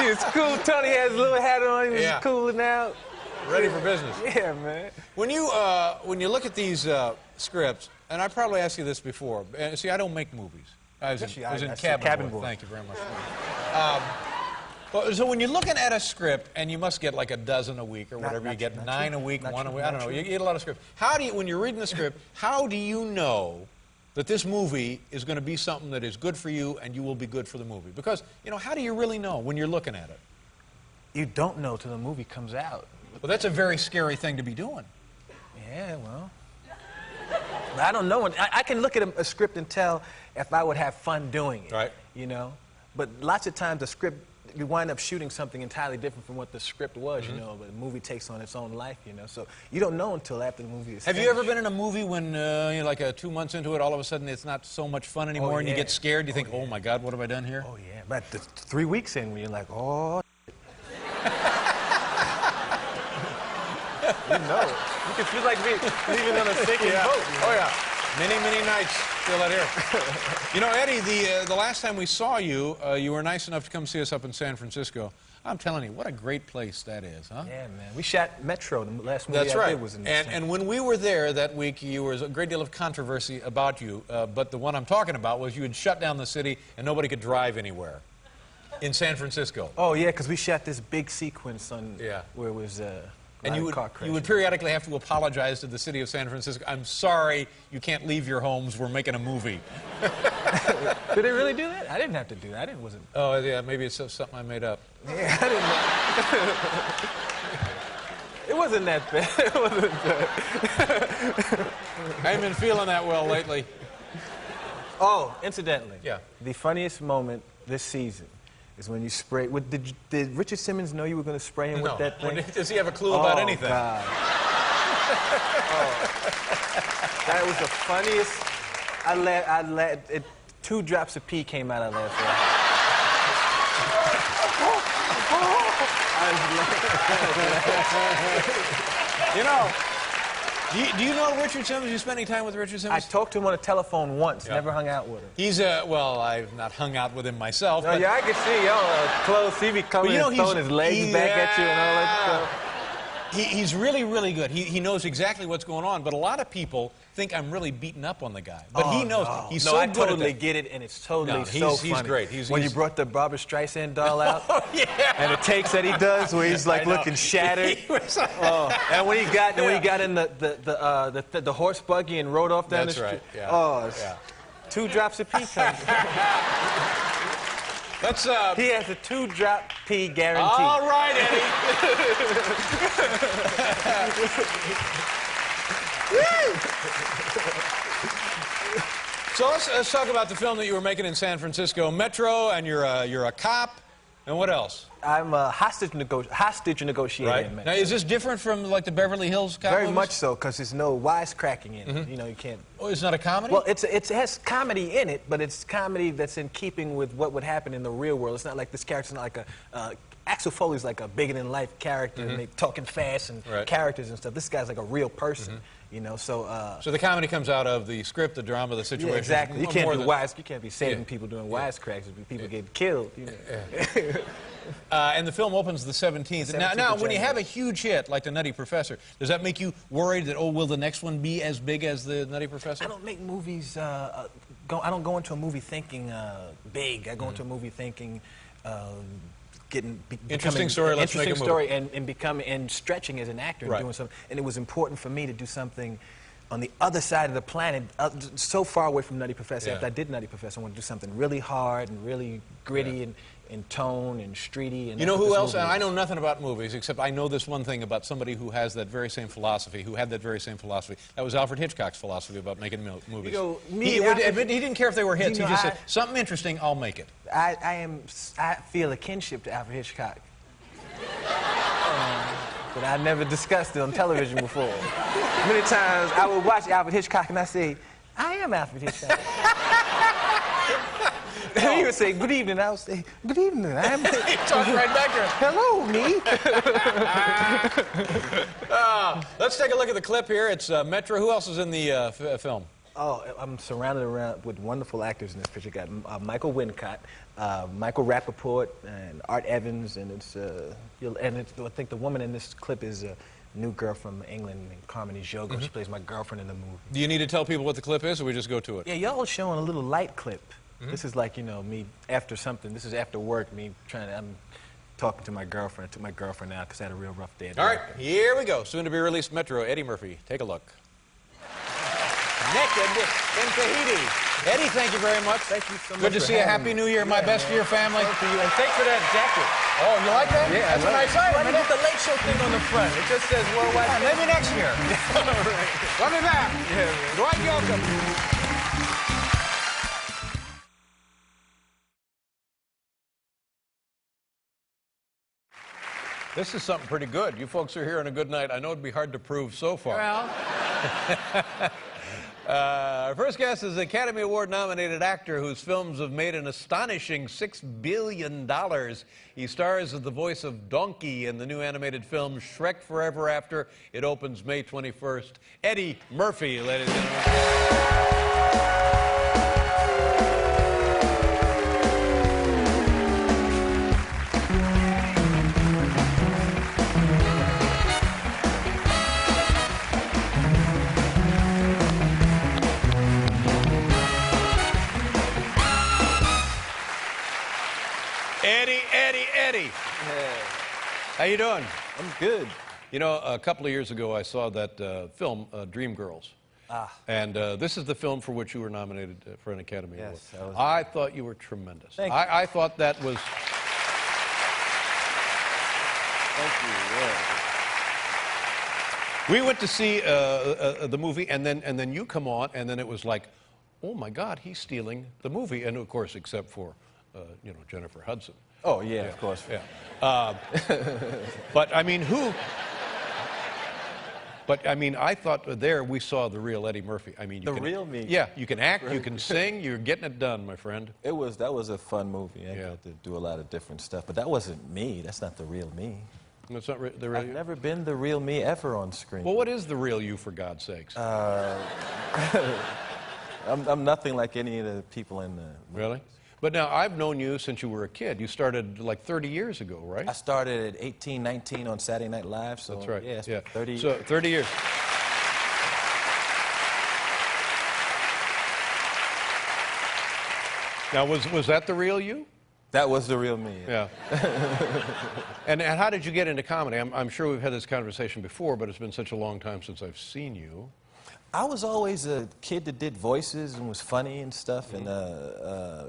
He's cool. Tony has a little hat on. He's cooling out. Ready for business. Yeah, man. When you look at these scripts, and I probably asked you this before. See, I don't make movies. I was in Cabin Boy. Thank you very much. So when you're looking at a script, and you must get like a dozen a week or whatever, you get 9 a week, 1 a week, I don't know, you get a lot of scripts. When you're reading the script, how do you know that this movie is going to be something that is good for you and you will be good for the movie? Because, you know, how do you really know when you're looking at it? You don't know till the movie comes out. Well, that's a very scary thing to be doing. Yeah, well, I don't know. I can look at a script and tell if I would have fun doing it. Right. You know? But lots of times the script you wind up shooting something entirely different from what the script was, you know, but the movie takes on its own life, you know. So you don't know until after the movie is Have finished. you ever been in a movie when, you know, like 2 months into it, all of a sudden it's not so much fun anymore and you get scared? You think, oh my God, what have I done here? Oh, yeah. But 3 weeks in, when you're like, oh, you know it. You can feel like leaving on a sinking boat. Oh, yeah. Many, many nights. Feel that here. You know, Eddie, the last time we saw you, you were nice enough to come see us up in San Francisco. I'm telling you, what a great place that is, huh? Yeah, man. We shot Metro. The last movie That's I right. did was in And when we were there that week, there was a great deal of controversy about you. But the one I'm talking about was you had shut down the city and nobody could drive anywhere in San Francisco. Oh, yeah, because we shot this big sequence on where it was and you would periodically have to apologize to the city of San Francisco. I'm sorry, you can't leave your homes. We're making a movie. Did they really do that? I didn't have to do that. Wasn't. Oh, yeah, maybe it's something I made up. Yeah, I didn't know. It wasn't that bad. It wasn't that. I haven't been feeling that well lately. Oh, incidentally. Yeah. The funniest moment this season is when you spray. Did Richard Simmons know you were going to spray him with that thing? Does he have a clue about anything? God. That was the funniest. I let 2 drops of pee came out of that. You know, do you know Richard Simmons? You spend any time with Richard Simmons? I talked to him on the telephone once, never hung out with him. He's, well, I've not hung out with him myself. No, yeah, I can see y'all close. He be coming and throwing his legs back at you and all that stuff. He's really, really good. He knows exactly what's going on, but a lot of people think I'm really beating up on the guy. But he knows. No. He's no, so I good totally at get it, and it's totally he's funny. Great. When you brought the Barbra Streisand doll out, yeah. and the takes that he does, where he's like looking shattered. And when he got in the horse buggy and rode off down the street. Yeah. Oh, 2 drops of pee coming. He has a 2-drop pee guarantee. All right, Eddie. So let's talk about the film that you were making in San Francisco, Metro, and you're a cop, and what else? I'm a hostage negotiator. Right. In Metro. Now, is this different from like the Beverly Hills Cop Very movies? much so, because there's no wisecracking in it. You know, you can't. Oh, it's not a comedy? Well, it has comedy in it, but it's comedy that's in keeping with what would happen in the real world. It's not like this character's not like Axel Foley's like a bigger-than-life character, and they talking fast and characters and stuff. This guy's like a real person, you know. So the comedy comes out of the script, the drama, the situation. Yeah, exactly. You can't you can't be saving people doing wisecracks. People get killed. You know. And the film opens the 17th. Now, when you have a huge hit like the Nutty Professor, does that make you worried that, will the next one be as big as the Nutty Professor? I don't make movies. I don't go into a movie thinking big. I go into a movie thinking. Interesting story. Let's make a movie. And stretching as an actor and doing something. And it was important for me to do something on the other side of the planet, so far away from Nutty Professor. After I did Nutty Professor, I wanted to do something really hard and really gritty and tone and streety. And you know who else? I know nothing about movies, except I know this one thing about somebody who has that very same philosophy, who had that very same philosophy. That was Alfred Hitchcock's philosophy about making movies. You know, he didn't care if they were hits. He just said, something interesting, I'll make it. I feel a kinship to Alfred Hitchcock. But I never discussed it on television before. Many times I would watch Alfred Hitchcock and I say, I am Alfred Hitchcock. And he would say, good evening. I would say, good evening. He talked right back to her. Hello, me. Let's take a look at the clip here. It's Metro. Who else is in the film? Oh, I'm surrounded around with wonderful actors in this picture. Got Michael Wincott, Michael Rappaport, and Art Evans, and I think the woman in this clip is a new girl from England named Carmen Ejogo. She plays my girlfriend in the movie. Do you need to tell people what the clip is, or we just go to it? Yeah, y'all are showing a little light clip. This is like, you know, me after something. This is after work, I'm talking to my girlfriend. I took my girlfriend out because I had a real rough day. All right, here we go. Soon to be released Metro, Eddie Murphy. Take a look. Naked in Tahiti. Eddie, thank you very much. Thank you so much. Good to see you. Happy New Year. My best to your family. Thank you. And thanks for that jacket. Oh, you like that? Yeah, that's a nice item. Why do you put the Late Show thing on the front? It just says worldwide. Maybe next year. Let me back. Dwight Yoakam. This is something pretty good. You folks are here on a good night. I know it'd be hard to prove so far. Well. Our first guest is Academy Award-nominated actor whose films have made an astonishing $6 billion. He stars as the voice of Donkey in the new animated film Shrek Forever After. It opens May 21st. Eddie Murphy, ladies and gentlemen. Eddie. Hey. How you doing? I'm good. You know, a couple of years ago, I saw that film, Dreamgirls. And this is the film for which you were nominated for an Academy Award. I thought you were tremendous. Thank you. I thought that was... Thank you, yeah. We went to see the movie, and then you come on, and then it was like, oh my God, he's stealing the movie. And of course, except for, you know, Jennifer Hudson. Oh, yeah, of course. Yeah. But, I mean, But, I mean, I thought there we saw the real Eddie Murphy. I mean, the real me. Yeah, you can act, you can sing, you're getting it done, my friend. That was a fun movie. I got to do a lot of different stuff. But that wasn't me. That's not the real me. That's not the real I've you? never been the real me ever on screen. Well, what is the real you, for God's sakes? I'm nothing like any of the people in the movies. Really? But now, I've known you since you were a kid. You started like 30 years ago, right? I started at 18, 19 on Saturday Night Live. So that's right. Yeah, it's been 30 years. So 30 years. Now, was that the real you? That was the real me. Yeah. And how did you get into comedy? I'm sure we've had this conversation before, but it's been such a long time since I've seen you. I was always a kid that did voices and was funny and stuff. And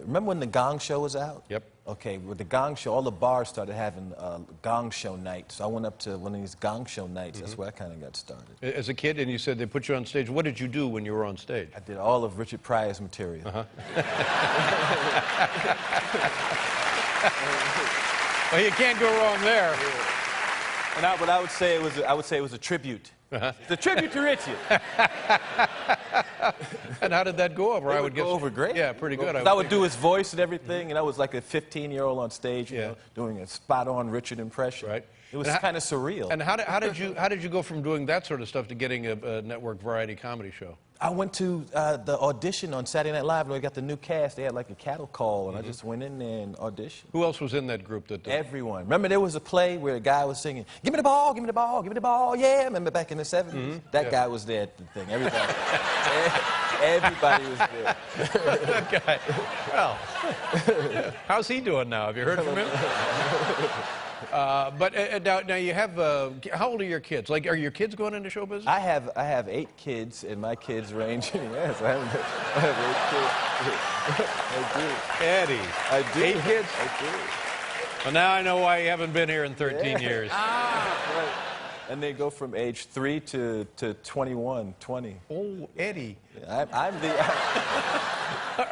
remember when the Gong Show was out? Yep. Okay, with the Gong Show, all the bars started having Gong Show nights. So I went up to one of these Gong Show nights. That's where I kind of got started. As a kid, and you said they put you on stage. What did you do when you were on stage? I did all of Richard Pryor's material. Well, you can't go wrong there. But I would say it was a tribute. It's a tribute to Richard. And how did that go over? It would go over great. Yeah, pretty good. I would do his voice and everything, and I was like a 15-year-old on stage, you know, doing a spot-on Richard impression. Right. It was kind of surreal. And how did you go from doing that sort of stuff to getting a network variety comedy show? I went to the audition on Saturday Night Live, and we got the new cast. They had like a cattle call, and I just went in there and auditioned. Who else was in that group? Everyone. Remember, there was a play where a guy was singing, "Give me the ball, give me the ball, give me the ball." Yeah, remember back in the 70s? That guy was there at the thing. Everybody, everybody was there. That guy. Well, how's he doing now? Have you heard from him? But now you have, how old are your kids? Like, are your kids going into show business? I have 8 kids, and my kids range. Yes, I have 8 kids. Eddie. I do. 8 kids? I do. Well, now I know why you haven't been here in 13 years. Right. And they go from age 3 to 21, 20. Oh, Eddie. I'm the...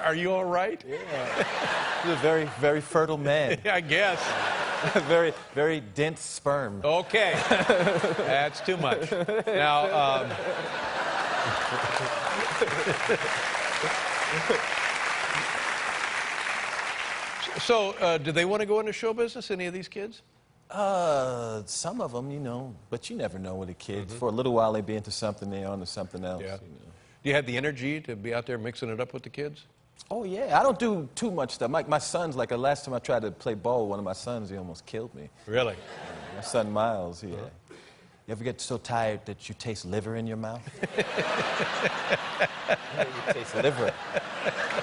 Are you all right? Yeah. He's a very, very fertile man. I guess. Very, very dense sperm. Okay. That's too much. Now, so, do they want to go into show business, any of these kids? Some of them, you know, but you never know with the kids. For a little while, they be into something, they're on to something else. Yeah. You know. Do you have the energy to be out there mixing it up with the kids? Oh, yeah. I don't do too much stuff. My son's, like, the last time I tried to play ball with one of my sons, he almost killed me. Really? My son, Miles, yeah. You ever get so tired that you taste liver in your mouth? You taste liver.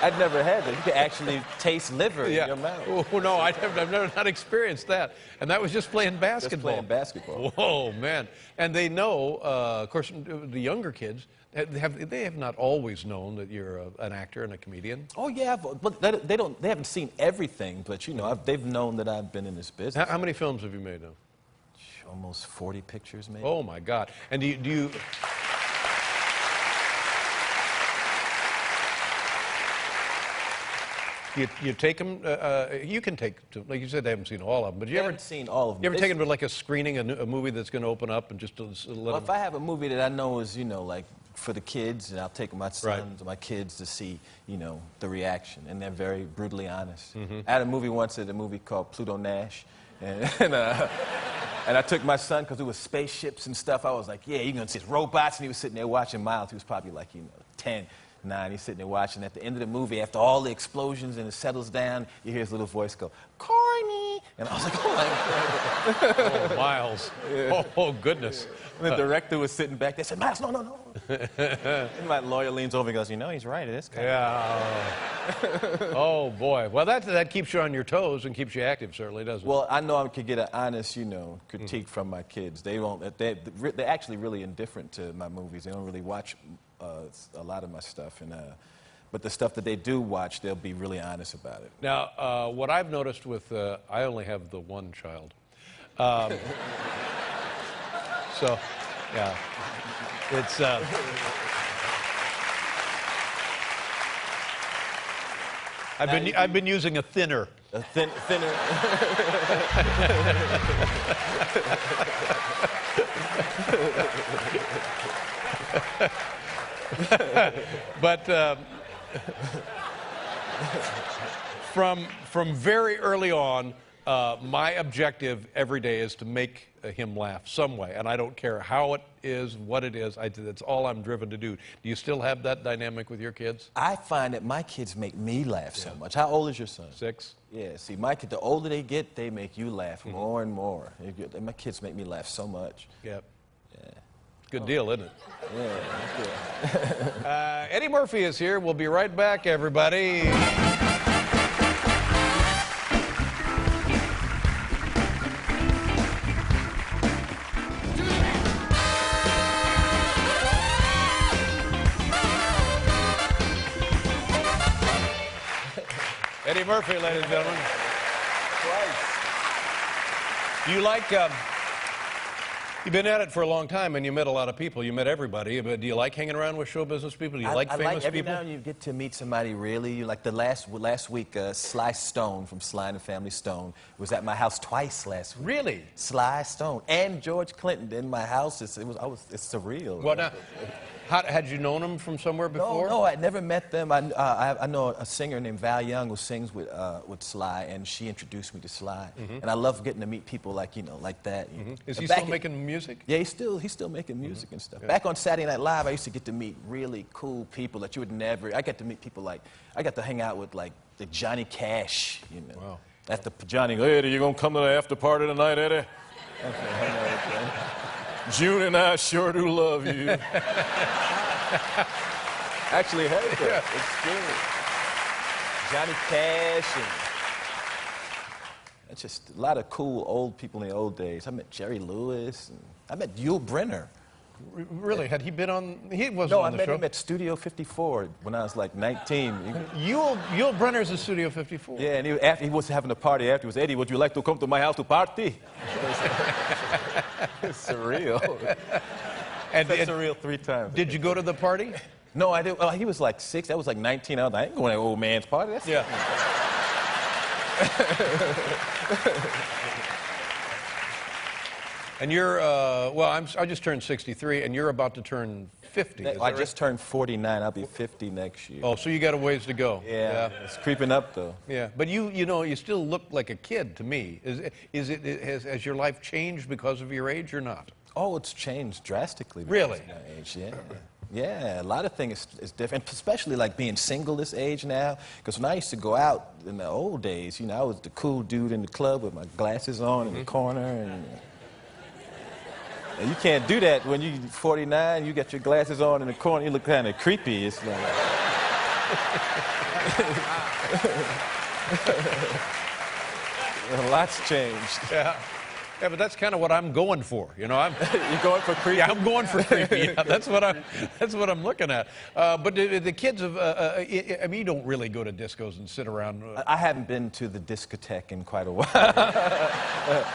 I'd never had that. You could actually taste liver in your mouth. Oh, no, I've never not experienced that. And that was just playing basketball. Just playing basketball. Whoa, man. And they know, of course, the younger kids, they have not always known that you're an actor and a comedian. Oh, yeah, but they haven't seen everything, but, you know, they've known that I've been in this business. How many films have you made now? Almost 40 pictures, maybe. Oh, my God. And do you... You take them. You can take, like you said, they haven't seen all of them. But I haven't seen all of them. You ever taken them to like a screening, a movie that's going to open up, and just to let well, them? If I have a movie that I know is, you know, like for the kids, and I'll take my sons or my kids to see, you know, the reaction, and they're very brutally honest. I had a movie once at a movie called Pluto Nash, and I took my son because it was spaceships and stuff. I was like, yeah, you're gonna see robots, and he was sitting there watching Miles. He was probably like, you know, 10. 9, he's sitting there watching. At the end of the movie, after all the explosions and it settles down, you hear his little voice go, "Corny," and I was like, "Oh my God!" Oh, Miles. Yeah. Oh, goodness. And the director was sitting back there, said, "Miles, no, no, no." And my lawyer leans over and goes, "You know, he's right. It is kind of." Oh boy. Well, that keeps you on your toes and keeps you active, certainly, doesn't it? Well, I know I could get an honest, you know, critique from my kids. They won't. They're actually really indifferent to my movies. They don't really watch a lot of my stuff, but the stuff that they do watch, they'll be really honest about it. Now, what I've noticed with, I only have the one child. So, yeah, it's, I've been using a thinner. A thinner. But from very early on, my objective every day is to make him laugh some way, and I don't care how it is, what it is. That's all I'm driven to do. Do you still have that dynamic with your kids? I find that my kids make me laugh so much. How old is your son? 6. Yeah, see, my kid, the older they get, they make you laugh more and more. My kids make me laugh so much. Yep. Yeah. Good deal, isn't it? Yeah. Eddie Murphy is here. We'll be right back, everybody. Eddie Murphy, ladies and gentlemen. Do you like, you've been at it for a long time and you met a lot of people. You met everybody, but do you like hanging around with show business people? Do you like famous every people? Now and you get to meet somebody really. Like the last week, Sly Stone from Sly and the Family Stone was at my house twice last week. Really? Sly Stone and George Clinton in my house. It's surreal. Well, now, had you known them from somewhere before? No, I'd never met them. I know a singer named Val Young who sings with Sly, and she introduced me to Sly. And I love getting to meet people like, you know, like that. Is he still making music? Yeah, he's still making music and stuff. Yeah. Back on Saturday Night Live, I used to get to meet really cool people that you would never. I got to meet people like, I got to hang out with like the Johnny Cash, you know. Wow. At the Johnny, "Hey, Eddie, you gonna come to the after party tonight, Eddie?" "June and I sure do love you." Actually heard that. Yeah. It's good. Johnny Cash and it's just a lot of cool old people in the old days. I met Jerry Lewis and I met Yul Brynner. Really? Had he been on? He wasn't on the show. No, I met him at Studio 54 when I was like 19. Yul Brynner's in Studio 54. Yeah, and he was having a party afterwards. "Eddie, would you like to come to my house to party?" It's surreal. And it's surreal 3 times. Did you go to the party? No, I didn't. Well, he was like 6. I was like 19. I was like, I ain't going to that old man's party. That's yeah. And you're, well, I just turned 63, and you're about to turn 50. I just turned 49. I'll be 50 next year. Oh, so you got a ways to go. Yeah, it's creeping up, though. Yeah, but you know, you still look like a kid to me. Has your life changed because of your age or not? Oh, it's changed drastically. Really? My age, yeah. Yeah, a lot of things is different, especially like being single this age now. Because when I used to go out in the old days, you know, I was the cool dude in the club with my glasses on in the corner. And you can't do that when you're 49, you got your glasses on in the corner, you look kind of creepy. It's like... A lot's changed. Yeah. Yeah, but that's kind of what I'm going for, you know. You're going for creepy? Yeah, I'm going for creepy. Yeah, that's what I'm looking at. But the kids have, I mean, you don't really go to discos and sit around. I haven't been to the discotheque in quite a while.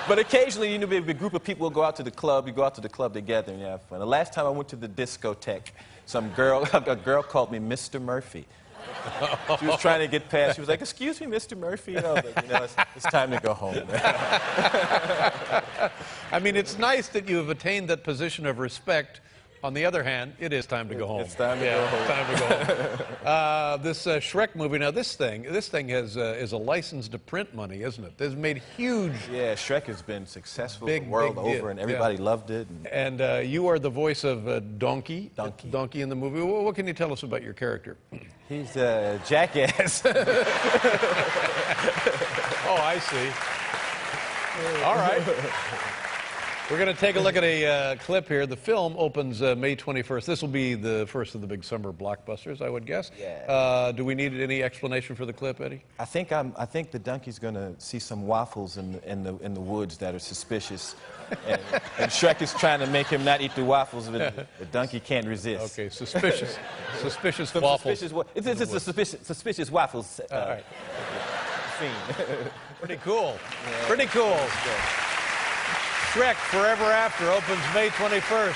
But occasionally, you know, a group of people will go out to the club. You go out to the club together and you have fun. The last time I went to the discotheque, a girl called me Mr. Murphy. She was trying to get past. She was like, "Excuse me, Mr. Murphy." And I was like, you know, it's time to go home. I mean, it's nice that you have attained that position of respect. On the other hand, it is time to go home. It's time to go home. It's time to go home. This Shrek movie, now this thing is a license to print money, isn't it? It's made huge. Yeah, Shrek has been successful the world over, and everybody loved it. And you are the voice of Donkey. Donkey in the movie. What can you tell us about your character? He's a jackass. Oh, I see. All right. We're going to take a look at a clip here. The film opens May 21st. This will be the first of the big summer blockbusters, I would guess. Yeah. Do we need any explanation for the clip, Eddie? I think the donkey's going to see some waffles in the woods that are suspicious, and Shrek is trying to make him not eat the waffles, but the donkey can't resist. Okay, suspicious waffles. It's a suspicious waffles. All right. Scene. Pretty cool. Yeah. Pretty cool. Shrek Forever After opens May 21st.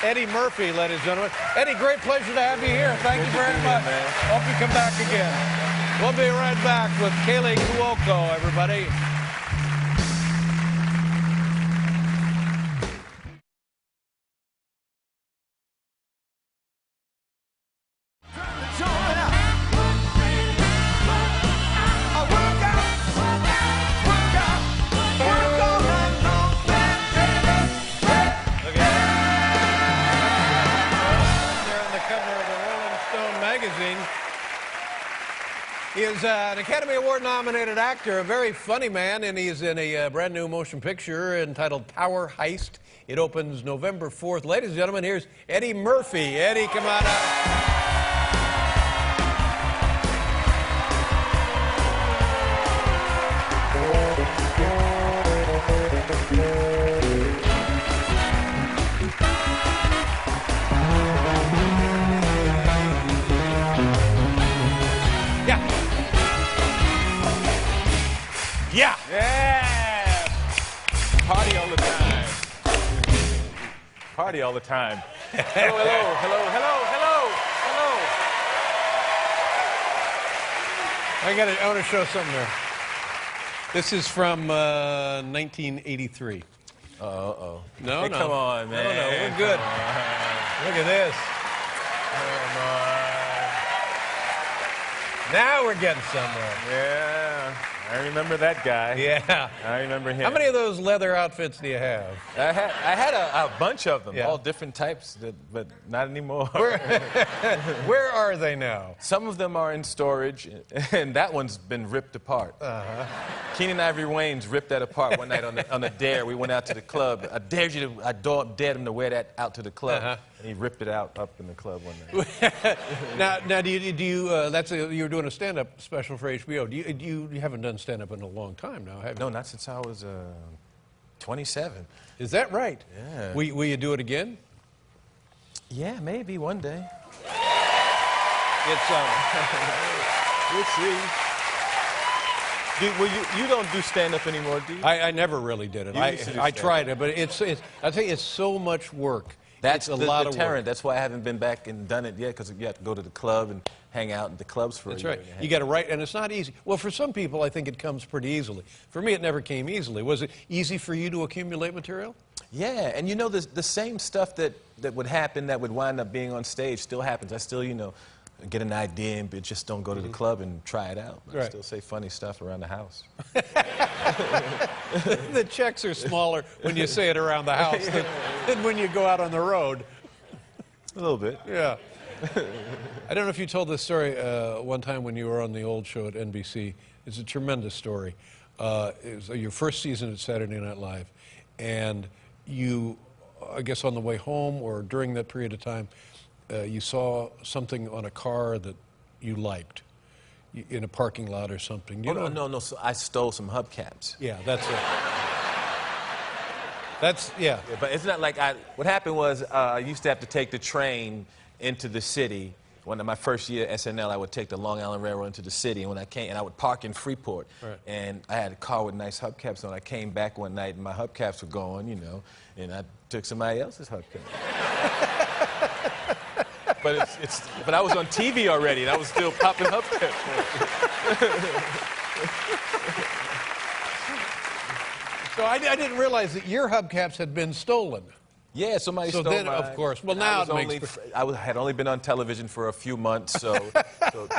Eddie Murphy, ladies and gentlemen. Eddie, great pleasure to have you here. Thank you very much. Hope you come back again. We'll be right back with Kaylee Cuoco, everybody. He is an Academy Award-nominated actor, a very funny man, and he's in a brand new motion picture entitled Power Heist. It opens November 4th. Ladies and gentlemen, here's Eddie Murphy. Eddie, come on up. Yeah. Yeah. Party all the time. Party all the time. Hello, hello, hello, hello, hello, hello. I want to show something there. This is from 1983. Uh-oh. No, hey, no. Come on, man. No, we're good. Look at this. Come on. Now we're getting somewhere. Yeah. I remember that guy. Yeah. I remember him. How many of those leather outfits do you have? I had a bunch of them, all different types, but not anymore. Where are they now? Some of them are in storage, and that one's been ripped apart. Keenan Ivory Wayans ripped that apart one night on a dare. We went out to the club. I dared him to wear that out to the club. And he ripped it out up in the club one night. now, do you were doing a stand-up special for HBO. You haven't done stand-up in a long time now, have you? No, not since I was 27. Is that right? Yeah. Will you do it again? Yeah, maybe one day. It's we'll see. You don't do stand-up anymore, do you? I never really did it. I tried it, but I tell you, it's so much work. That's a lot of deterrent. work. That's why I haven't been back and done it yet, because you have to go to the club and hang out at the clubs for That's a year. right. You got to write, and it's not easy. Well, for some people, I think it comes pretty easily. For me, it never came easily. Was it easy for you to accumulate material? Yeah, and you know, the same stuff that would happen that would wind up being on stage still happens. I still, get an idea and just don't go to the club and try it out. But I still say funny stuff around the house. The checks are smaller when you say it around the house than when you go out on the road. A little bit. Yeah. I don't know if you told this story one time when you were on the old show at NBC. It's a tremendous story. It was your first season at Saturday Night Live, and you, I guess on the way home or during that period of time, you saw something on a car that you liked in a parking lot or something. No. So I stole some hubcaps. Yeah, that's it. Yeah. But it's not like what happened was I used to have to take the train into the city. One of my first year at SNL, I would take the Long Island Railroad into the city, and when I came, and I would park in Freeport. Right. And I had a car with nice hubcaps on. I came back one night, and my hubcaps were gone, and I took somebody else's hubcap. But I was on TV already, and I was still popping up there. So I didn't realize that your hubcaps had been stolen. Yeah, somebody stole then, mine. of course. Well, now I had only been on television for a few months, so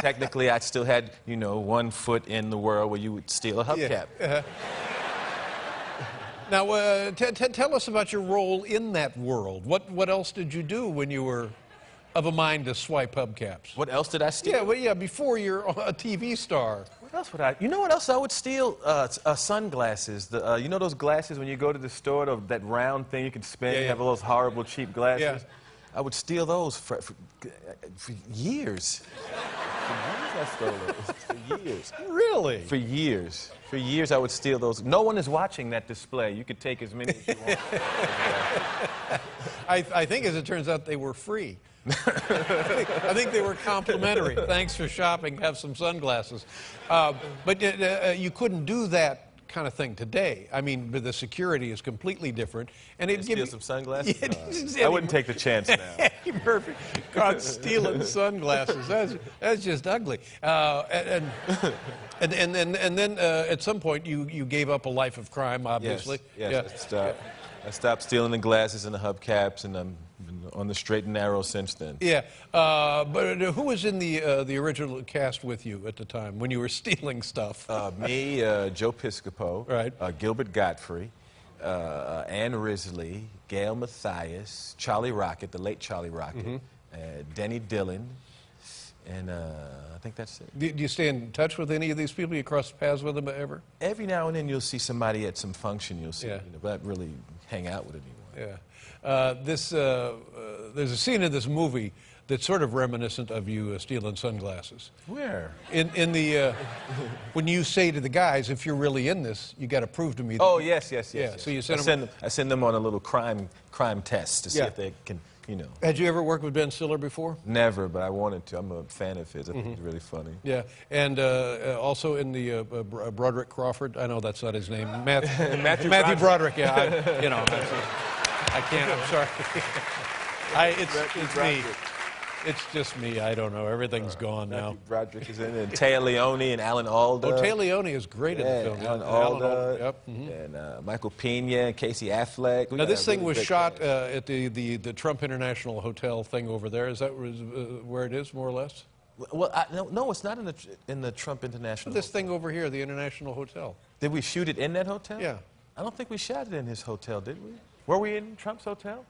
technically I still had, 1 foot in the world where you would steal a hubcap. Yeah. Now, tell us about your role in that world. What else did you do when you were of a mind to swipe hubcaps? What else did I steal? Yeah, before you're a TV star. What else would I? You know what else I would steal? Sunglasses. You know those glasses when you go to the store, that round thing you can spin. You have all those horrible cheap glasses. Yeah. I would steal those for years. I stole those for years. Really? For years. For years I would steal those. No one is watching that display. You could take as many as you want. I think, as it turns out, they were free. I think they were complimentary. Thanks for shopping. Have some sunglasses. But you couldn't do that kind of thing today. I mean, the security is completely different. And it'd give steal you some sunglasses? I wouldn't take the chance now. Eddie Murphy caught stealing sunglasses. That's just ugly. And then at some point you gave up a life of crime, obviously. Yes. Yeah. I stopped stealing the glasses and the hubcaps, and I'm on the straight and narrow since then. Yeah, but who was in the original cast with you at the time when you were stealing stuff? Me, Joe Piscopo, right. Gilbert Godfrey, Ann Risley, Gail Mathias, Charlie Rocket, the late Charlie Rocket, Denny Dillon, and I think that's it. Do you stay in touch with any of these people? You cross paths with them ever? Every now and then you'll see somebody at some function, you'll see, but I really hang out with anyone. Yeah. There's a scene in this movie that's sort of reminiscent of you stealing sunglasses. Where? In the when you say to the guys, if you're really in this, you got to prove to me. That yes. Yeah. So you I send them on a little crime test to see if they can, Had you ever worked with Ben Stiller before? Never, but I wanted to. I'm a fan of his. I think he's really funny. Yeah, and also in the Broderick Crawford. I know that's not his name. Matthew Broderick. Yeah, I can't. I'm sorry. It's me. It's just me. I don't know. Everything's gone now. Broderick is in it. And Taya Leone and Alan Alda. Oh, Taya Leone is great in the film. Alan Alda. And Michael Pena and Casey Affleck. Now, this thing was shot at the Trump International Hotel thing over there. Is that where it is, more or less? Well, no, it's not in the Trump International. This thing over here, the International Hotel. Did we shoot it in that hotel? Yeah. I don't think we shot it in his hotel, did we? Were we in Trump's hotel?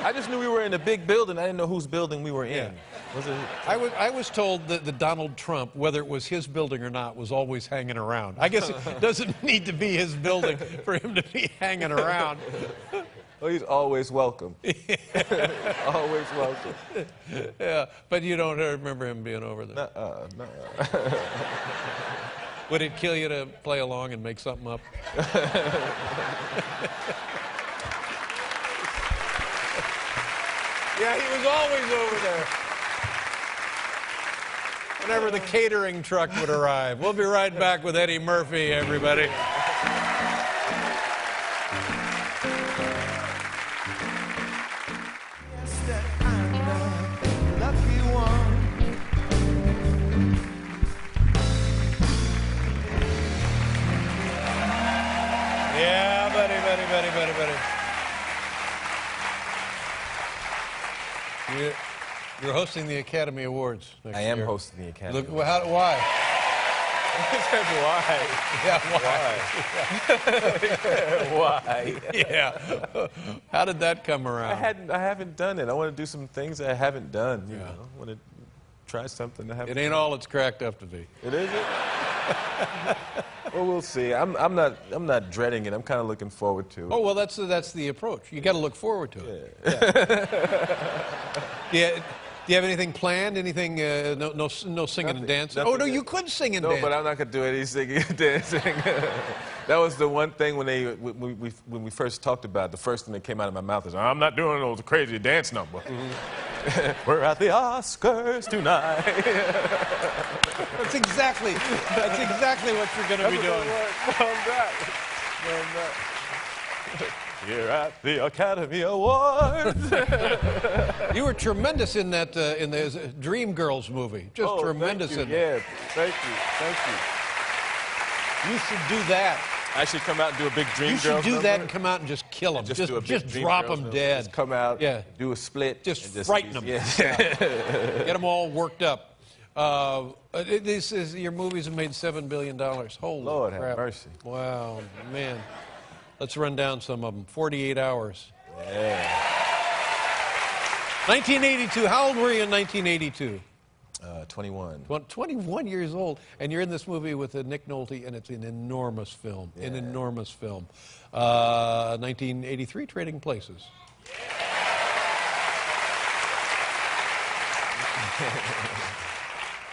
I just knew we were in a big building. I didn't know whose building we were in. Yeah. Was it? I was told that Donald Trump, whether it was his building or not, was always hanging around. I guess it doesn't need to be his building for him to be hanging around. Well, he's always welcome. Always welcome. Yeah, but you don't remember him being over there? No. Would it kill you to play along and make something up? Yeah, he was always over there. Whenever the catering truck would arrive. We'll be right back with Eddie Murphy, everybody. Yeah, buddy. You're hosting the Academy Awards next year. I am hosting the Academy Awards. Awards. Why? Yeah, why? Why? Yeah. How did that come around? I haven't done it. I want to do some things I haven't done. You know, I want to try something I haven't. It ain't all it's cracked up to be. It isn't. Well, we'll see. I'm not dreading it. I'm kind of looking forward to it. Oh well, that's the approach. You got to look forward to it. Yeah. Do you have anything planned? Anything? No singing and dancing. Oh no, you could sing and dance. No, but I'm not gonna do any singing and dancing. That was the one thing when we first talked about it, the first thing that came out of my mouth is, I'm not doing those crazy dance number. We're at the Oscars tonight. That's exactly what you're going to be doing. No, I'm not. here at the Academy Awards. You were tremendous in that in the Dreamgirls movie. Just tremendous in it. Yeah, thank you. You should do that. Actually come out and do a big Dreamgirls. You should do number. that and come out and just kill them. Just drop them dead. Just come out, do a split. Just frighten them. Yeah. Get them all worked up. Your movies have made $7 billion. Holy Lord crap. have mercy. Wow, man. Let's run down some of them. 48 Hours. Yeah. 1982. How old were you in 1982? 21. 21 years old, and you're in this movie with Nick Nolte, and it's an enormous film. Yeah. An enormous film. 1983, Trading Places.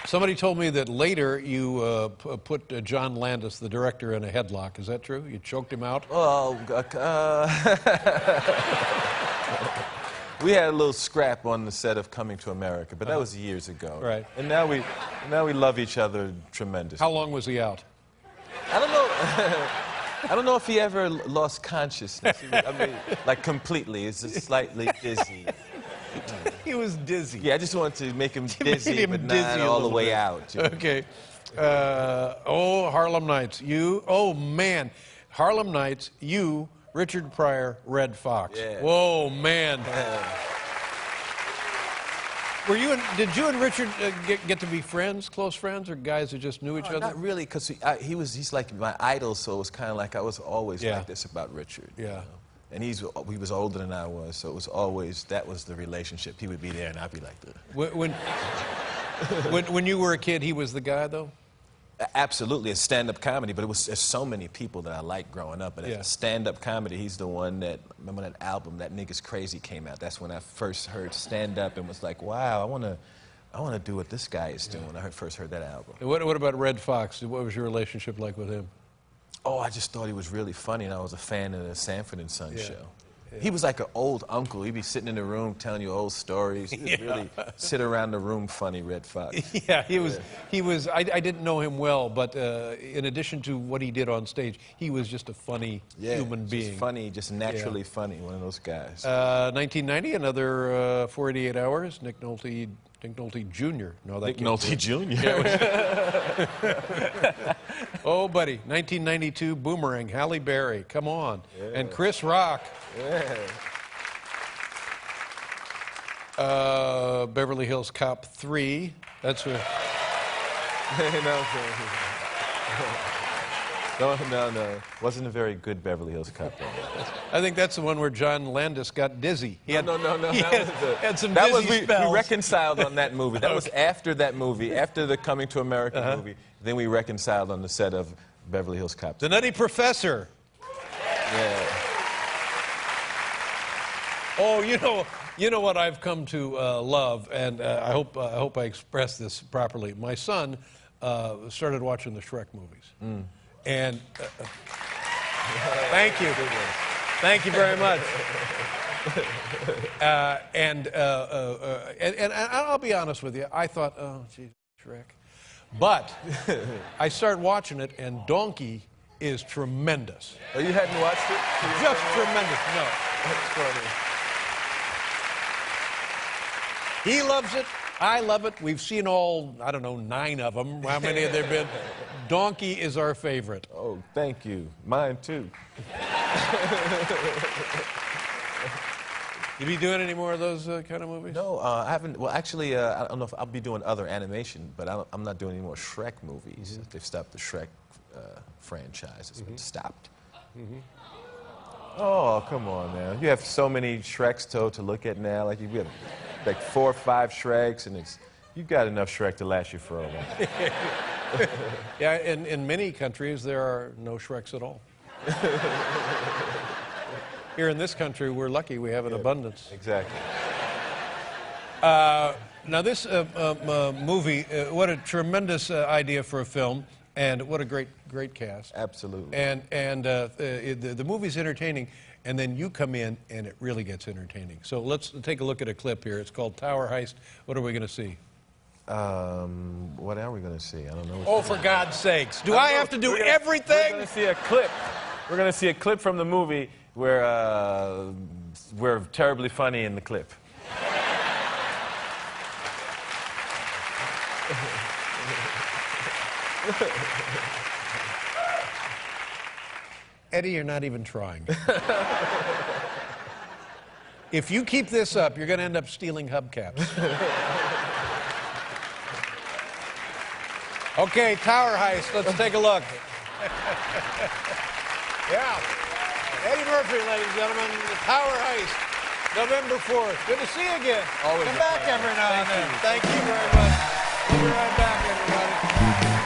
Somebody told me that later you put John Landis, the director, in a headlock. Is that true? You choked him out? Oh, we had a little scrap on the set of Coming to America, but that was years ago. Right. And now we love each other tremendously. How long was he out? I don't know. I don't know if he ever lost consciousness. I mean, like completely. He's just slightly dizzy. He was dizzy. Yeah, I just wanted to make him dizzy, but not all the way out. You know? Okay. Harlem Nights. Oh, man. Harlem Nights, Richard Pryor, Red Fox. Yeah. Whoa, man. Did you and Richard get to be friends, close friends, or guys who just knew each other? Not really, because he's like my idol, so it was kind of like I was always like this about Richard. Yeah. You know? And he was older than I was, so it was always, that was the relationship. He would be there, and I'd be like the... When you were a kid, he was the guy, though? Absolutely, it's stand-up comedy, but there's so many people that I liked growing up. And as stand-up comedy, he's the one that, remember that album, That Nigga's Crazy, came out. That's when I first heard stand-up and was like, wow, I want to do what this guy is doing when I first heard that album. What about Red Fox? What was your relationship like with him? Oh, I just thought he was really funny, and I was a fan of the Sanford and Son show. Yeah. He was like an old uncle. He'd be sitting in the room telling you old stories. He was really sit around the room funny, Red Fox. Yeah, he was. I didn't know him well, but in addition to what he did on stage, he was just a funny human being. Just funny, just naturally funny, one of those guys. 1990, another 48 Hours, Nick Nolte Jr. No, that Nick Nolte Jr. Oh, buddy, 1992, Boomerang, Halle Berry, come on, and Chris Rock. Beverly Hills Cop 3. That's a... No. Wasn't a very good Beverly Hills Cop. I think that's the one where John Landis got dizzy. No. He had some dizzy spells. We reconciled on that movie. That was after that movie, after the Coming to America movie. Then we reconciled on the set of Beverly Hills Cop. The Nutty Professor. Yeah. Oh, you know what I've come to love, and I hope I express this properly. My son started watching the Shrek movies, and thank you very much. And I'll be honest with you, I thought, oh, geez, Shrek, but I started watching it, and Donkey is tremendous. Oh, you hadn't watched it? Just tremendous. No. That's funny. He loves it. I love it. We've seen all, 9 of them. How many have there been? Donkey is our favorite. Oh, thank you. Mine, too. You be doing any more of those kind of movies? No, I haven't. Well, actually, I don't know if I'll be doing other animation, but I'm not doing any more Shrek movies. They've stopped the Shrek franchise. It's been stopped. Oh, come on, man. You have so many Shreks to look at now. Like, you have like 4 or 5 Shreks, and you've got enough Shrek to last you for a while. Yeah, in many countries, there are no Shreks at all. Here in this country, we're lucky we have an abundance. Exactly. Now, this movie, what a tremendous idea for a film, and what a great cast. Absolutely. And the movie's entertaining, and then you come in, and it really gets entertaining. So let's take a look at a clip here. It's called Tower Heist. What are we going to see? What are we going to see? I don't know. Oh, for God's sakes. Do I have to do everything? We're going to see a clip. We're going to see a clip from the movie where we're terribly funny in the clip. Eddie, you're not even trying. If you keep this up, you're going to end up stealing hubcaps. Okay, Tower Heist. Let's take a look. Yeah. Eddie Murphy, ladies and gentlemen, the Tower Heist, November 4th. Good to see you again. Always. Come back every now and then. Thank you very much. We'll be right back, everybody.